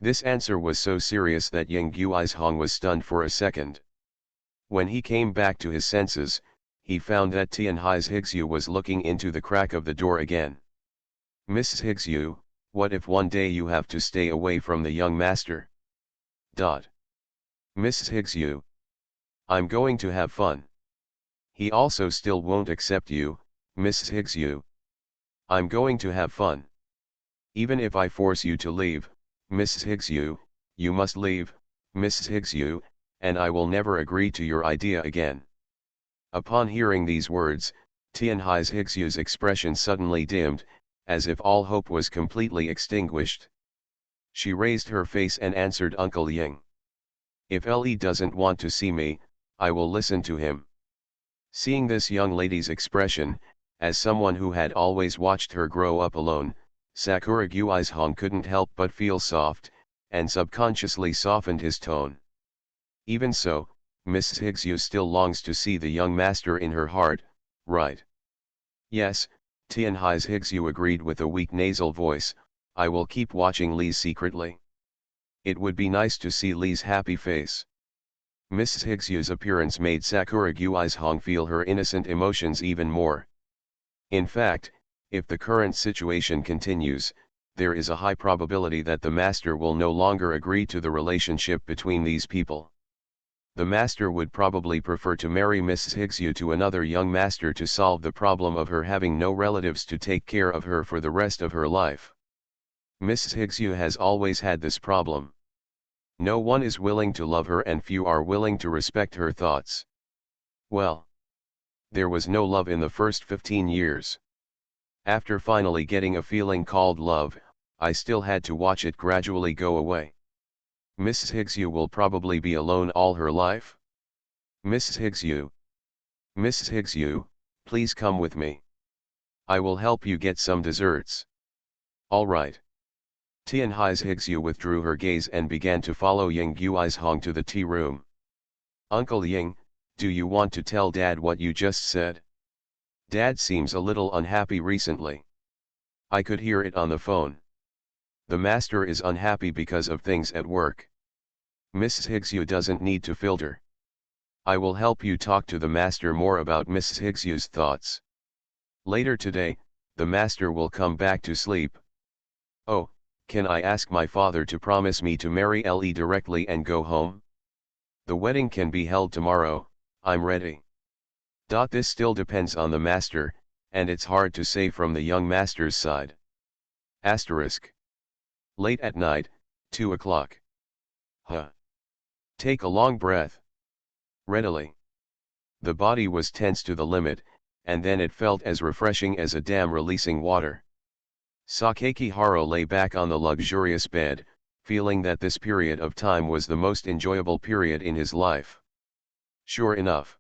A: This answer was so serious that Yang Guizhong was stunned for a second. When he came back to his senses, he found that Tianhai's Higgsyu was looking into the crack of the door again. Mrs. Higgsyu, what if one day you have to stay away from the young master? Mrs. Higgsyu. I'm going to have fun. He also still won't accept you, Mrs. Higgsyu. I'm going to have fun. Even if I force you to leave, Mrs. Higgsyu, you must leave, Mrs. Higgsyu, and I will never agree to your idea again. Upon hearing these words, Tianhai's Higgsyu's expression suddenly dimmed, as if all hope was completely extinguished. She raised her face and answered Uncle Ying. If Le doesn't want to see me, I will listen to him. Seeing this young lady's expression, as someone who had always watched her grow up alone, Sakura Guizhong couldn't help but feel soft, and subconsciously softened his tone. Even so, Mrs. Higgsyu still longs to see the young master in her heart, right? Yes, Tianhai's Higgsyu agreed with a weak nasal voice, I will keep watching Lee secretly. It would be nice to see Lee's happy face. Mrs. Higgsyu's appearance made Sakura Guizhong feel her innocent emotions even more. In fact, if the current situation continues, there is a high probability that the master will no longer agree to the relationship between these people. The master would probably prefer to marry Mrs. Higgsyu to another young master to solve the problem of her having no relatives to take care of her for the rest of her life. Mrs. Higgsyu has always had this problem. No one is willing to love her and few are willing to respect her thoughts. Well, there was no love in the first 15 years. After finally getting a feeling called love, I still had to watch it gradually go away. Mrs. Higgs, you will probably be alone all her life? Mrs. Higgs, you. Mrs. Higgs, you, please come with me. I will help you get some desserts. All right. Tianhai's Higgs Yu withdrew her gaze and began to follow Ying Gui's Hong to the tea room. Uncle Ying, do you want to tell Dad what you just said? Dad seems a little unhappy recently. I could hear it on the phone. The master is unhappy because of things at work. Mrs. Higgs Yu doesn't need to filter. I will help you talk to the master more about Mrs. Higgs Yu's thoughts. Later today, the master will come back to sleep. Oh, can I ask my father to promise me to marry Le directly and go home? The wedding can be held tomorrow, I'm ready. This still depends on the master, and it's hard to say from the young master's side. Asterisk. Late at night, 2 o'clock. Take a long breath. Readily. The body was tense to the limit, and then it felt as refreshing as a dam releasing water. Sakakihara lay back on the luxurious bed, feeling that this period of time was the most enjoyable period in his life. Sure enough.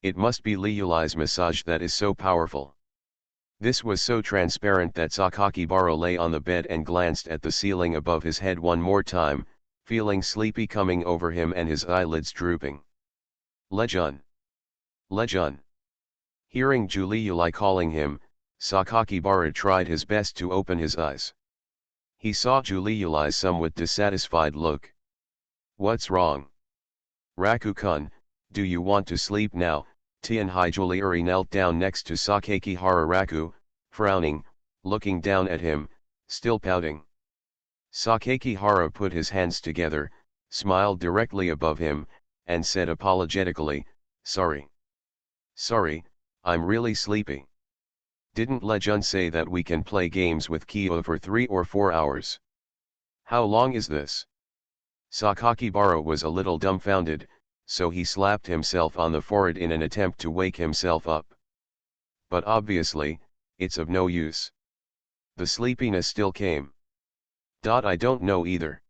A: It must be Liuli's massage that is so powerful. This was so transparent that Sakakibara lay on the bed and glanced at the ceiling above his head one more time, feeling sleepy coming over him and his eyelids drooping. Lejun. Lejun. Hearing Juliuli calling him, Sakakibara tried his best to open his eyes. He saw Juliuli's somewhat dissatisfied look. What's wrong? Raku-kun, do you want to sleep now? Tianhai Juliuri knelt down next to Sakakihara Raku, frowning, looking down at him, still pouting. Sakakihara put his hands together, smiled directly above him, and said apologetically, sorry. Sorry, I'm really sleepy. Didn't Lejun say that we can play games with Kyo for 3 or 4 hours? How long is this? Sakakibara was a little dumbfounded, so he slapped himself on the forehead in an attempt to wake himself up. But obviously, it's of no use. The sleepiness still came. I don't know either.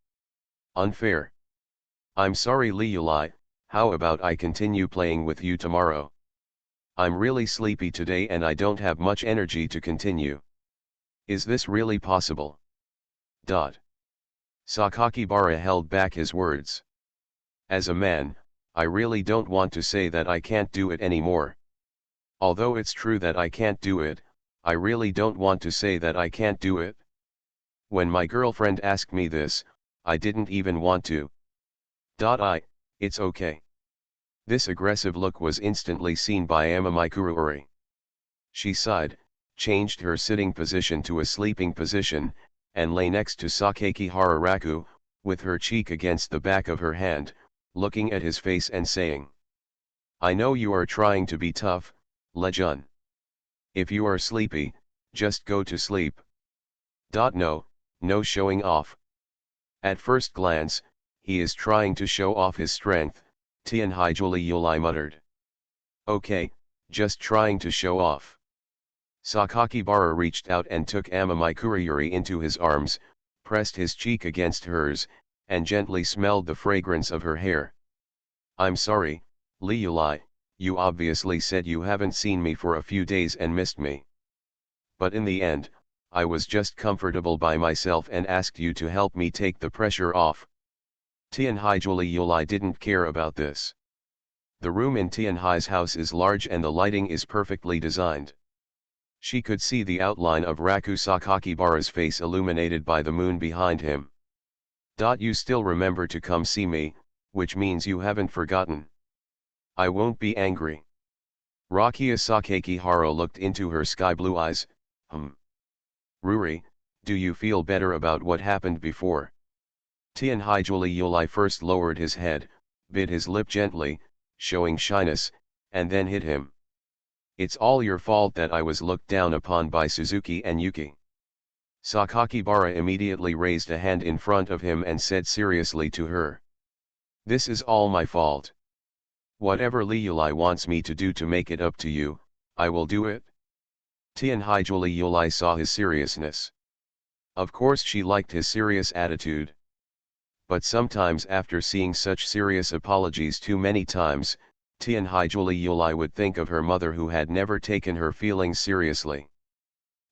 A: Unfair. I'm sorry Liuli, how about I continue playing with you tomorrow? I'm really sleepy today and I don't have much energy to continue. Is this really possible? Sakakibara held back his words. As a man, I really don't want to say that I can't do it anymore. Although it's true that I can't do it, I really don't want to say that I can't do it. When my girlfriend asked me this, I didn't even want to. It's okay. This aggressive look was instantly seen by Amamikuruuri. She sighed, changed her sitting position to a sleeping position, and lay next to Sakakihara Raku, with her cheek against the back of her hand, looking at his face and saying, I know you are trying to be tough, Lejun. If you are sleepy, just go to sleep. No showing off. At first glance, he is trying to show off his strength, Tianhai Juliuli muttered. Okay, just trying to show off. Sakakibara reached out and took Amamikuruuri into his arms, pressed his cheek against hers, and gently smelled the fragrance of her hair. I'm sorry, Liuli, you obviously said you haven't seen me for a few days and missed me. But in the end, I was just comfortable by myself and asked you to help me take the pressure off. Tianhai Juliuli didn't care about this. The room in Tianhai's house is large and the lighting is perfectly designed. She could see the outline of Raku Sakakibara's face illuminated by the moon behind him. You still remember to come see me, which means you haven't forgotten. I won't be angry. Rakia Sakakihara looked into her sky blue eyes, Ruri, do you feel better about what happened before? Tianhai Juliuli first lowered his head, bit his lip gently, showing shyness, and then hit him. It's all your fault that I was looked down upon by Suzuki and Yuki. Sakakibara immediately raised a hand in front of him and said seriously to her. This is all my fault. Whatever Liuli wants me to do to make it up to you, I will do it. Tianhaijuli Yuli saw his seriousness. Of course she liked his serious attitude. But sometimes after seeing such serious apologies too many times, Tianhaijuli Yuli would think of her mother who had never taken her feelings seriously.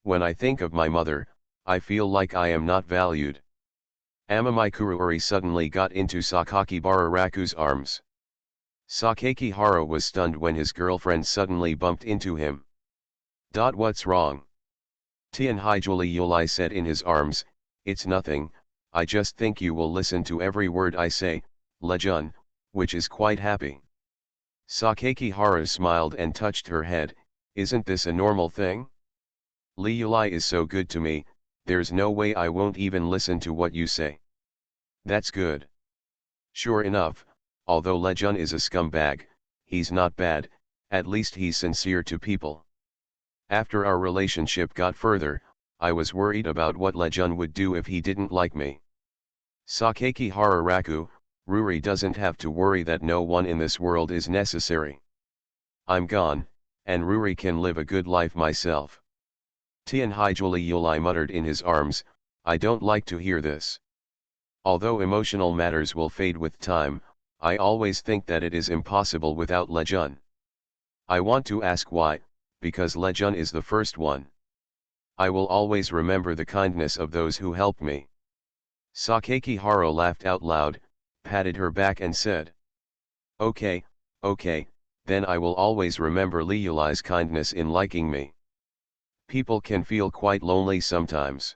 A: When I think of my mother, I feel like I am not valued. Amamai Kuruori suddenly got into Sakakibara Raku's arms. Sakakihara was stunned when his girlfriend suddenly bumped into him. What's wrong? Tianhaijuli Yuli said in his arms, it's nothing, I just think you will listen to every word I say, Lejun, which is quite happy. Sakakihara smiled and touched her head, isn't this a normal thing? Liuli is so good to me, there's no way I won't even listen to what you say. That's good. Sure enough, although Lejun is a scumbag, he's not bad, at least he's sincere to people. After our relationship got further, I was worried about what Lejun would do if he didn't like me. Sakakihara Raku, Ruri doesn't have to worry that no one in this world is necessary. I'm gone, and Ruri can live a good life myself. Tianhaijuli Yuli muttered in his arms, I don't like to hear this. Although emotional matters will fade with time, I always think that it is impossible without Lejun. I want to ask why, because Lejun is the first one. I will always remember the kindness of those who helped me. Sakakihara laughed out loud, patted her back and said. Okay, then I will always remember Liuli's kindness in liking me. People can feel quite lonely sometimes.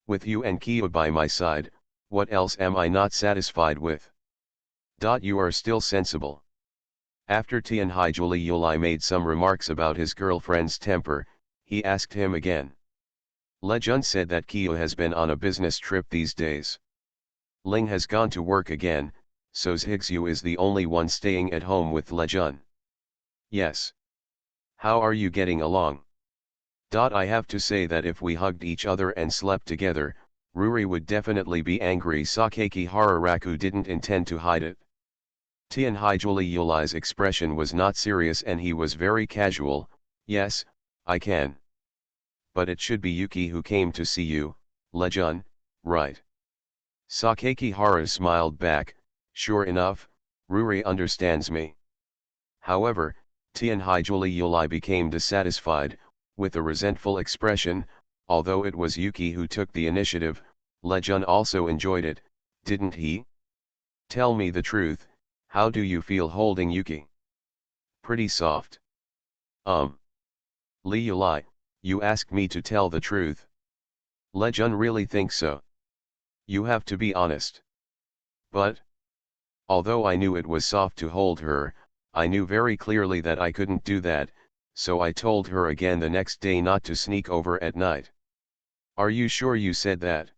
A: With you and Kiyo by my side, what else am I not satisfied with? You are still sensible. After Tianhaijuli Yuli made some remarks about his girlfriend's temper, he asked him again. Lejun said that Kiyo has been on a business trip these days. Ling has gone to work again, so Zhigzu is the only one staying at home with Lejun. Yes. How are you getting along? I have to say that if we hugged each other and slept together, Ruri would definitely be angry. Sakakihara Raku didn't intend to hide it. Tianhaijuli Yuli's expression was not serious and he was very casual, yes, I can. But it should be Yuki who came to see you, Lejun, right? Sakakihara smiled back, sure enough, Ruri understands me. However, Tianhaijuli Yuli became dissatisfied, with a resentful expression, although it was Yuki who took the initiative, Lejun also enjoyed it, didn't he? Tell me the truth, how do you feel holding Yuki? Pretty soft. Liuli, you asked me to tell the truth. Lejun really thinks so. You have to be honest. But, although I knew it was soft to hold her, I knew very clearly that I couldn't do that, so I told her again the next day not to sneak over at night. Are you sure you said that?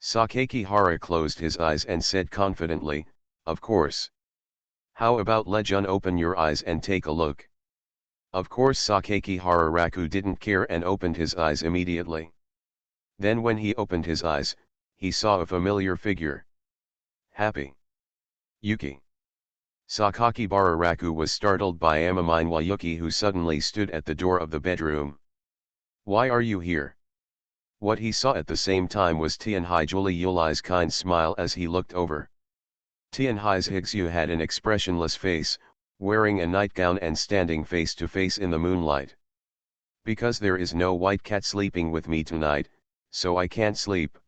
A: Sakakihara closed his eyes and said confidently, of course. How about Lejun open your eyes and take a look? Of course Sakakihara Raku didn't care and opened his eyes immediately. Then when he opened his eyes, he saw a familiar figure. Happy. Yuki. Sakakibara Raku was startled by Amaminewa Yuki who suddenly stood at the door of the bedroom. Why are you here? What he saw at the same time was Tianhaijuli Yuli's kind smile as he looked over. Tianhaijigsu had an expressionless face, wearing a nightgown and standing face to face in the moonlight. Because there is no white cat sleeping with me tonight, so I can't sleep.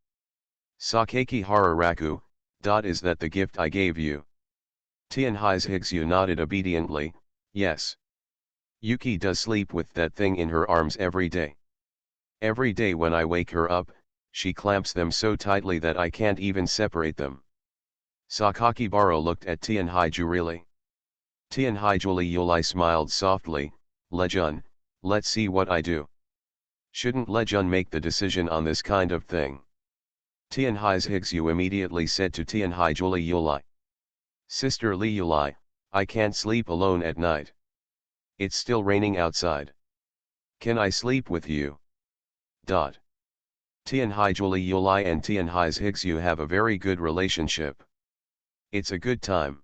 A: Sakakihara Raku, is that the gift I gave you? Tianhaijigsu nodded obediently, yes. Yuki does sleep with that thing in her arms every day. Every day when I wake her up, she clamps them so tightly that I can't even separate them. Sakakibara looked at Tianhaiju really. Tianhaijuli Yuli smiled softly, Lejun, let's see what I do. Shouldn't Lejun make the decision on this kind of thing? Tianhaijigsu immediately said to Tianhaijuli Yuli. Sister Liuli, I can't sleep alone at night. It's still raining outside. Can I sleep with you? Tianhaijuli Yulai and Tianhai's Higsu have a very good relationship. It's a good time.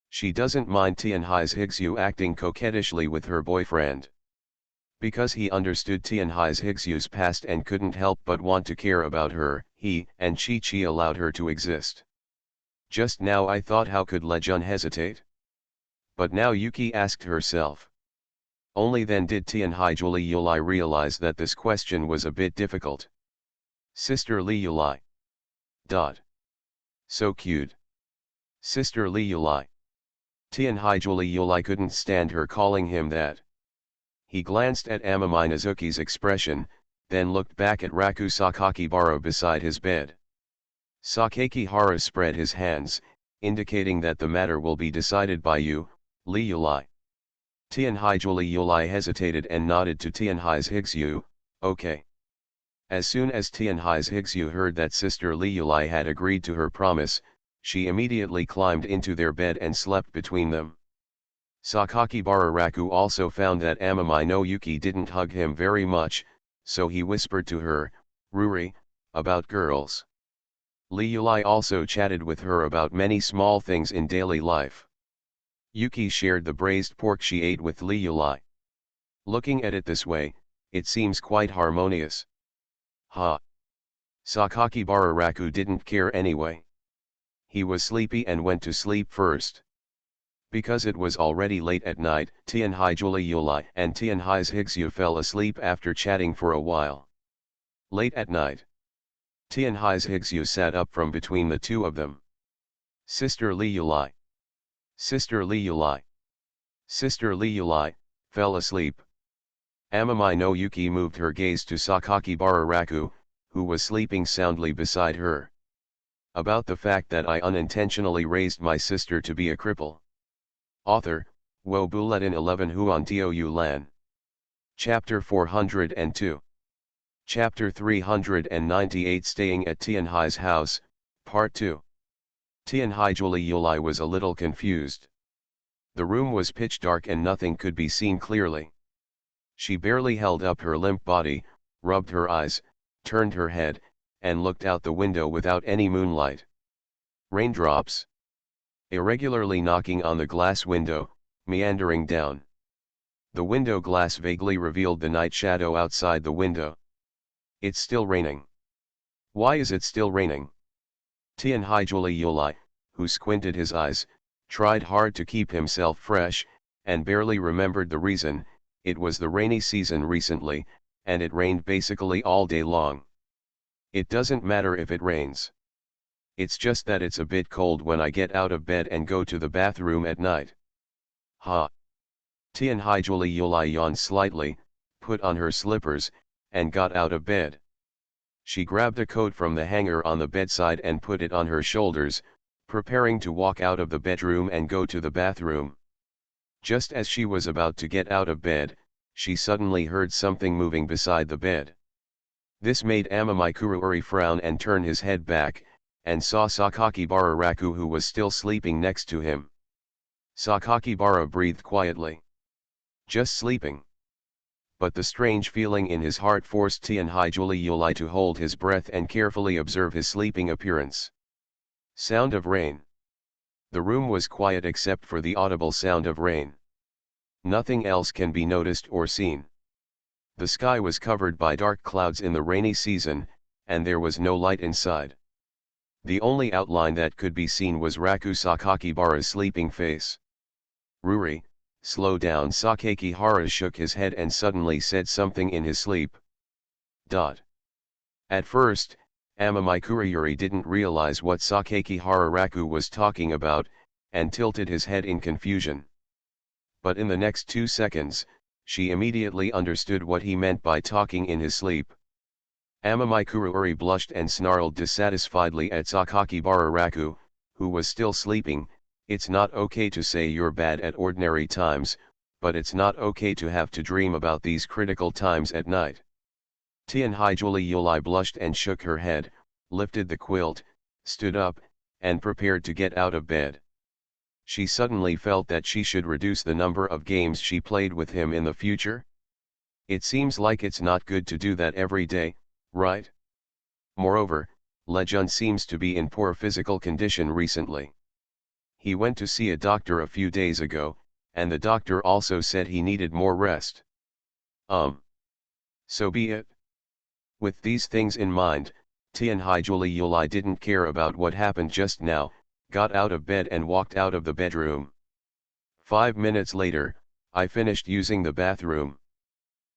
A: She doesn't mind Tianhai's Higsu acting coquettishly with her boyfriend. Because he understood Tianhai's Higsu's past and couldn't help but want to care about her, he and Chi allowed her to exist. Just now I thought, how could Lejun hesitate? But now Yuki asked herself. Only then did Tianhaijuli Yulai realize that this question was a bit difficult. Sister Li Yulai. So cute. Sister Li Yulai. Tianhaijuli Yulai couldn't stand her calling him that. He glanced at Amami Nazuki's expression, then looked back at Raku Sakakibara beside his bed. Sakakihara spread his hands, indicating that the matter will be decided by you, Li Yulai. Tianhaijuli Yulai hesitated and nodded to Tianhai's Higsu, okay. As soon as Tianhai's Higsu heard that Sister Li Yulai had agreed to her promise, she immediately climbed into their bed and slept between them. Sakakibara Raku also found that Amami no Yuki didn't hug him very much, so he whispered to her, Ruri, about girls. Li Yulai also chatted with her about many small things in daily life. Yuki shared the braised pork she ate with Li Yulai. Looking at it this way, it seems quite harmonious. Sakakibara Raku didn't care anyway. He was sleepy and went to sleep first. Because it was already late at night, Tianhaijuli Yulai and Tianhai's Higsu fell asleep after chatting for a while. Late at night, Tianhai's Higsu sat up from between the two of them. Sister Li Yulai. Sister Li Yulai. Sister Li Yulai, fell asleep. Amami no Yuki moved her gaze to Sakakibara Raku, who was sleeping soundly beside her. About the fact that I unintentionally raised my sister to be a cripple. Author, Wo Bulletin 11 Huan Tiu Lan. Chapter 402. Chapter 398 Staying at Tianhai's House, Part 2. Tianhaijuli Yulai was a little confused. The room was pitch dark and nothing could be seen clearly. She barely held up her limp body, rubbed her eyes, turned her head, and looked out the window without any moonlight. Raindrops. Irregularly knocking on the glass window, meandering down. The window glass vaguely revealed the night shadow outside the window. It's still raining. Why is it still raining? Tianhaijuli Yulai, who squinted his eyes, tried hard to keep himself fresh, and barely remembered the reason. It was the rainy season recently, and it rained basically all day long. It doesn't matter if it rains. It's just that it's a bit cold when I get out of bed and go to the bathroom at night. Tianhaijuli Yulai yawned slightly, put on her slippers, and got out of bed. She grabbed a coat from the hanger on the bedside and put it on her shoulders, preparing to walk out of the bedroom and go to the bathroom. Just as she was about to get out of bed, she suddenly heard something moving beside the bed. This made Amami Kuruori frown and turn his head back, and saw Sakakibara Raku, who was still sleeping next to him. Sakakibara breathed quietly. Just sleeping. But the strange feeling in his heart forced Tianhaijuli Yulai to hold his breath and carefully observe his sleeping appearance. Sound of rain. The room was quiet except for the audible sound of rain. Nothing else can be noticed or seen. The sky was covered by dark clouds in the rainy season, and there was no light inside. The only outline that could be seen was Raku Sakakibara's sleeping face. Ruri, slow down. Sakakihara shook his head and suddenly said something in his sleep. At first, Amami Kuriyuri didn't realize what Sakakihara Raku was talking about, and tilted his head in confusion. But in the next 2 seconds, she immediately understood what he meant by talking in his sleep. Amami Kuriyuri blushed and snarled dissatisfiedly at Sakakibara Raku, who was still sleeping. It's not okay to say you're bad at ordinary times, but it's not okay to have to dream about these critical times at night. Tianhaijuli Yulai blushed and shook her head, lifted the quilt, stood up, and prepared to get out of bed. She suddenly felt that she should reduce the number of games she played with him in the future. It seems like it's not good to do that every day, right? Moreover, Lejun seems to be in poor physical condition recently. He went to see a doctor a few days ago, and the doctor also said he needed more rest. So be it. With these things in mind, Tianhaijuli Yulai didn't care about what happened just now, got out of bed and walked out of the bedroom. 5 minutes later, I finished using the bathroom.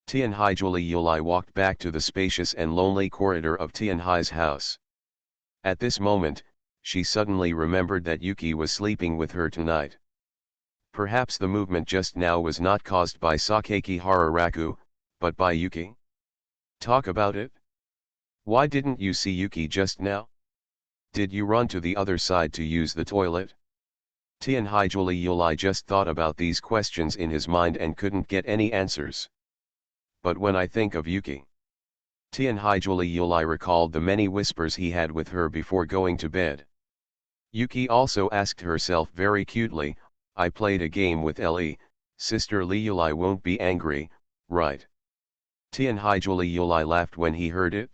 A: Tianhaijuli Yulai walked back to the spacious and lonely corridor of Tianhai's house. At this moment, she suddenly remembered that Yuki was sleeping with her tonight. Perhaps the movement just now was not caused by Sakaki Hararaku, but by Yuki? Talk about it? Why didn't you see Yuki just now? Did you run to the other side to use the toilet? Tianhaijuli Yulai just thought about these questions in his mind and couldn't get any answers. But when I think of Yuki, Tianhaijuli Yulai recalled the many whispers he had with her before going to bed. Yuki also asked herself very cutely, I played a game with Ellie, Sister Li Yulai won't be angry, right? Tianhaijuli Yulai laughed when he heard it.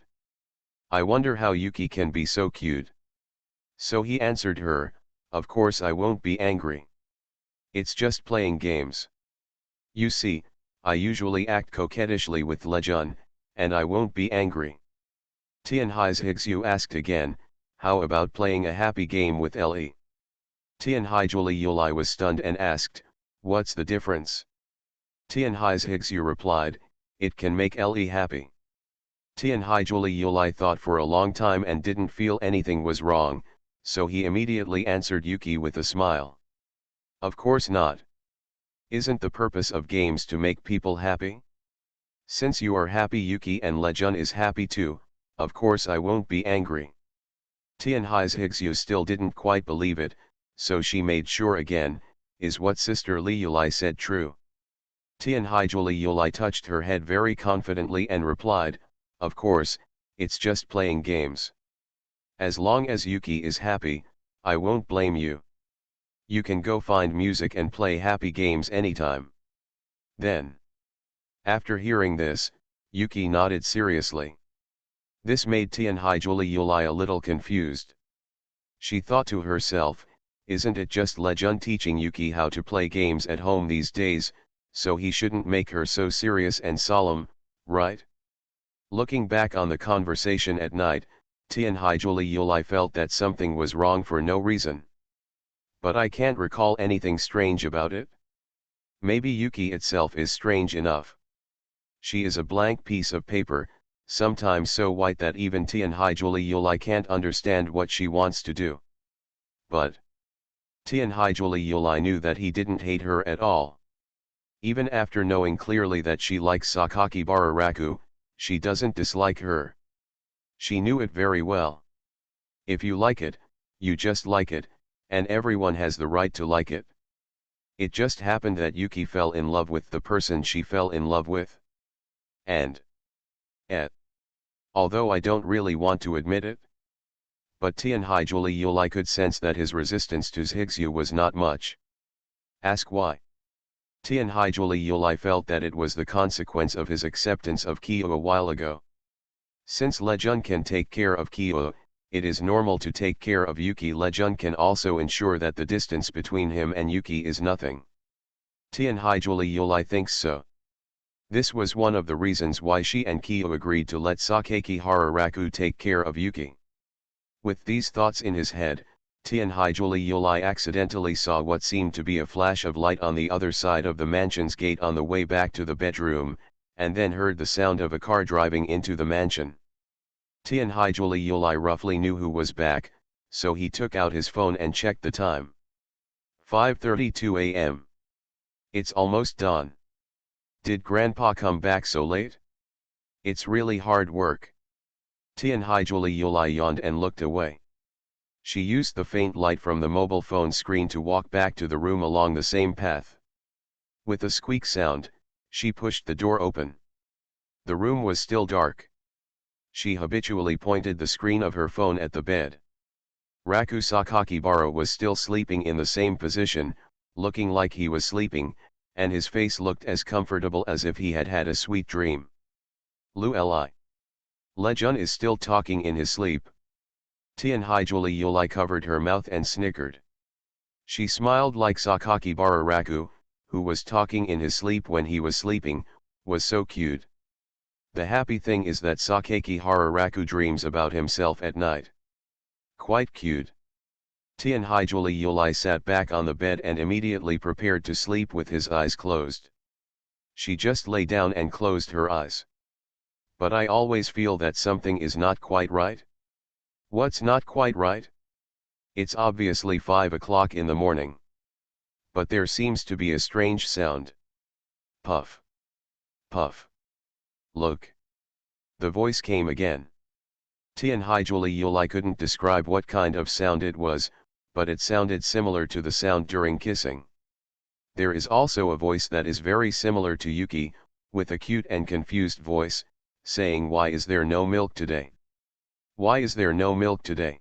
A: I wonder how Yuki can be so cute. So he answered her, of course I won't be angry. It's just playing games. You see, I usually act coquettishly with Lejun, and I won't be angry. Tianhai's Higsu asked again, how about playing a happy game with Ellie? Tianhaijuli Yulai was stunned and asked, what's the difference? Tianhai's Higsu replied, it can make Ellie happy. Tianhaijuli Yulai thought for a long time and didn't feel anything was wrong, so he immediately answered Yuki with a smile. Of course not. Isn't the purpose of games to make people happy? Since you are happy Yuki and Lejun is happy too, of course I won't be angry. Tianhai's Higsu still didn't quite believe it, so she made sure again, is what Sister Li Yulai said true? Tianhaijuli Yulai touched her head very confidently and replied, of course, it's just playing games. As long as Yuki is happy, I won't blame you. You can go find music and play happy games anytime. Then, after hearing this, Yuki nodded seriously. This made Tianhaijuli Yulai a little confused. She thought to herself, isn't it just Lejun teaching Yuki how to play games at home these days, so he shouldn't make her so serious and solemn, right? Looking back on the conversation at night, Tianhaijuli Yulai felt that something was wrong for no reason. But I can't recall anything strange about it. Maybe Yuki itself is strange enough. She is a blank piece of paper, sometimes so white that even Tianhaijuli Yulai can't understand what she wants to do. But Tianhaijuli Yulai knew that he didn't hate her at all. Even after knowing clearly that she likes Sakaki Bararaku, she doesn't dislike her. She knew it very well. If you like it, you just like it, and everyone has the right to like it. It just happened that Yuki fell in love with the person she fell in love with. And although I don't really want to admit it, but Tianhaijuli Yulai could sense that his resistance to Higsu was not much. Ask why. Tianhaijuli Yulai felt that it was the consequence of his acceptance of Kyo a while ago. Since Lejun can take care of Kyo, it is normal to take care of Yuki. Lejun can also ensure that the distance between him and Yuki is nothing. Tianhaijuli Yulai thinks so. This was one of the reasons why she and Kyo agreed to let Sakaki Hararaku take care of Yuki. With these thoughts in his head, Tianhaijuli Yulai accidentally saw what seemed to be a flash of light on the other side of the mansion's gate on the way back to the bedroom, and then heard the sound of a car driving into the mansion. Tianhaijuli Yulai roughly knew who was back, so he took out his phone and checked the time. 5:32 a.m. It's almost dawn. Did Grandpa come back so late? It's really hard work. Tianhaijuli Yulai yawned and looked away. She used the faint light from the mobile phone screen to walk back to the room along the same path. With a squeak sound, she pushed the door open. The room was still dark. She habitually pointed the screen of her phone at the bed. Raku Sakakibara was still sleeping in the same position, looking like he was sleeping, and his face looked as comfortable as if he had had a sweet dream. Lu Li. Lejun is still talking in his sleep. Tianhaijuli Yulai covered her mouth and snickered. She smiled like Sakakibara Raku, who was talking in his sleep when he was sleeping, was so cute. The happy thing is that Sakakihara Raku dreams about himself at night. Quite cute. Tianhaijuli Yulai sat back on the bed and immediately prepared to sleep with his eyes closed. She just lay down and closed her eyes. But I always feel that something is not quite right. What's not quite right? It's obviously 5 o'clock in the morning. But there seems to be a strange sound. Puff. Puff. Look. The voice came again. Tianhaijuli Yulai couldn't describe what kind of sound it was, but it sounded similar to the sound during kissing. There is also a voice that is very similar to Yuki, with a cute and confused voice, saying, "Why is there no milk today? Why is there no milk today?"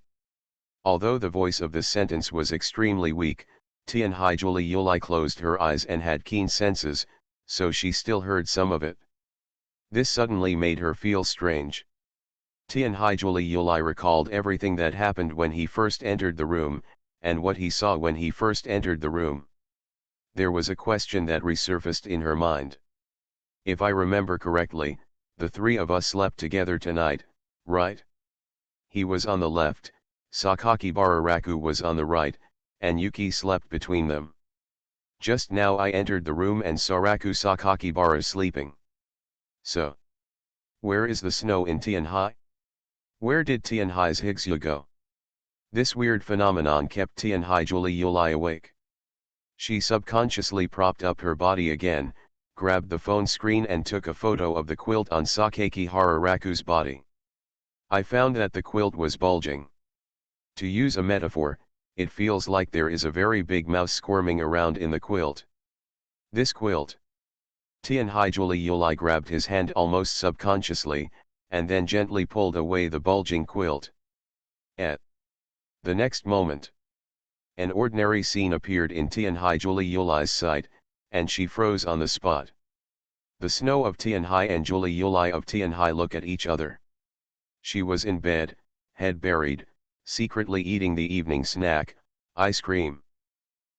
A: Although the voice of this sentence was extremely weak, Tianhaijuli Yulai closed her eyes and had keen senses, so she still heard some of it. This suddenly made her feel strange. Tianhaijuli Yulai recalled everything that happened when he first entered the room, and what he saw when he first entered the room. There was a question that resurfaced in her mind. If I remember correctly, the three of us slept together tonight, right? He was on the left, Sakakibara Raku was on the right, and Yuki slept between them. Just now I entered the room and saw Raku Sakakibara sleeping. So, where is the snow in Tianhai? Where did Tianhai's Higsu go? This weird phenomenon kept Tianhaijuli Yulai awake. She subconsciously propped up her body again, grabbed the phone screen and took a photo of the quilt on Sakakihara Raku's body. I found that the quilt was bulging. To use a metaphor, it feels like there is a very big mouse squirming around in the quilt. This quilt. Tianhaijuli Yulai grabbed his hand almost subconsciously, and then gently pulled away the bulging quilt. At the next moment, an ordinary scene appeared in Tianhaijuli Yulai's sight, and she froze on the spot. The snow of Tianhai and Juli Yulai of Tianhai look at each other. She was in bed, head buried, secretly eating the evening snack, ice cream.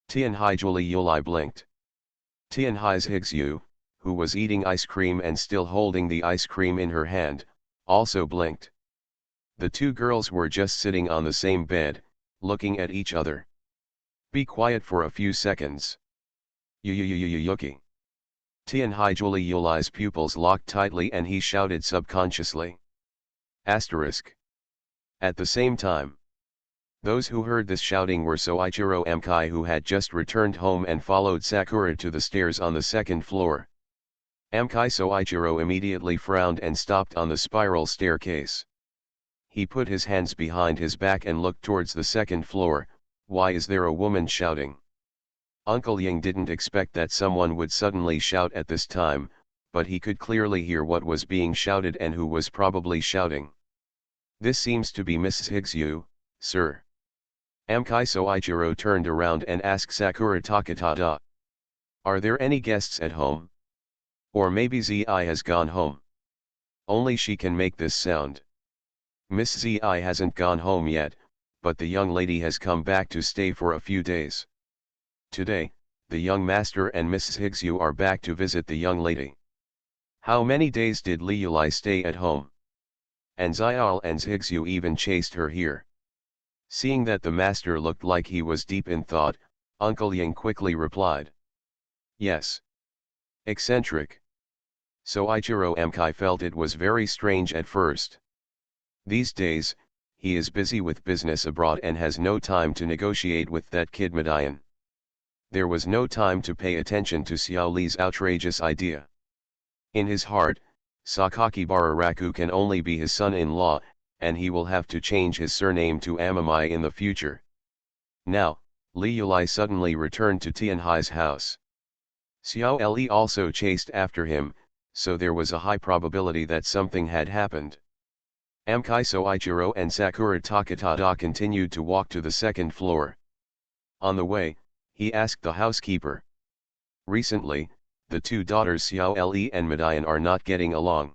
A: Tianhaijuli Yulai blinked. Tianhai's Higsu, who was eating ice cream and still holding the ice cream in her hand, also blinked. The two girls were just sitting on the same bed, looking at each other. Be quiet for a few seconds. Yuki. Tianhaijuli Yulai's pupils locked tightly and he shouted subconsciously. Asterisk. At the same time, those who heard this shouting were Soichiro Amkai, who had just returned home and followed Sakura to the stairs on the second floor. Amkai Soichiro immediately frowned and stopped on the spiral staircase. He put his hands behind his back and looked towards the second floor. Why is there a woman shouting? Uncle Ying didn't expect that someone would suddenly shout at this time, but he could clearly hear what was being shouted and who was probably shouting. This seems to be Mrs. Higsu, sir. Amkai Soichiro turned around and asked Sakura Takatada. Are there any guests at home? Or maybe Zi has gone home. Only she can make this sound. Miss Zi hasn't gone home yet, but the young lady has come back to stay for a few days. Today, the young master and Mrs. Higsu are back to visit the young lady. How many days did Li Yulai stay at home? And Xiao and Higsu even chased her here. Seeing that the master looked like he was deep in thought, Uncle Ying quickly replied. Yes. Eccentric. Soichiro Amkai felt it was very strange at first. These days, he is busy with business abroad and has no time to negotiate with that kid Madian. There was no time to pay attention to Xiao Li's outrageous idea. In his heart, Sakakibara Raku can only be his son-in-law, and he will have to change his surname to Amamai in the future. Now, Li Yulai suddenly returned to Tianhai's house. Xiao Li also chased after him, so there was a high probability that something had happened. Amkai Soichiro and Sakura Takatada continued to walk to the second floor. On the way, he asked the housekeeper. Recently, the two daughters Xiao Li and Madian are not getting along.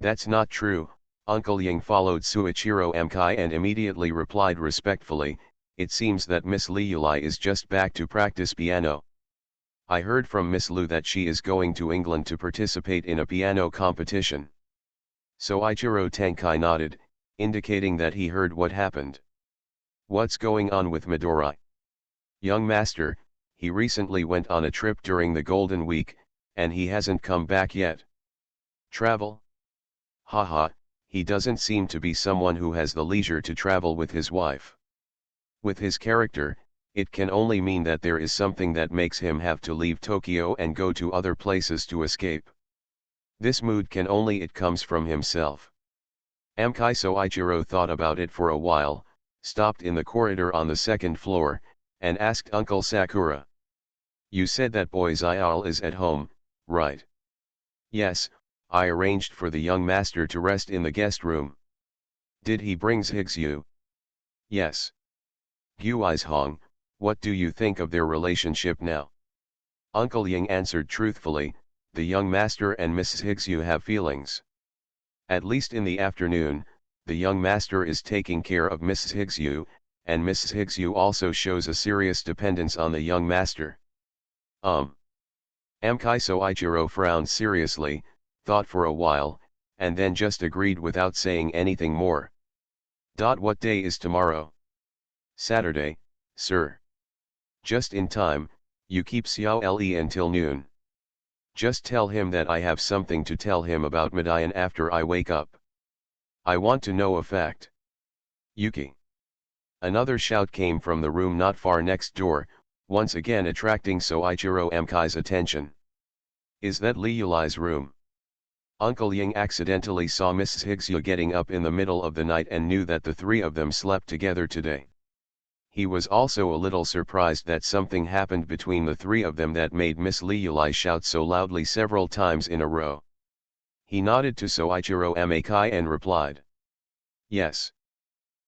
A: That's not true, Uncle Ying followed Suichiro Mkai and immediately replied respectfully, "It seems that Miss Liulai is just back to practice piano. I heard from Miss Lu that she is going to England to participate in a piano competition." Soichiro Tenkai nodded, indicating that he heard what happened. "What's going on with Midori?" "Young master, he recently went on a trip during the Golden Week, and he hasn't come back yet." "Travel? Haha, he doesn't seem to be someone who has the leisure to travel with his wife. With his character, it can only mean that there is something that makes him have to leave Tokyo and go to other places to escape. This mood can only it comes from himself." Amkai Soichiro thought about it for a while, stopped in the corridor on the second floor, and asked Uncle Sakura. "You said that boy Zyal is at home, right?" "Yes, I arranged for the young master to rest in the guest room." "Did he bring Zhigzhu?" "Yes." "Guizhong, what do you think of their relationship now?" Uncle Ying answered truthfully, "The young master and Mrs. Zhigzhu have feelings. At least in the afternoon, the young master is taking care of Mrs. Zhigzhu, and Mrs. Zhigzhu also shows a serious dependence on the young master." Amkai Soichiro frowned seriously, thought for a while, and then just agreed without saying anything more. "What day is tomorrow?" "Saturday, sir." "Just in time, you keep Xiao Le until noon. Just tell him that I have something to tell him about Midian after I wake up. I want to know a fact." "Yuki." Another shout came from the room not far next door, once again attracting Soichiro Amkai's attention. "Is that Liulai's room?" Uncle Ying accidentally saw Mrs. Zhigzhu getting up in the middle of the night and knew that the three of them slept together today. He was also a little surprised that something happened between the three of them that made Miss Liulai shout so loudly several times in a row. He nodded to Soichiro Amkai and replied, "Yes.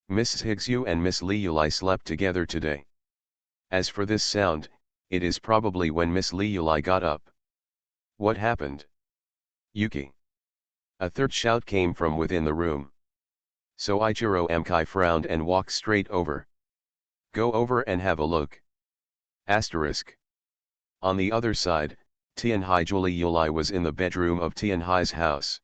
A: Mrs. Zhigzhu and Miss Liulai slept together today. As for this sound, it is probably when Miss Liulai got up." "What happened?" "Yuki." A third shout came from within the room. Soichiro Amkai frowned and walked straight over. "Go over and have a look." Asterisk. On the other side, Tianhai Julie Yulai was in the bedroom of Tianhai's house.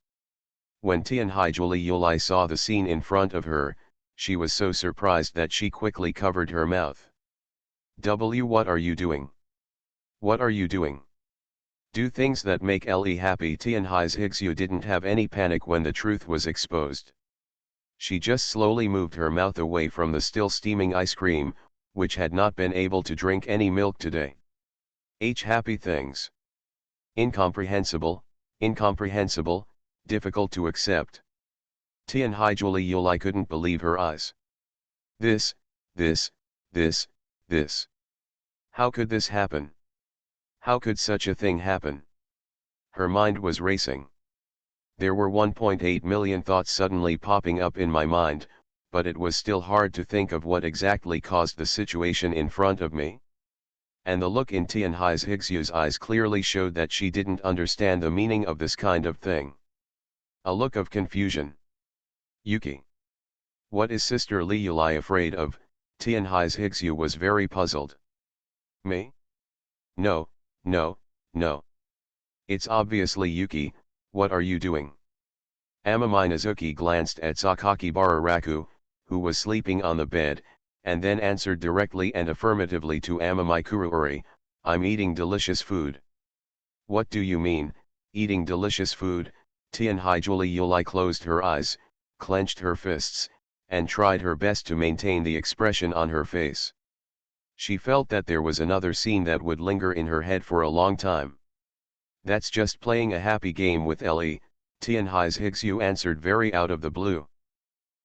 A: When Tianhai Julie Yulai saw the scene in front of her, she was so surprised that she quickly covered her mouth. What are you doing? What are you doing? Do things that make Le happy." Tianhai's Zhigzhu didn't have any panic when the truth was exposed. She just slowly moved her mouth away from the still steaming ice cream, which had not been able to drink any milk today. Happy things. Incomprehensible, incomprehensible, difficult to accept. Tianhai Julie Yulai couldn't believe her eyes. This. How could this happen? How could such a thing happen? Her mind was racing. There were 1.8 million thoughts suddenly popping up in my mind, but it was still hard to think of what exactly caused the situation in front of me. And the look in Tianhai Zhigzhu's eyes clearly showed that she didn't understand the meaning of this kind of thing. A look of confusion. "Yuki. What is Sister Liulai afraid of?" Tianhai Zhigzhu was very puzzled. "Me? No. It's obviously Yuki. What are you doing?" Amami Nazuki glanced at Sakakibara Raku, who was sleeping on the bed, and then answered directly and affirmatively to Amami Kuruori, "I'm eating delicious food." "What do you mean, eating delicious food?" Tianhai Julie Yulai closed her eyes, clenched her fists, and tried her best to maintain the expression on her face. She felt that there was another scene that would linger in her head for a long time. "That's just playing a happy game with Le," Tianhai Zhigzhu answered very out of the blue.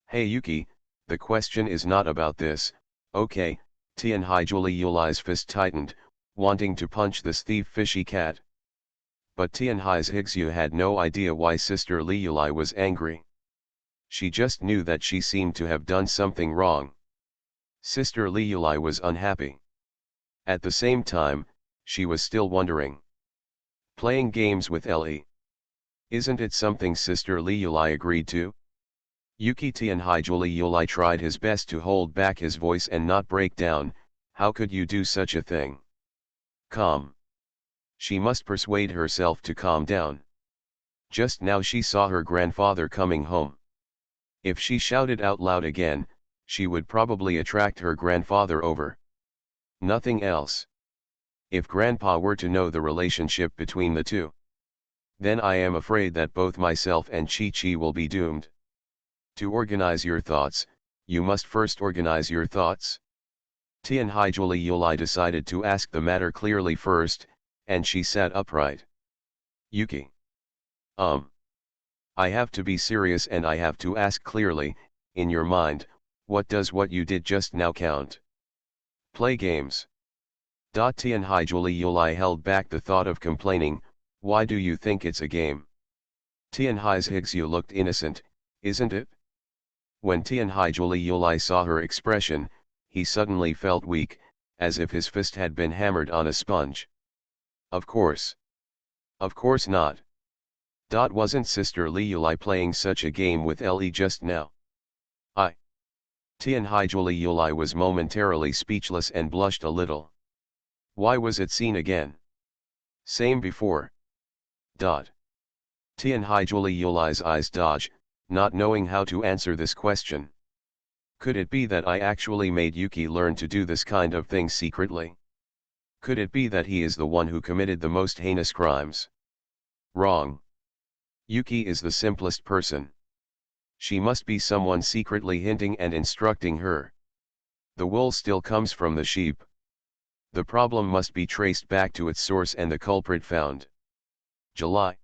A: "Hey Yuki, the question is not about this, okay?" Tianhai Julie Yulai's fist tightened, wanting to punch this thief fishy cat. But Tianhai Zhigzhu had no idea why Sister Liulai was angry. She just knew that she seemed to have done something wrong. Sister Liulai was unhappy. At the same time, she was still wondering. Playing games with Le. Isn't it something Sister Liulai agreed to? Yuki Tianhaijuli Yulai tried his best to hold back his voice and not break down. How could you do such a thing? Calm. She must persuade herself to calm down. Just now she saw her grandfather coming home. If she shouted out loud again, she would probably attract her grandfather over. Nothing else. If Grandpa were to know the relationship between the two, then I am afraid that both myself and Chi-Chi will be doomed. To organize your thoughts, you must first organize your thoughts. Tianhaijuli Yulai decided to ask the matter clearly first, and she sat upright. Yuki. I have to be serious and I have to ask clearly, in your mind, what does what you did just now count? Play games. Tianhaijuli Yulai held back the thought of complaining. Why do you think it's a game? Tianhai's Higsu looked innocent, isn't it? When Tianhaijuli Yulai saw her expression, he suddenly felt weak, as if his fist had been hammered on a sponge. Of course. Of course not. Wasn't Sister Li Yulai playing such a game with Le just now? Tianhaijuli Yulai was momentarily speechless and blushed a little. Why was it seen again? Same before. Tianhaijuli Yulai's eyes dodged, not knowing how to answer this question. Could it be that I actually made Yuki learn to do this kind of thing secretly? Could it be that he is the one who committed the most heinous crimes? Wrong. Yuki is the simplest person. She must be someone secretly hinting and instructing her. The wool still comes from the sheep. The problem must be traced back to its source and the culprit found. July.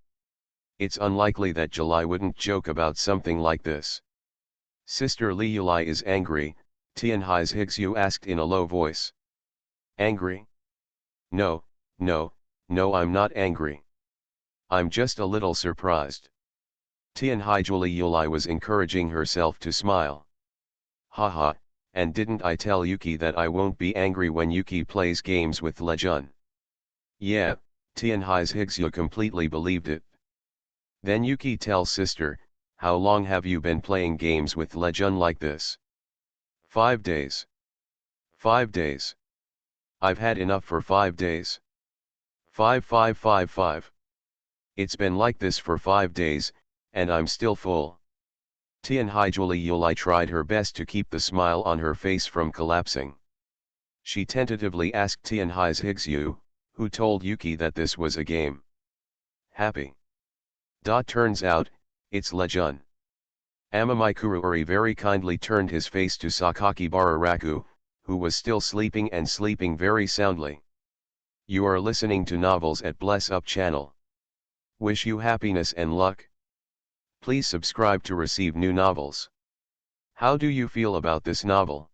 A: It's unlikely that July wouldn't joke about something like this. Sister Li Yulai is angry, Tianhai's Higsu asked in a low voice. Angry? No, I'm not angry. I'm just a little surprised. Tianhaijuli Yulai was encouraging herself to smile. Haha, and didn't I tell Yuki that I won't be angry when Yuki plays games with Lejun? Yeah, Tianhai's Higsu completely believed it. Then Yuki tells sister, how long have you been playing games with Lejun like this? 5 days. 5 days. I've had enough for 5 days. 5. It's been like this for 5 days, and I'm still full. Tianhaijuli Yulai tried her best to keep the smile on her face from collapsing. She tentatively asked Tianhai's Higsu, who told Yuki that this was a game. Happy. Turns out, it's Lejun. Amamikuruori very kindly turned his face to Sakakibara Raku, who was still sleeping and sleeping very soundly. You are listening to Novels at Bless Up channel. Wish you happiness and luck. Please subscribe to receive new novels. How do you feel about this novel?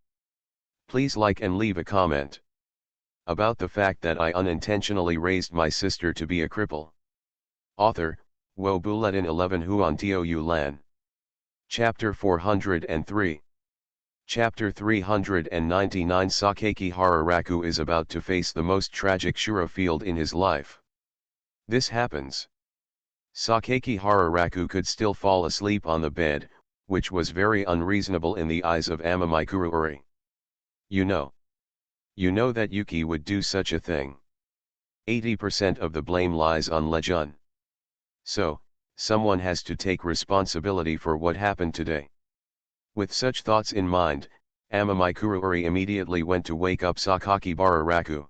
A: Please like and leave a comment. About the fact that I unintentionally raised my sister to be a cripple. Author, Wo Bulletin 11 Huan Tio Yu Lan. Chapter 403. Chapter 399 Sakaki Hararaku is about to face the most tragic Shura field in his life. This happens. Sakaki Hararaku could still fall asleep on the bed, which was very unreasonable in the eyes of Amamikuruori. You know that Yuki would do such a thing. 80% of the blame lies on Lejun. So, someone has to take responsibility for what happened today. With such thoughts in mind, Amamikuruori immediately went to wake up Sakakibara Raku.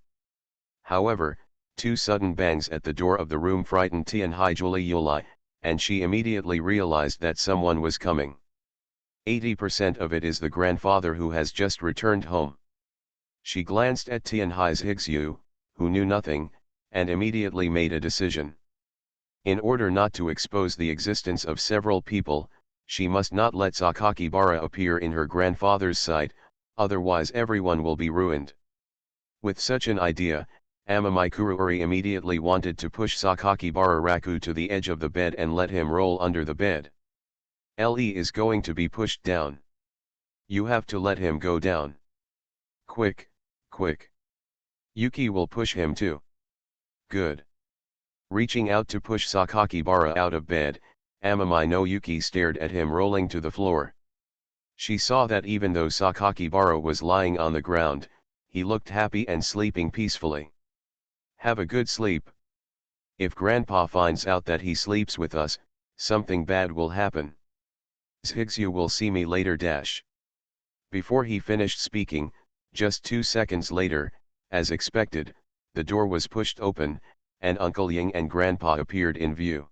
A: However, 2 sudden bangs at the door of the room frightened Tianhaijuli Yulai, and she immediately realized that someone was coming. 80% of it is the grandfather who has just returned home. She glanced at Tianhai's Higsu, who knew nothing, and immediately made a decision. In order not to expose the existence of several people, she must not let Sakakibara appear in her grandfather's sight, otherwise everyone will be ruined. With such an idea, Amamikuruori immediately wanted to push Sakakibara Raku to the edge of the bed and let him roll under the bed. Le is going to be pushed down. You have to let him go down. Quick. Yuki will push him too. Good. Reaching out to push Sakakibara out of bed, Amami no Yuki stared at him rolling to the floor. She saw that even though Sakakibara was lying on the ground, he looked happy and sleeping peacefully. Have a good sleep. If Grandpa finds out that he sleeps with us, something bad will happen. Zhigzu will see me later. Before he finished speaking, just 2 seconds later, as expected, the door was pushed open, and Uncle Ying and Grandpa appeared in view.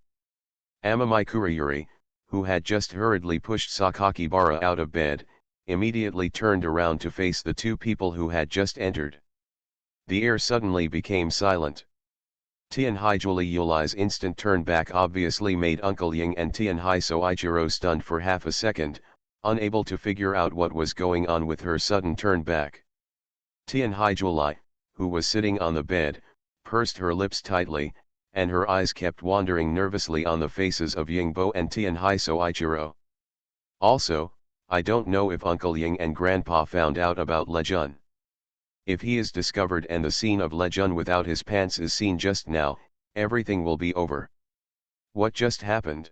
A: Amamai Kuriyuri, who had just hurriedly pushed Sakakibara out of bed, immediately turned around to face the two people who had just entered. The air suddenly became silent. Tianhai Juliyulai's instant turn back obviously made Uncle Ying and Tianhai Soichiro stunned for half a second, unable to figure out what was going on with her sudden turn back. Tianhai Julai, who was sitting on the bed, pursed her lips tightly, and her eyes kept wandering nervously on the faces of Yingbo and Tianhai Soichiro. Also, I don't know if Uncle Ying and Grandpa found out about Lejun. If he is discovered and the scene of Lejun without his pants is seen just now, everything will be over. What just happened?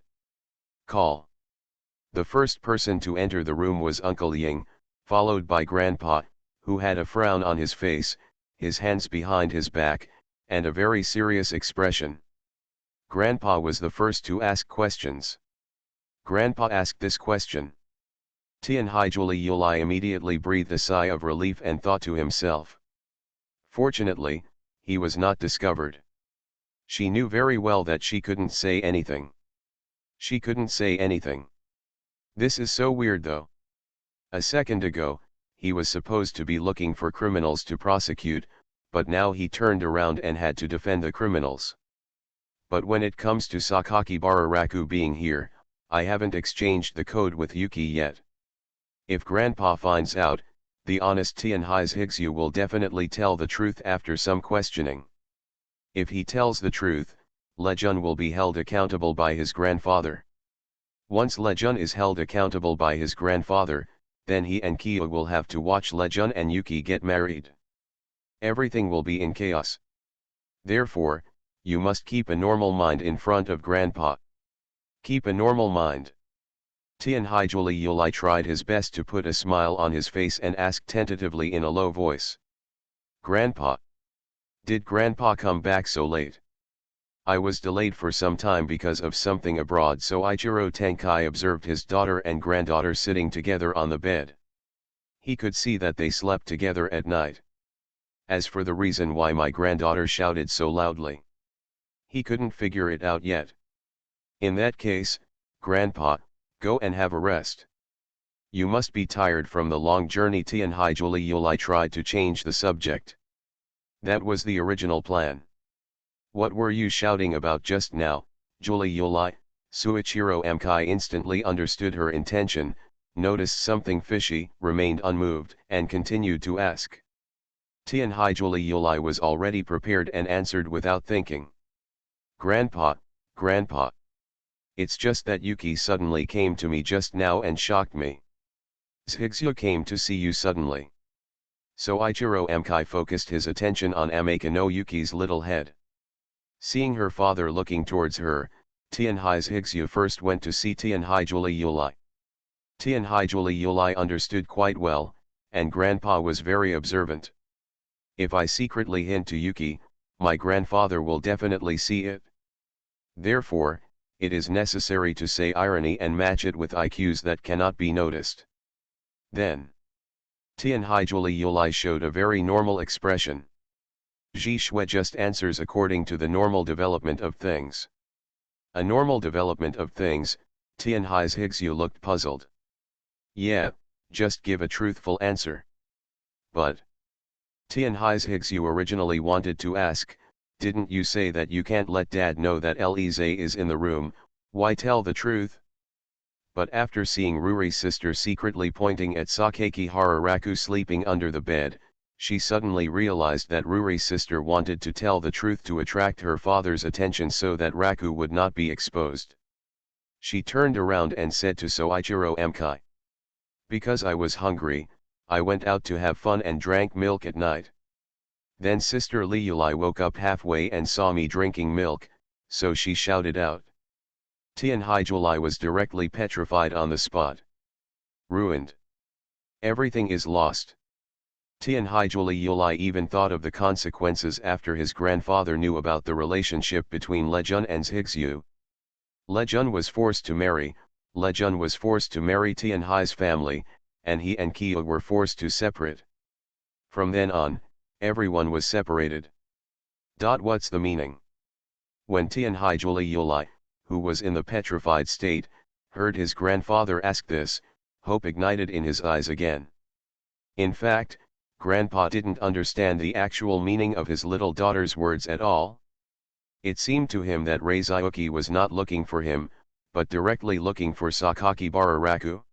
A: Call. The first person to enter the room was Uncle Ying, followed by Grandpa, who had a frown on his face, his hands behind his back, and a very serious expression. Grandpa was the first to ask questions. Grandpa asked this question. Tianhai Juliyulai immediately breathed a sigh of relief and thought to himself. Fortunately, he was not discovered. She knew very well that she couldn't say anything. She couldn't say anything. This is so weird though. A second ago, he was supposed to be looking for criminals to prosecute, but now he turned around and had to defend the criminals. But when it comes to Sakakibara Raku being here, I haven't exchanged the code with Yuki yet. If Grandpa finds out, the honest Tianhai's Higsu will definitely tell the truth after some questioning. If he tells the truth, Lejun will be held accountable by his grandfather. Once Lejun is held accountable by his grandfather, then he and Kia will have to watch Lejun and Yuki get married. Everything will be in chaos. Therefore, you must keep a normal mind in front of Grandpa. Keep a normal mind. Tianhai Juliyulai tried his best to put a smile on his face and asked tentatively in a low voice. Grandpa. Did Grandpa come back so late? I was delayed for some time because of something abroad. Soichiro Tenkai observed his daughter and granddaughter sitting together on the bed. He could see that they slept together at night. As for the reason why my granddaughter shouted so loudly, he couldn't figure it out yet. In that case, Grandpa, go and have a rest. You must be tired from the long journey. Tianhai Juliyulai tried to change the subject. That was the original plan. What were you shouting about just now, Juliyulai? Soichiro Amkai instantly understood her intention, noticed something fishy, remained unmoved, and continued to ask. Tianhai Juliyulai was already prepared and answered without thinking. Grandpa, Grandpa. It's just that Yuki suddenly came to me just now and shocked me. Zhigzu came to see you suddenly. Soichiro Amkai focused his attention on Ameka no Yuki's little head. Seeing her father looking towards her, Tianhai's Higsu first went to see Tianhai Juliyulai. Tianhai Juliyulai understood quite well, and Grandpa was very observant. If I secretly hint to Yuki, my grandfather will definitely see it. Therefore, it is necessary to say irony and match it with IQs that cannot be noticed. Then, Tianhai Juliyulai showed a very normal expression. Ji Shui just answers according to the normal development of things. A normal development of things, Tianhai's Higsu looked puzzled. Yeah, just give a truthful answer. But Tianhai's Higsu originally wanted to ask, didn't you say that you can't let Dad know that Lize is in the room, why tell the truth? But after seeing Ruri's sister secretly pointing at Sakakibara Raku sleeping under the bed, she suddenly realized that Ruri's sister wanted to tell the truth to attract her father's attention so that Raku would not be exposed. She turned around and said to Soichiro Amkai. Because I was hungry, I went out to have fun and drank milk at night. Then Sister Liulai woke up halfway and saw me drinking milk, so she shouted out. Tianhai Julai was directly petrified on the spot. Ruined. Everything is lost. Tianhaijuli Yulai even thought of the consequences after his grandfather knew about the relationship between Lejun and Zhixu. Lejun was forced to marry, Tianhai's family, and he and Kia were forced to separate. From then on, everyone was separated. What's the meaning? When Tianhaijuli Yulai, who was in the petrified state, heard his grandfather ask this, hope ignited in his eyes again. In fact, Grandpa didn't understand the actual meaning of his little daughter's words at all. It seemed to him that Reizayuki was not looking for him, but directly looking for Sakakibara Raku.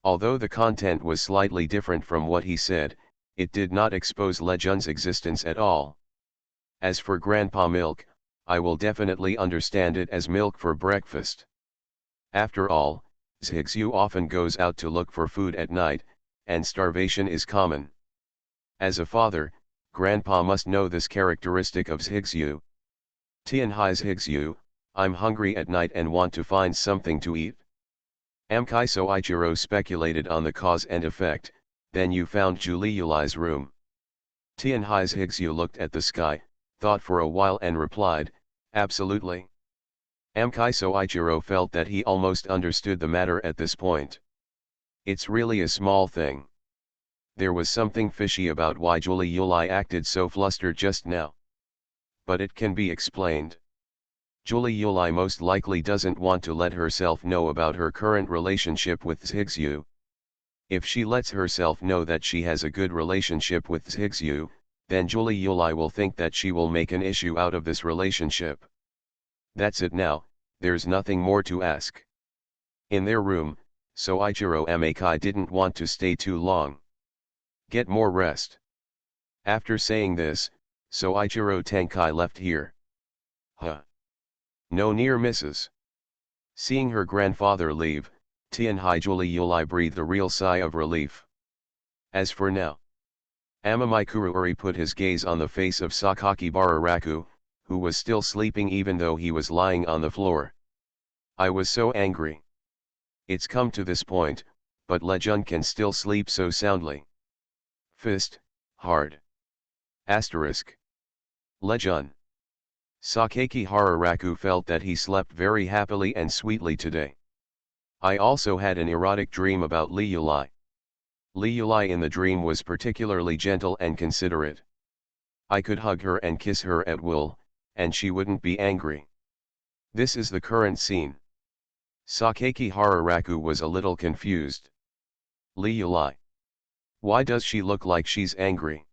A: Although the content was slightly different from what he said, it did not expose Lejun's existence at all. As for Grandpa Milk, I will definitely understand it as milk for breakfast. After all, Zhixu often goes out to look for food at night, and starvation is common. As a father, Grandpa must know this characteristic of Zhixu. Tianhai's Zhixu, I'm hungry at night and want to find something to eat. Amkai Soichiro speculated on the cause and effect, then you found Julie Yulai's room. Tianhai's Zhixu looked at the sky, thought for a while and replied, absolutely. Amkai Soichiro felt that he almost understood the matter at this point. It's really a small thing. There was something fishy about why Julie Yulai acted so flustered just now. But it can be explained. Julie Yulai most likely doesn't want to let herself know about her current relationship with Zhixu. If she lets herself know that she has a good relationship with Zhixu, then Julie Yulai will think that she will make an issue out of this relationship. That's it now, there's nothing more to ask. In their room, Soichiro Amakai didn't want to stay too long. Get more rest. After saying this, Soichiro Tenkai left here. Huh. No near misses. Seeing her grandfather leave, Tianhaijuli Yulai breathed a real sigh of relief. As for now, Amamai Kuruuri put his gaze on the face of Sakakibara Raku, who was still sleeping even though he was lying on the floor. I was so angry. It's come to this point, but Lejun can still sleep so soundly. Fist, hard. Asterisk. Lejun. Sakakibara Raku felt that he slept very happily and sweetly today. I also had an erotic dream about Li Yulai. Li Yulai in the dream was particularly gentle and considerate. I could hug her and kiss her at will, and she wouldn't be angry. This is the current scene. Sakakibara Raku was a little confused. Li Yulai. Why does she look like she's angry?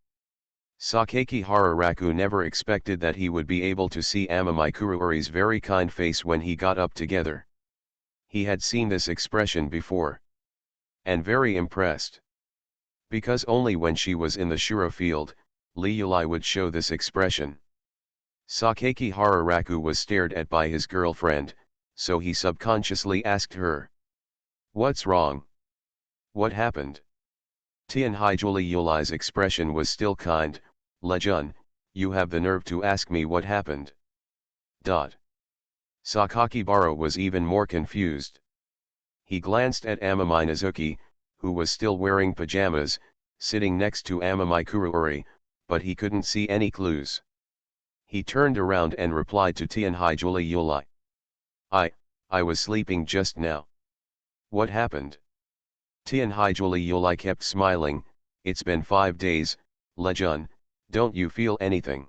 A: Sakakibara Raku never expected that he would be able to see Amamai Kuruuri's very kind face when he got up together. He had seen this expression before. And very impressed. Because only when she was in the Shura field, Li Yulai would show this expression. Sakakibara Raku was stared at by his girlfriend, so he subconsciously asked her. What's wrong? What happened? Tianhaijuli Yulai's expression was still kind. Lejun, you have the nerve to ask me what happened. Sakakibara was even more confused. He glanced at Amamai Nazuki, who was still wearing pajamas, sitting next to Amamai Kuruuri, but he couldn't see any clues. He turned around and replied to Tianhaijuli Yulai. I was sleeping just now. What happened? Tianhaijuli Yulai kept smiling. It's been 5 days, Lejun, don't you feel anything?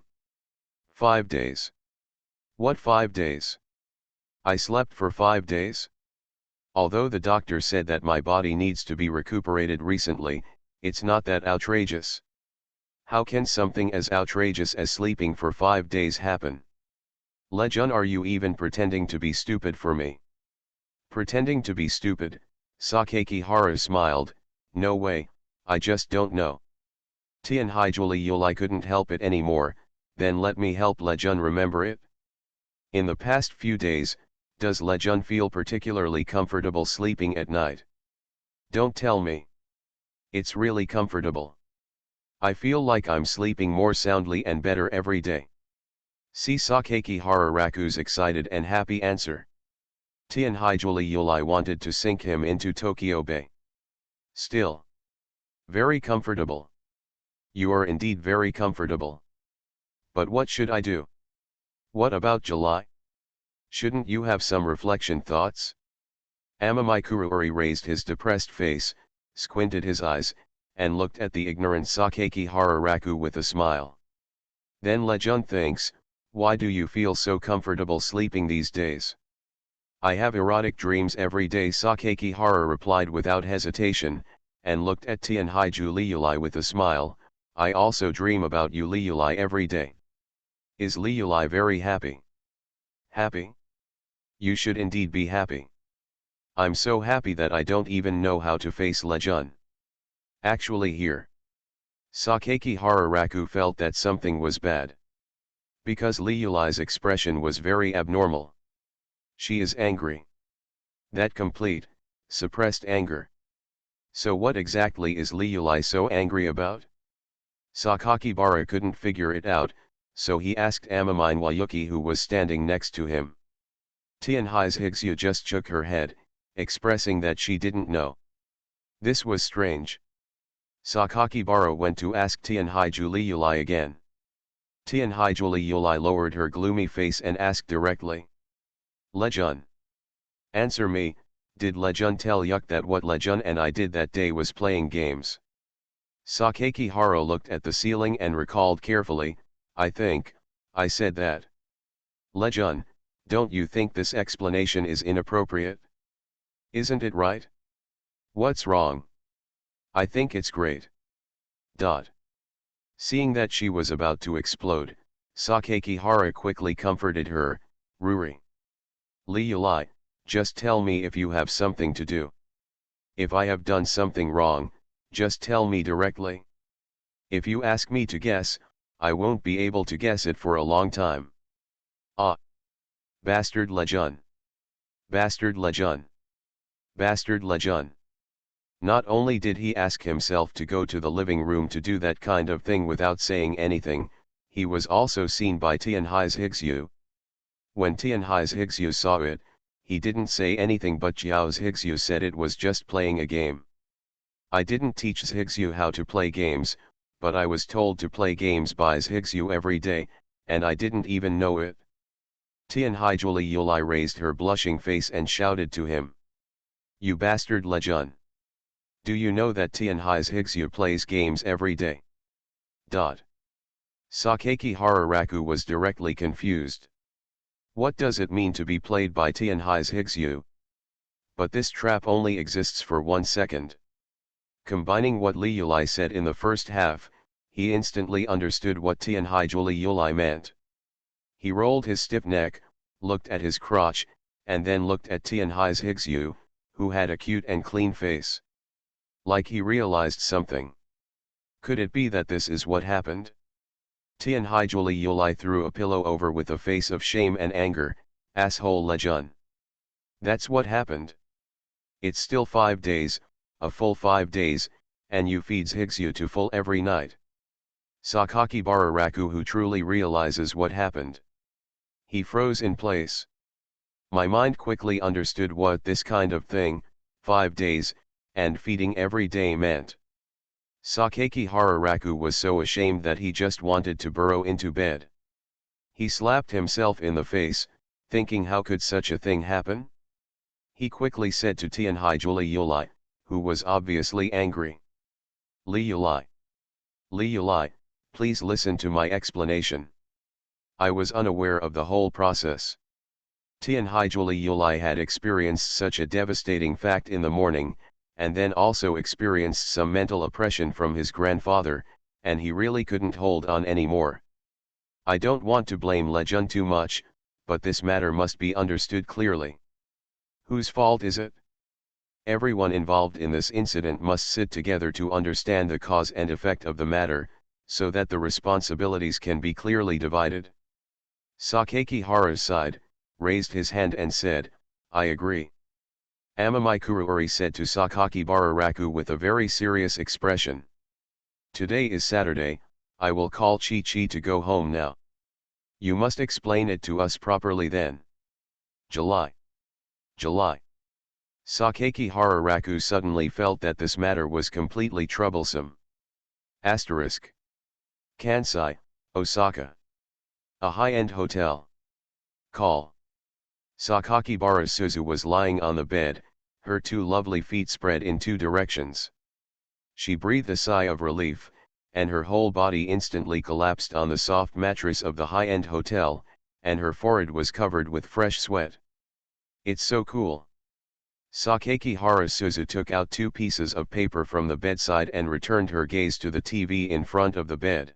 A: 5 days. What 5 days? I slept for 5 days? Although the doctor said that my body needs to be recuperated recently, it's not that outrageous. How can something as outrageous as sleeping for 5 days happen? Lejun, are you even pretending to be stupid for me? Pretending to be stupid? Sakakibara smiled, no way, I just don't know. Tianhaijuli Yulai couldn't help it anymore, then let me help Lejun remember it. In the past few days, does Lejun feel particularly comfortable sleeping at night? Don't tell me. It's really comfortable. I feel like I'm sleeping more soundly and better every day. See Sakakibara Raku's excited and happy answer. Tianhaijuli Yulai wanted to sink him into Tokyo Bay. Still. Very comfortable. You are indeed very comfortable. But what should I do? What about July? Shouldn't you have some reflection thoughts? Amamai raised his depressed face, squinted his eyes, and looked at the ignorant Sakaki Hararaku with a smile. Then Lejun thinks, why do you feel so comfortable sleeping these days? I have erotic dreams every day, Sakaki Hara replied without hesitation, and looked at Tianhaiju Liulai with a smile. I also dream about you Liulai every day. Is Liulai very happy? Happy? You should indeed be happy. I'm so happy that I don't even know how to face Lejun. Actually here. Sakaki Hararaku felt that something was bad. Because Liulai's expression was very abnormal. She is angry. That complete, suppressed anger. So what exactly is Liulai so angry about? Sakakibara couldn't figure it out, so he asked Amamine Wayuki who was standing next to him. Tianhai's Higsu just shook her head, expressing that she didn't know. This was strange. Sakakibara went to ask Tianhaiju Liulai again. Tianhaiju Liulai lowered her gloomy face and asked directly. Lejun. Answer me, did Lejun tell Yuk that what Lejun and I did that day was playing games? Sakaki Haro looked at the ceiling and recalled carefully, I think, I said that. Lejun, don't you think this explanation is inappropriate? Isn't it right? What's wrong? I think it's great. Seeing that she was about to explode, Sakaki Hara quickly comforted her, Ruri. Liulai, just tell me if you have something to do. If I have done something wrong, just tell me directly. If you ask me to guess, I won't be able to guess it for a long time. Ah! Bastard Lejun! Bastard Lejun! Bastard Lejun! Not only did he ask himself to go to the living room to do that kind of thing without saying anything, he was also seen by Tianhai's Higsu. When Tianhai's Higsu saw it, he didn't say anything but Jiao's Higsu said it was just playing a game. I didn't teach Higsu how to play games, but I was told to play games by Higsu every day, and I didn't even know it. Tianhaiju Liulai raised her blushing face and shouted to him. You bastard Lejun! Do you know that Tianhai's Higsu plays games every day? Sakaki Hararaku was directly confused. What does it mean to be played by Tianhai's Higsu? But this trap only exists for 1 second. Combining what Liulai said in the first half, he instantly understood what Tianhaiju Liulai meant. He rolled his stiff neck, looked at his crotch, and then looked at Tianhai's Higsu, who had a cute and clean face. Like he realized something. Could it be that this is what happened? Tianhaiju Liulai threw a pillow over with a face of shame and anger, asshole Lejun. That's what happened. It's still 5 days, a full 5 days, and you feeds Higsu to full every night. Sakaki Bararaku who truly realizes what happened. He froze in place. My mind quickly understood what this kind of thing, 5 days, and feeding every day meant. Sakaki Hararaku was so ashamed that he just wanted to burrow into bed. He slapped himself in the face, thinking how could such a thing happen? He quickly said to Tianhaiju Liulai, who was obviously angry. Liulai. Liulai, please listen to my explanation. I was unaware of the whole process. Tianhaiju Liulai had experienced such a devastating fact in the morning, and then also experienced some mental oppression from his grandfather, and he really couldn't hold on anymore. I don't want to blame Lejun too much, but this matter must be understood clearly. Whose fault is it? Everyone involved in this incident must sit together to understand the cause and effect of the matter, so that the responsibilities can be clearly divided. Sakaki Hara sighed, raised his hand and said, I agree. Amamai Kuruori said to Sakaki Bararaku with a very serious expression. Today is Saturday, I will call Chi-Chi to go home now. You must explain it to us properly then. July. Sakakihara Raku suddenly felt that this matter was completely troublesome. Asterisk. Kansai, Osaka. A high-end hotel. Call. Sakakibara Suzu was lying on the bed, her two lovely feet spread in two directions. She breathed a sigh of relief, and her whole body instantly collapsed on the soft mattress of the high-end hotel, and her forehead was covered with fresh sweat. It's so cool. Sakakihara Suzu took out two pieces of paper from the bedside and returned her gaze to the TV in front of the bed.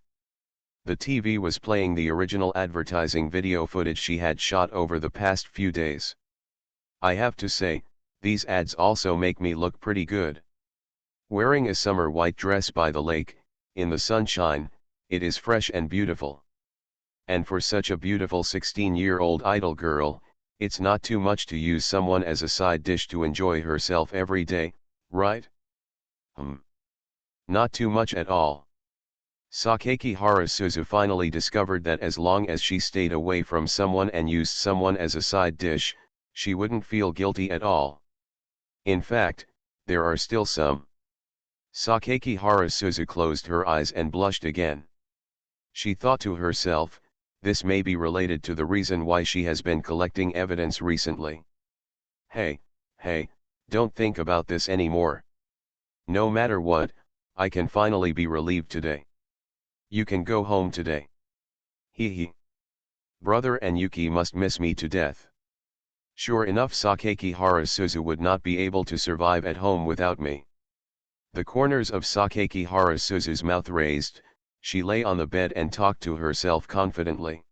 A: The TV was playing the original advertising video footage she had shot over the past few days. I have to say, these ads also make me look pretty good. Wearing a summer white dress by the lake, in the sunshine, it is fresh and beautiful. And for such a beautiful 16-year-old idol girl, it's not too much to use someone as a side dish to enjoy herself every day, right? Not too much at all. Sakakihara Suzu finally discovered that as long as she stayed away from someone and used someone as a side dish, she wouldn't feel guilty at all. In fact, there are still some. Sakakihara Suzu closed her eyes and blushed again. She thought to herself, this may be related to the reason why she has been collecting evidence recently. Hey, don't think about this anymore. No matter what, I can finally be relieved today. You can go home today. Hee. Brother and Yuki must miss me to death. Sure enough, Sakakihara Suzu would not be able to survive at home without me. The corners of Sakakihara Suzu's mouth raised, she lay on the bed and talked to herself confidently.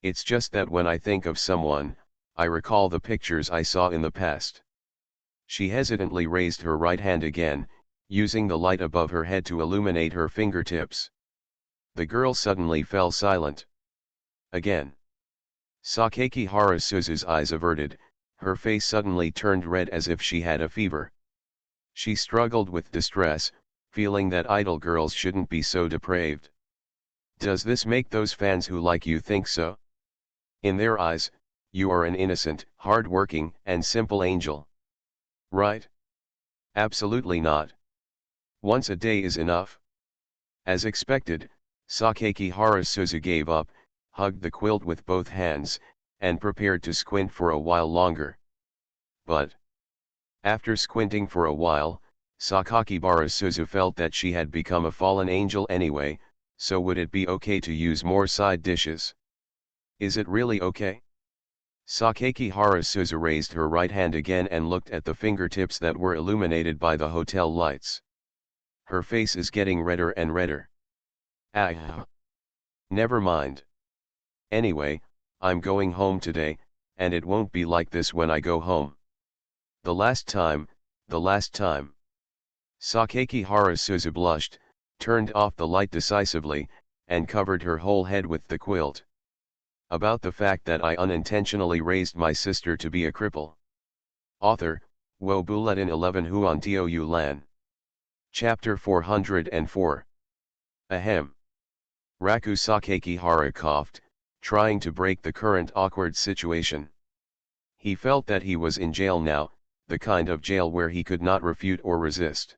A: It's just that when I think of someone, I recall the pictures I saw in the past. She hesitantly raised her right hand again, using the light above her head to illuminate her fingertips. The girl suddenly fell silent. Again. Sakakihara Suzu's eyes averted, her face suddenly turned red as if she had a fever. She struggled with distress, feeling that idol girls shouldn't be so depraved. Does this make those fans who like you think so? In their eyes, you are an innocent, hard-working, and simple angel. Right? Absolutely not. Once a day is enough. As expected, Sakakihara Suzu gave up, hugged the quilt with both hands, and prepared to squint for a while longer. But after squinting for a while, Sakakibara Suzu felt that she had become a fallen angel anyway, so would it be okay to use more side dishes? Is it really okay? Sakakihara Suzu raised her right hand again and looked at the fingertips that were illuminated by the hotel lights. Her face is getting redder and redder. Never mind. Anyway, I'm going home today, and it won't be like this when I go home. The last time. Sakakihara Suzu blushed, turned off the light decisively, and covered her whole head with the quilt. About the fact that I unintentionally raised my sister to be a cripple. Author, Wo Bulletin 11 Huan Tou Lan. Chapter 404. Ahem. Raku Sakakihara coughed, trying to break the current awkward situation. He felt that he was in jail now, the kind of jail where he could not refute or resist.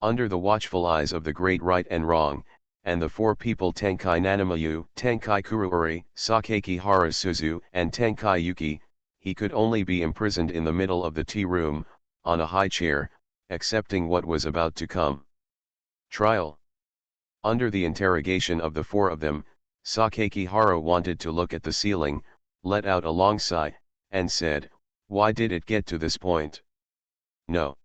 A: Under the watchful eyes of the great right and wrong, and the four people Tenkai Nanamayu, Tenkai Kuruori, Sakakihara Suzu, and Tenkai Yuki, he could only be imprisoned in the middle of the tea room, on a high chair, accepting what was about to come. Trial. Under the interrogation of the four of them, Sakakihara wanted to look at the ceiling, let out a long sigh, and said, "Why did it get to this point? No.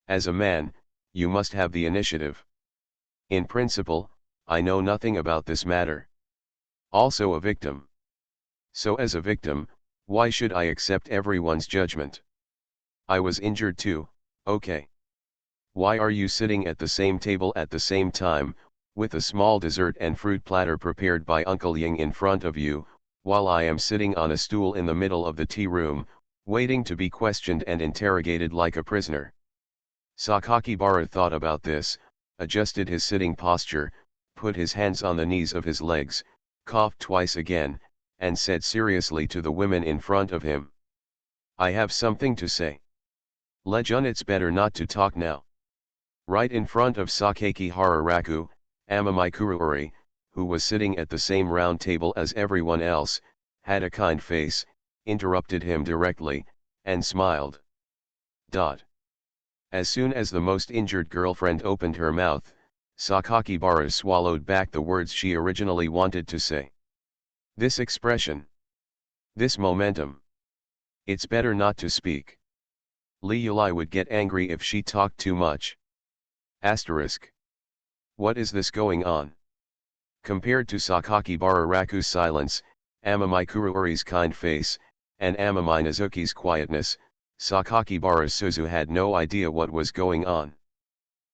A: As a man, you must have the initiative. In principle, I know nothing about this matter. Also a victim. So as a victim, why should I accept everyone's judgment? I was injured too, okay. Why are you sitting at the same table at the same time, with a small dessert and fruit platter prepared by Uncle Ying in front of you, while I am sitting on a stool in the middle of the tea room, waiting to be questioned and interrogated like a prisoner?" Sakakibara thought about this, adjusted his sitting posture, put his hands on the knees of his legs, coughed twice again, and said seriously to the women in front of him, I have something to say. Lejun, it's better not to talk now. Right in front of Sakeki Hararaku, Amamai Kuruori, who was sitting at the same round table as everyone else, had a kind face, interrupted him directly, and smiled. As soon as the most injured girlfriend opened her mouth, Sakakibara swallowed back the words she originally wanted to say. This expression. This momentum. It's better not to speak. Liuli would get angry if she talked too much. Asterisk. What is this going on? Compared to Sakakibara Raku's silence, Amamai Kuruori's kind face, and Amamai Nazuki's quietness, Sakakibara Suzu had no idea what was going on.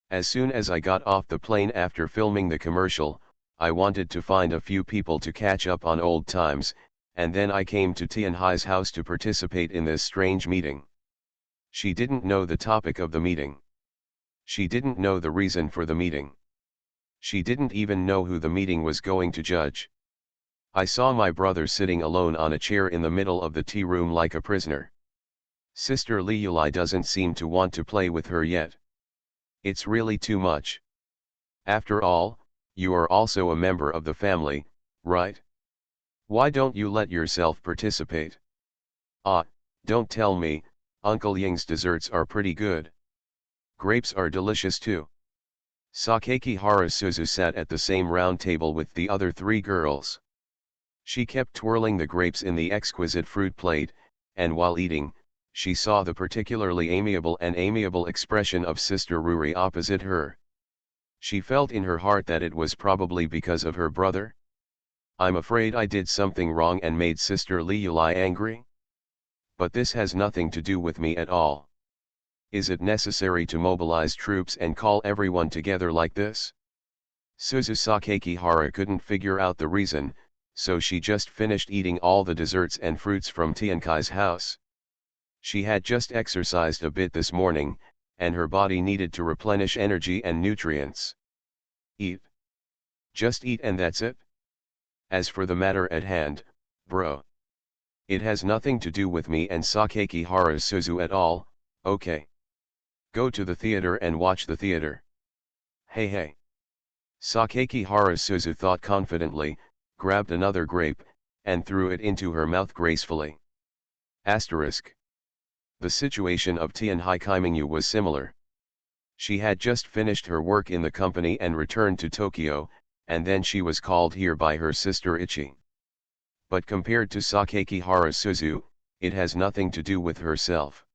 A: As soon as I got off the plane after filming the commercial, I wanted to find a few people to catch up on old times, and then I came to Tianhai's house to participate in this strange meeting. She didn't know the topic of the meeting. She didn't know the reason for the meeting. She didn't even know who the meeting was going to judge. I saw my brother sitting alone on a chair in the middle of the tea room like a prisoner. Sister Liuli doesn't seem to want to play with her yet. It's really too much. After all, you are also a member of the family, right? Why don't you let yourself participate? Ah, don't tell me, Uncle Ying's desserts are pretty good. Grapes are delicious too. Sakeki Harasuzu sat at the same round table with the other three girls. She kept twirling the grapes in the exquisite fruit plate, and while eating, she saw the particularly amiable expression of Sister Ruri opposite her. She felt in her heart that it was probably because of her brother. I'm afraid I did something wrong and made Sister Liuli angry. But this has nothing to do with me at all. Is it necessary to mobilize troops and call everyone together like this? Suzu Sakekihara couldn't figure out the reason, so she just finished eating all the desserts and fruits from Tiankai's house. She had just exercised a bit this morning, and her body needed to replenish energy and nutrients. Eat. Just eat and that's it? As for the matter at hand, bro. It has nothing to do with me and Sakekihara Suzu at all, okay? Go to the theater and watch the theater. Hey. Sakekihara Suzu thought confidently, grabbed another grape, and threw it into her mouth gracefully. Asterisk. The situation of Tianhai Kaimingyu was similar. She had just finished her work in the company and returned to Tokyo, and then she was called here by her sister Ichi. But compared to Sakekihara Suzu, it has nothing to do with herself.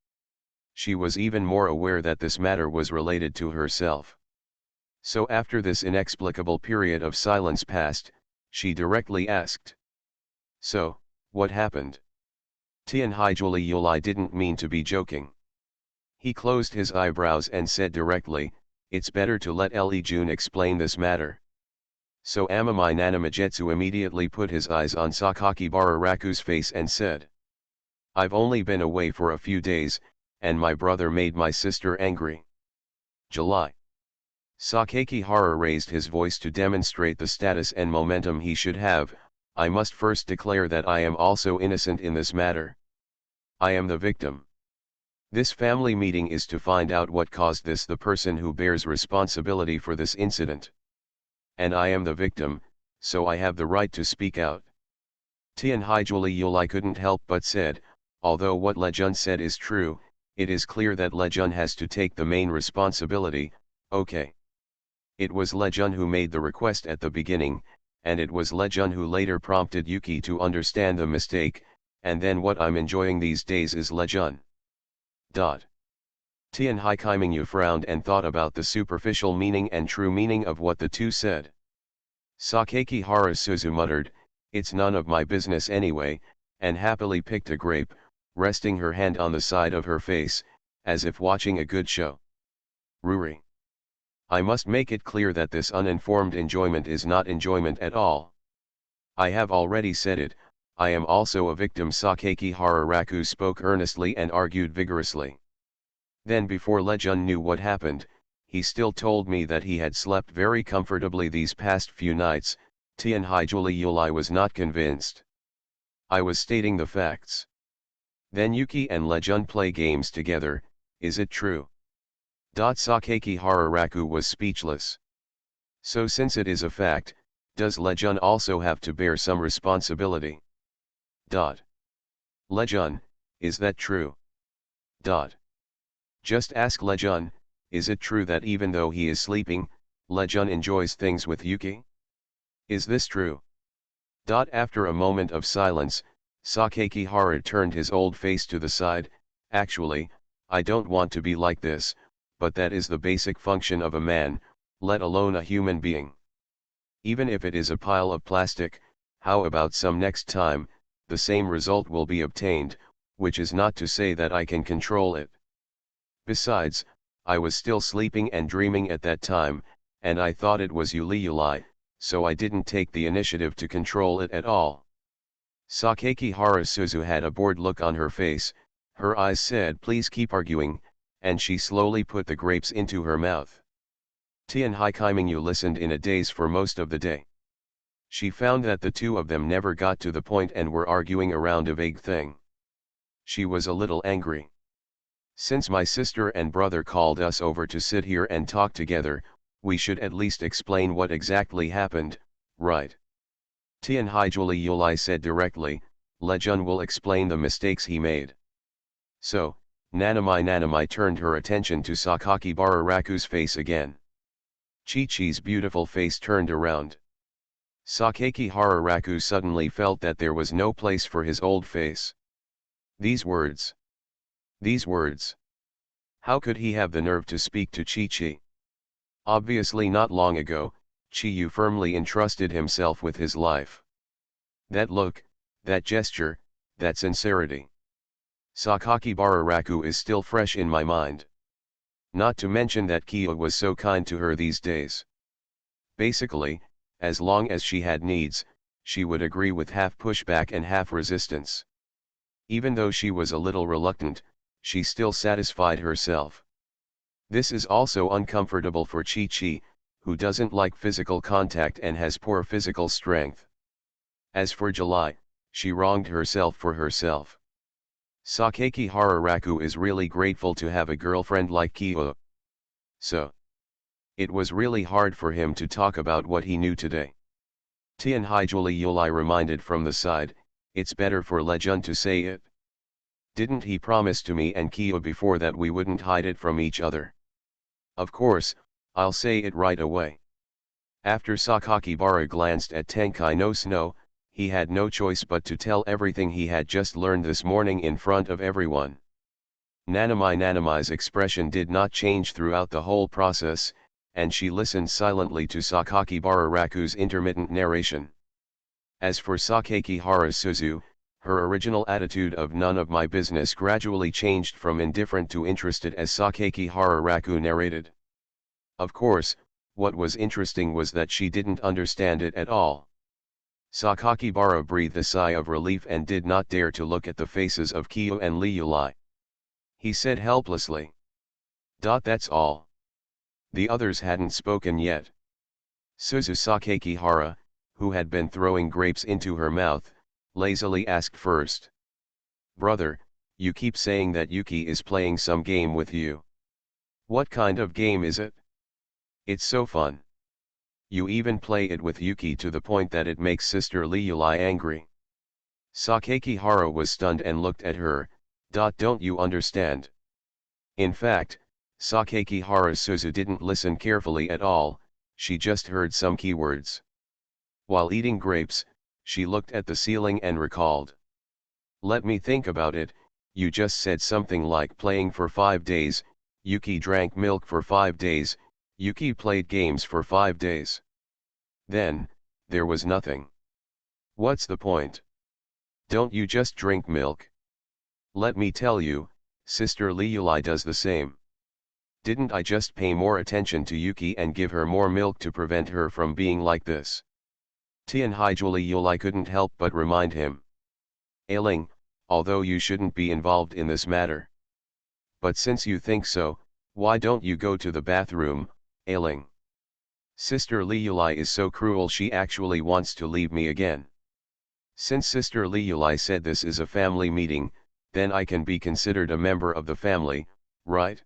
A: She was even more aware that this matter was related to herself. So after this inexplicable period of silence passed, she directly asked. So, what happened? Tianhai Liuli didn't mean to be joking. He closed his eyebrows and said directly, it's better to let Lee Jun explain this matter. So Amamai Nanamajetsu immediately put his eyes on Sakakibara Raku's face and said. I've only been away for a few days, and my brother made my sister angry. July. Sakekihara raised his voice to demonstrate the status and momentum he should have. I must first declare that I am also innocent in this matter. I am the victim. This family meeting is to find out what caused this, the person who bears responsibility for this incident. And I am the victim, so I have the right to speak out. Tianhai Liuli couldn't help but said, although what Lejun said is true, it is clear that Lejun has to take the main responsibility, okay. It was Lejun who made the request at the beginning, and it was Lejun who later prompted Yuki to understand the mistake, and then what I'm enjoying these days is Lejun. Tianhai Kaimingyu frowned and thought about the superficial meaning and true meaning of what the two said. Sakekihara Suzu muttered, it's none of my business anyway, and happily picked a grape, resting her hand on the side of her face, as if watching a good show. Ruri. I must make it clear that this uninformed enjoyment is not enjoyment at all. I have already said it, I am also a victim. Sakekihara Raku spoke earnestly and argued vigorously. Then before Lejun knew what happened, he still told me that he had slept very comfortably these past few nights. Tianhai Liuli was not convinced. I was stating the facts. Then Yuki and Lejun play games together, is it true? Sakeki Hararaku was speechless. So since it is a fact, does Lejun also have to bear some responsibility? Lejun, is that true? Just ask Lejun, is it true that even though he is sleeping, Lejun enjoys things with Yuki? Is this true? After a moment of silence, Sakeki Hara turned his old face to the side. Actually, I don't want to be like this, but that is the basic function of a man, let alone a human being. Even if it is a pile of plastic, how about some next time, the same result will be obtained, which is not to say that I can control it. Besides, I was still sleeping and dreaming at that time, and I thought it was Yuli, so I didn't take the initiative to control it at all. Sakeki Hara Suzu had a bored look on her face, her eyes said please keep arguing, and she slowly put the grapes into her mouth. Tian Haikimingyu listened in a daze for most of the day. She found that the two of them never got to the point and were arguing around a vague thing. She was a little angry. Since my sister and brother called us over to sit here and talk together, we should at least explain what exactly happened, right? Tian Haijuli Yulai said directly, Lejun will explain the mistakes he made. So, Nanami turned her attention to Sakakibara Raku's face again. Chi-Chi's beautiful face turned around. Sakeki Hararaku suddenly felt that there was no place for his old face. These words. How could he have the nerve to speak to Chi-Chi? Obviously not long ago, Chi-Yu firmly entrusted himself with his life. That look, that gesture, that sincerity. Sakakibara Raku is still fresh in my mind. Not to mention that Kia was so kind to her these days. Basically, as long as she had needs, she would agree with half pushback and half resistance. Even though she was a little reluctant, she still satisfied herself. This is also uncomfortable for Chi-Chi, who doesn't like physical contact and has poor physical strength. As for July, she wronged herself for herself. Sakeki Hararaku is really grateful to have a girlfriend like Kia. So, it was really hard for him to talk about what he knew today. Tian Haijuli Yulai reminded from the side, it's better for Lejun to say it. Didn't he promise to me and Kia before that we wouldn't hide it from each other? Of course, I'll say it right away. After Sakakibara glanced at Tenkai no Snow, he had no choice but to tell everything he had just learned this morning in front of everyone. Nanami's expression did not change throughout the whole process, and she listened silently to Sakakibara Raku's intermittent narration. As for Sakeki Hara Suzu, her original attitude of none of my business gradually changed from indifferent to interested as Sakeki Hara Raku narrated. Of course, what was interesting was that she didn't understand it at all. Sakakibara breathed a sigh of relief and did not dare to look at the faces of Kyo and Liulai. He said helplessly. That's all. The others hadn't spoken yet. Suzu Sakeki Hara, who had been throwing grapes into her mouth, lazily asked first. Brother, you keep saying that Yuki is playing some game with you. What kind of game is it? It's so fun. You even play it with Yuki to the point that it makes Sister Liulai angry. Sakeki Hara was stunned and looked at her. Don't you understand? In fact, Sakeki Hara Suzu didn't listen carefully at all, she just heard some keywords. While eating grapes, she looked at the ceiling and recalled. Let me think about it, you just said something like playing for 5 days, Yuki drank milk for 5 days, Yuki played games for 5 days. Then, there was nothing. What's the point? Don't you just drink milk? Let me tell you, Sister Liulai does the same. Didn't I just pay more attention to Yuki and give her more milk to prevent her from being like this? Tian Haijuli Yulai couldn't help but remind him. Ailing, although you shouldn't be involved in this matter. But since you think so, why don't you go to the bathroom, Ailing? Sister Liulai is so cruel she actually wants to leave me again. Since Sister Liulai said this is a family meeting, then I can be considered a member of the family, right?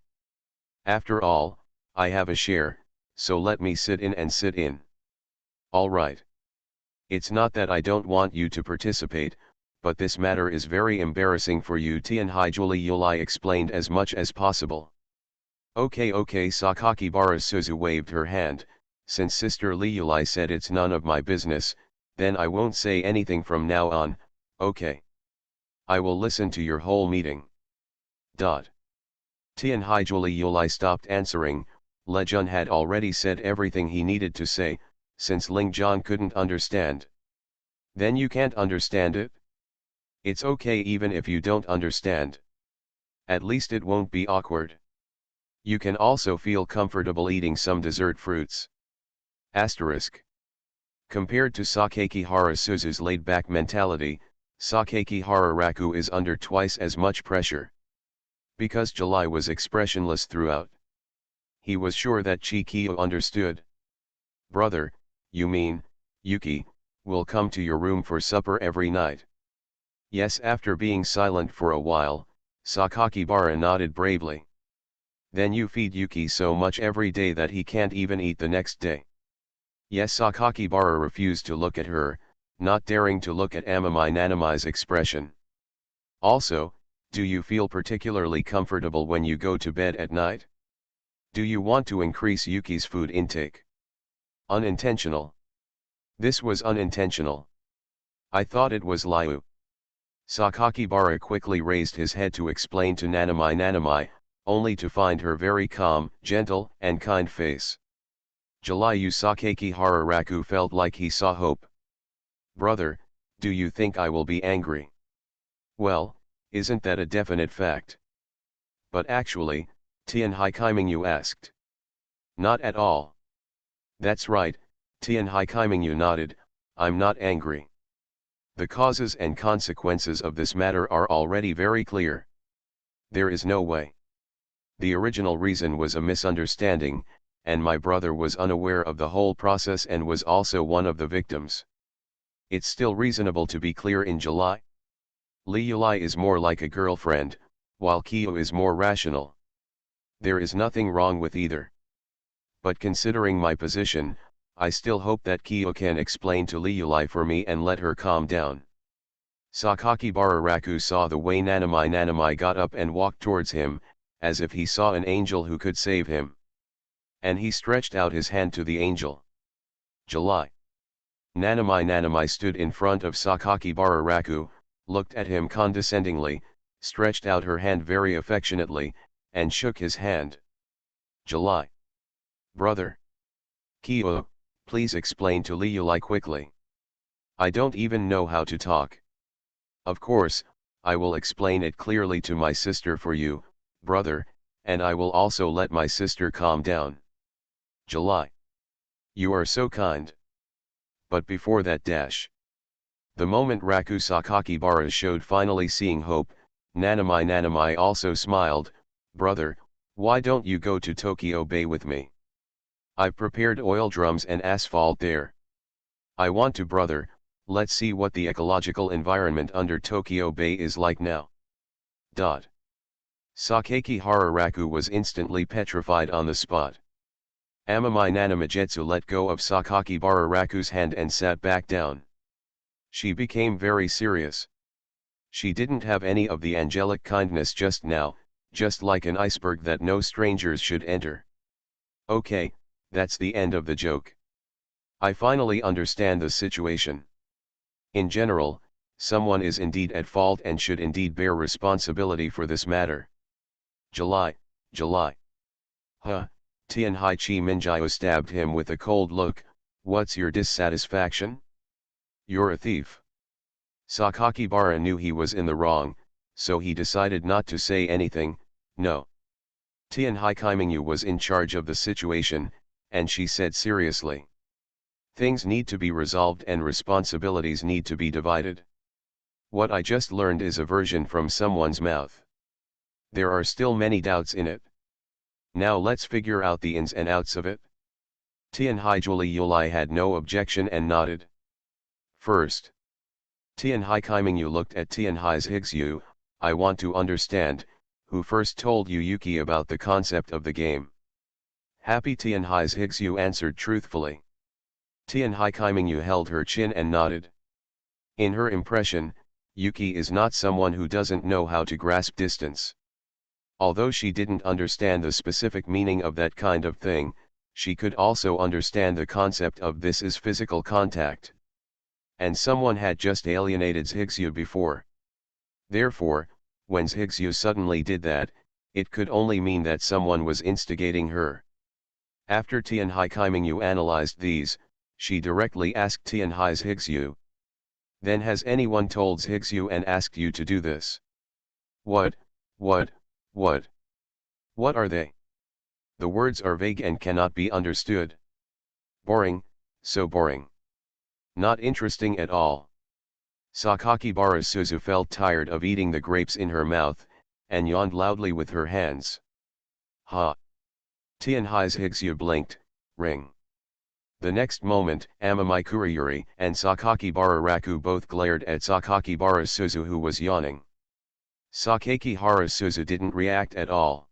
A: After all, I have a share, so let me sit in and sit in. All right. It's not that I don't want you to participate, but this matter is very embarrassing for you. Tianhai Julie Yulai explained as much as possible. Okay, Sakakibara Suzu waved her hand. Since Sister Li Yulai said it's none of my business, then I won't say anything from now on, okay? I will listen to your whole meeting. Tianhai Julie Yulai stopped answering. Le Jun had already said everything he needed to say, since Ling Zhang couldn't understand. Then you can't understand it? It's okay even if you don't understand. At least it won't be awkward. You can also feel comfortable eating some dessert fruits. Asterisk. Compared to Sakakihara Suzu's laid-back mentality, Sakakihara Raku is under twice as much pressure. Because July was expressionless throughout. He was sure that Chikio understood. Brother, you mean, Yuki, will come to your room for supper every night? Yes. After being silent for a while, Sakakibara nodded bravely. Then you feed Yuki so much every day that he can't even eat the next day. Yes. Sakakibara refused to look at her, not daring to look at Amami Nanami's expression. Also, do you feel particularly comfortable when you go to bed at night? Do you want to increase Yuki's food intake? Unintentional. This was unintentional. I thought it was Liu. Sakakibara quickly raised his head to explain to Nanami, only to find her very calm, gentle, and kind face. July Sakakihara Raku felt like he saw hope. Brother, do you think I will be angry? Well, isn't that a definite fact? But actually, Tianhai Kaimingyu asked. Not at all. That's right, Tianhai Kaimingyu nodded, I'm not angry. The causes and consequences of this matter are already very clear. There is no way. The original reason was a misunderstanding, and my brother was unaware of the whole process and was also one of the victims. It's still reasonable to be clear in July. Li Yulai is more like a girlfriend, while Kyo is more rational. There is nothing wrong with either. But considering my position, I still hope that Kyo can explain to Li Yulai for me and let her calm down. Sakakibara Raku saw the way Nanami got up and walked towards him, as if he saw an angel who could save him. And he stretched out his hand to the angel. July. Nanami stood in front of Sakakibara Raku, looked at him condescendingly, stretched out her hand very affectionately, and shook his hand. July. Brother. Kyo, please explain to Li Yulai quickly. I don't even know how to talk. Of course, I will explain it clearly to my sister for you, brother, and I will also let my sister calm down. July. You are so kind. But before that the moment Raku Sakakibara showed finally seeing hope, Nanami also smiled, brother, why don't you go to Tokyo Bay with me? I've prepared oil drums and asphalt there. I want to, brother, let's see what the ecological environment under Tokyo Bay is like now. Sakakihara Raku was instantly petrified on the spot. Amami Nanamijetsu let go of Sakakibara Raku's hand and sat back down. She became very serious. She didn't have any of the angelic kindness just now, just like an iceberg that no strangers should enter. Okay, that's the end of the joke. I finally understand the situation. In general, someone is indeed at fault and should indeed bear responsibility for this matter. July. Huh, Tianhai Chi Minjiao stabbed him with a cold look, what's your dissatisfaction? You're a thief. Sakakibara knew he was in the wrong, so he decided not to say anything, no. Tianhai Kaimingyu was in charge of the situation, and she said seriously. Things need to be resolved and responsibilities need to be divided. What I just learned is a version from someone's mouth. There are still many doubts in it. Now let's figure out the ins and outs of it. Tianhai Julie Yulai had no objection and nodded. First. Tianhai Kaimingyu looked at Tianhai's Higsu, I want to understand, who first told you Yuki about the concept of the game? Happy Tianhai's Higsu answered truthfully. Tianhai Kaimingyu held her chin and nodded. In her impression, Yuki is not someone who doesn't know how to grasp distance. Although she didn't understand the specific meaning of that kind of thing, she could also understand the concept of this is physical contact. And someone had just alienated Higsu before. Therefore, when Higsu suddenly did that, it could only mean that someone was instigating her. After Tianhai Kaimingyu analyzed these, she directly asked Tianhai's Higsu. Then has anyone told Higsu and asked you to do this? What? What are they? The words are vague and cannot be understood. Boring, so boring. Not interesting at all. Sakakibara Suzu felt tired of eating the grapes in her mouth, and yawned loudly with her hands. Ha! Tianhai's Higsu blinked, ring. The next moment, Amamai Kuriyuri and Sakakibara Raku both glared at Sakakibara Suzu who was yawning. Sakakibara Suzu didn't react at all.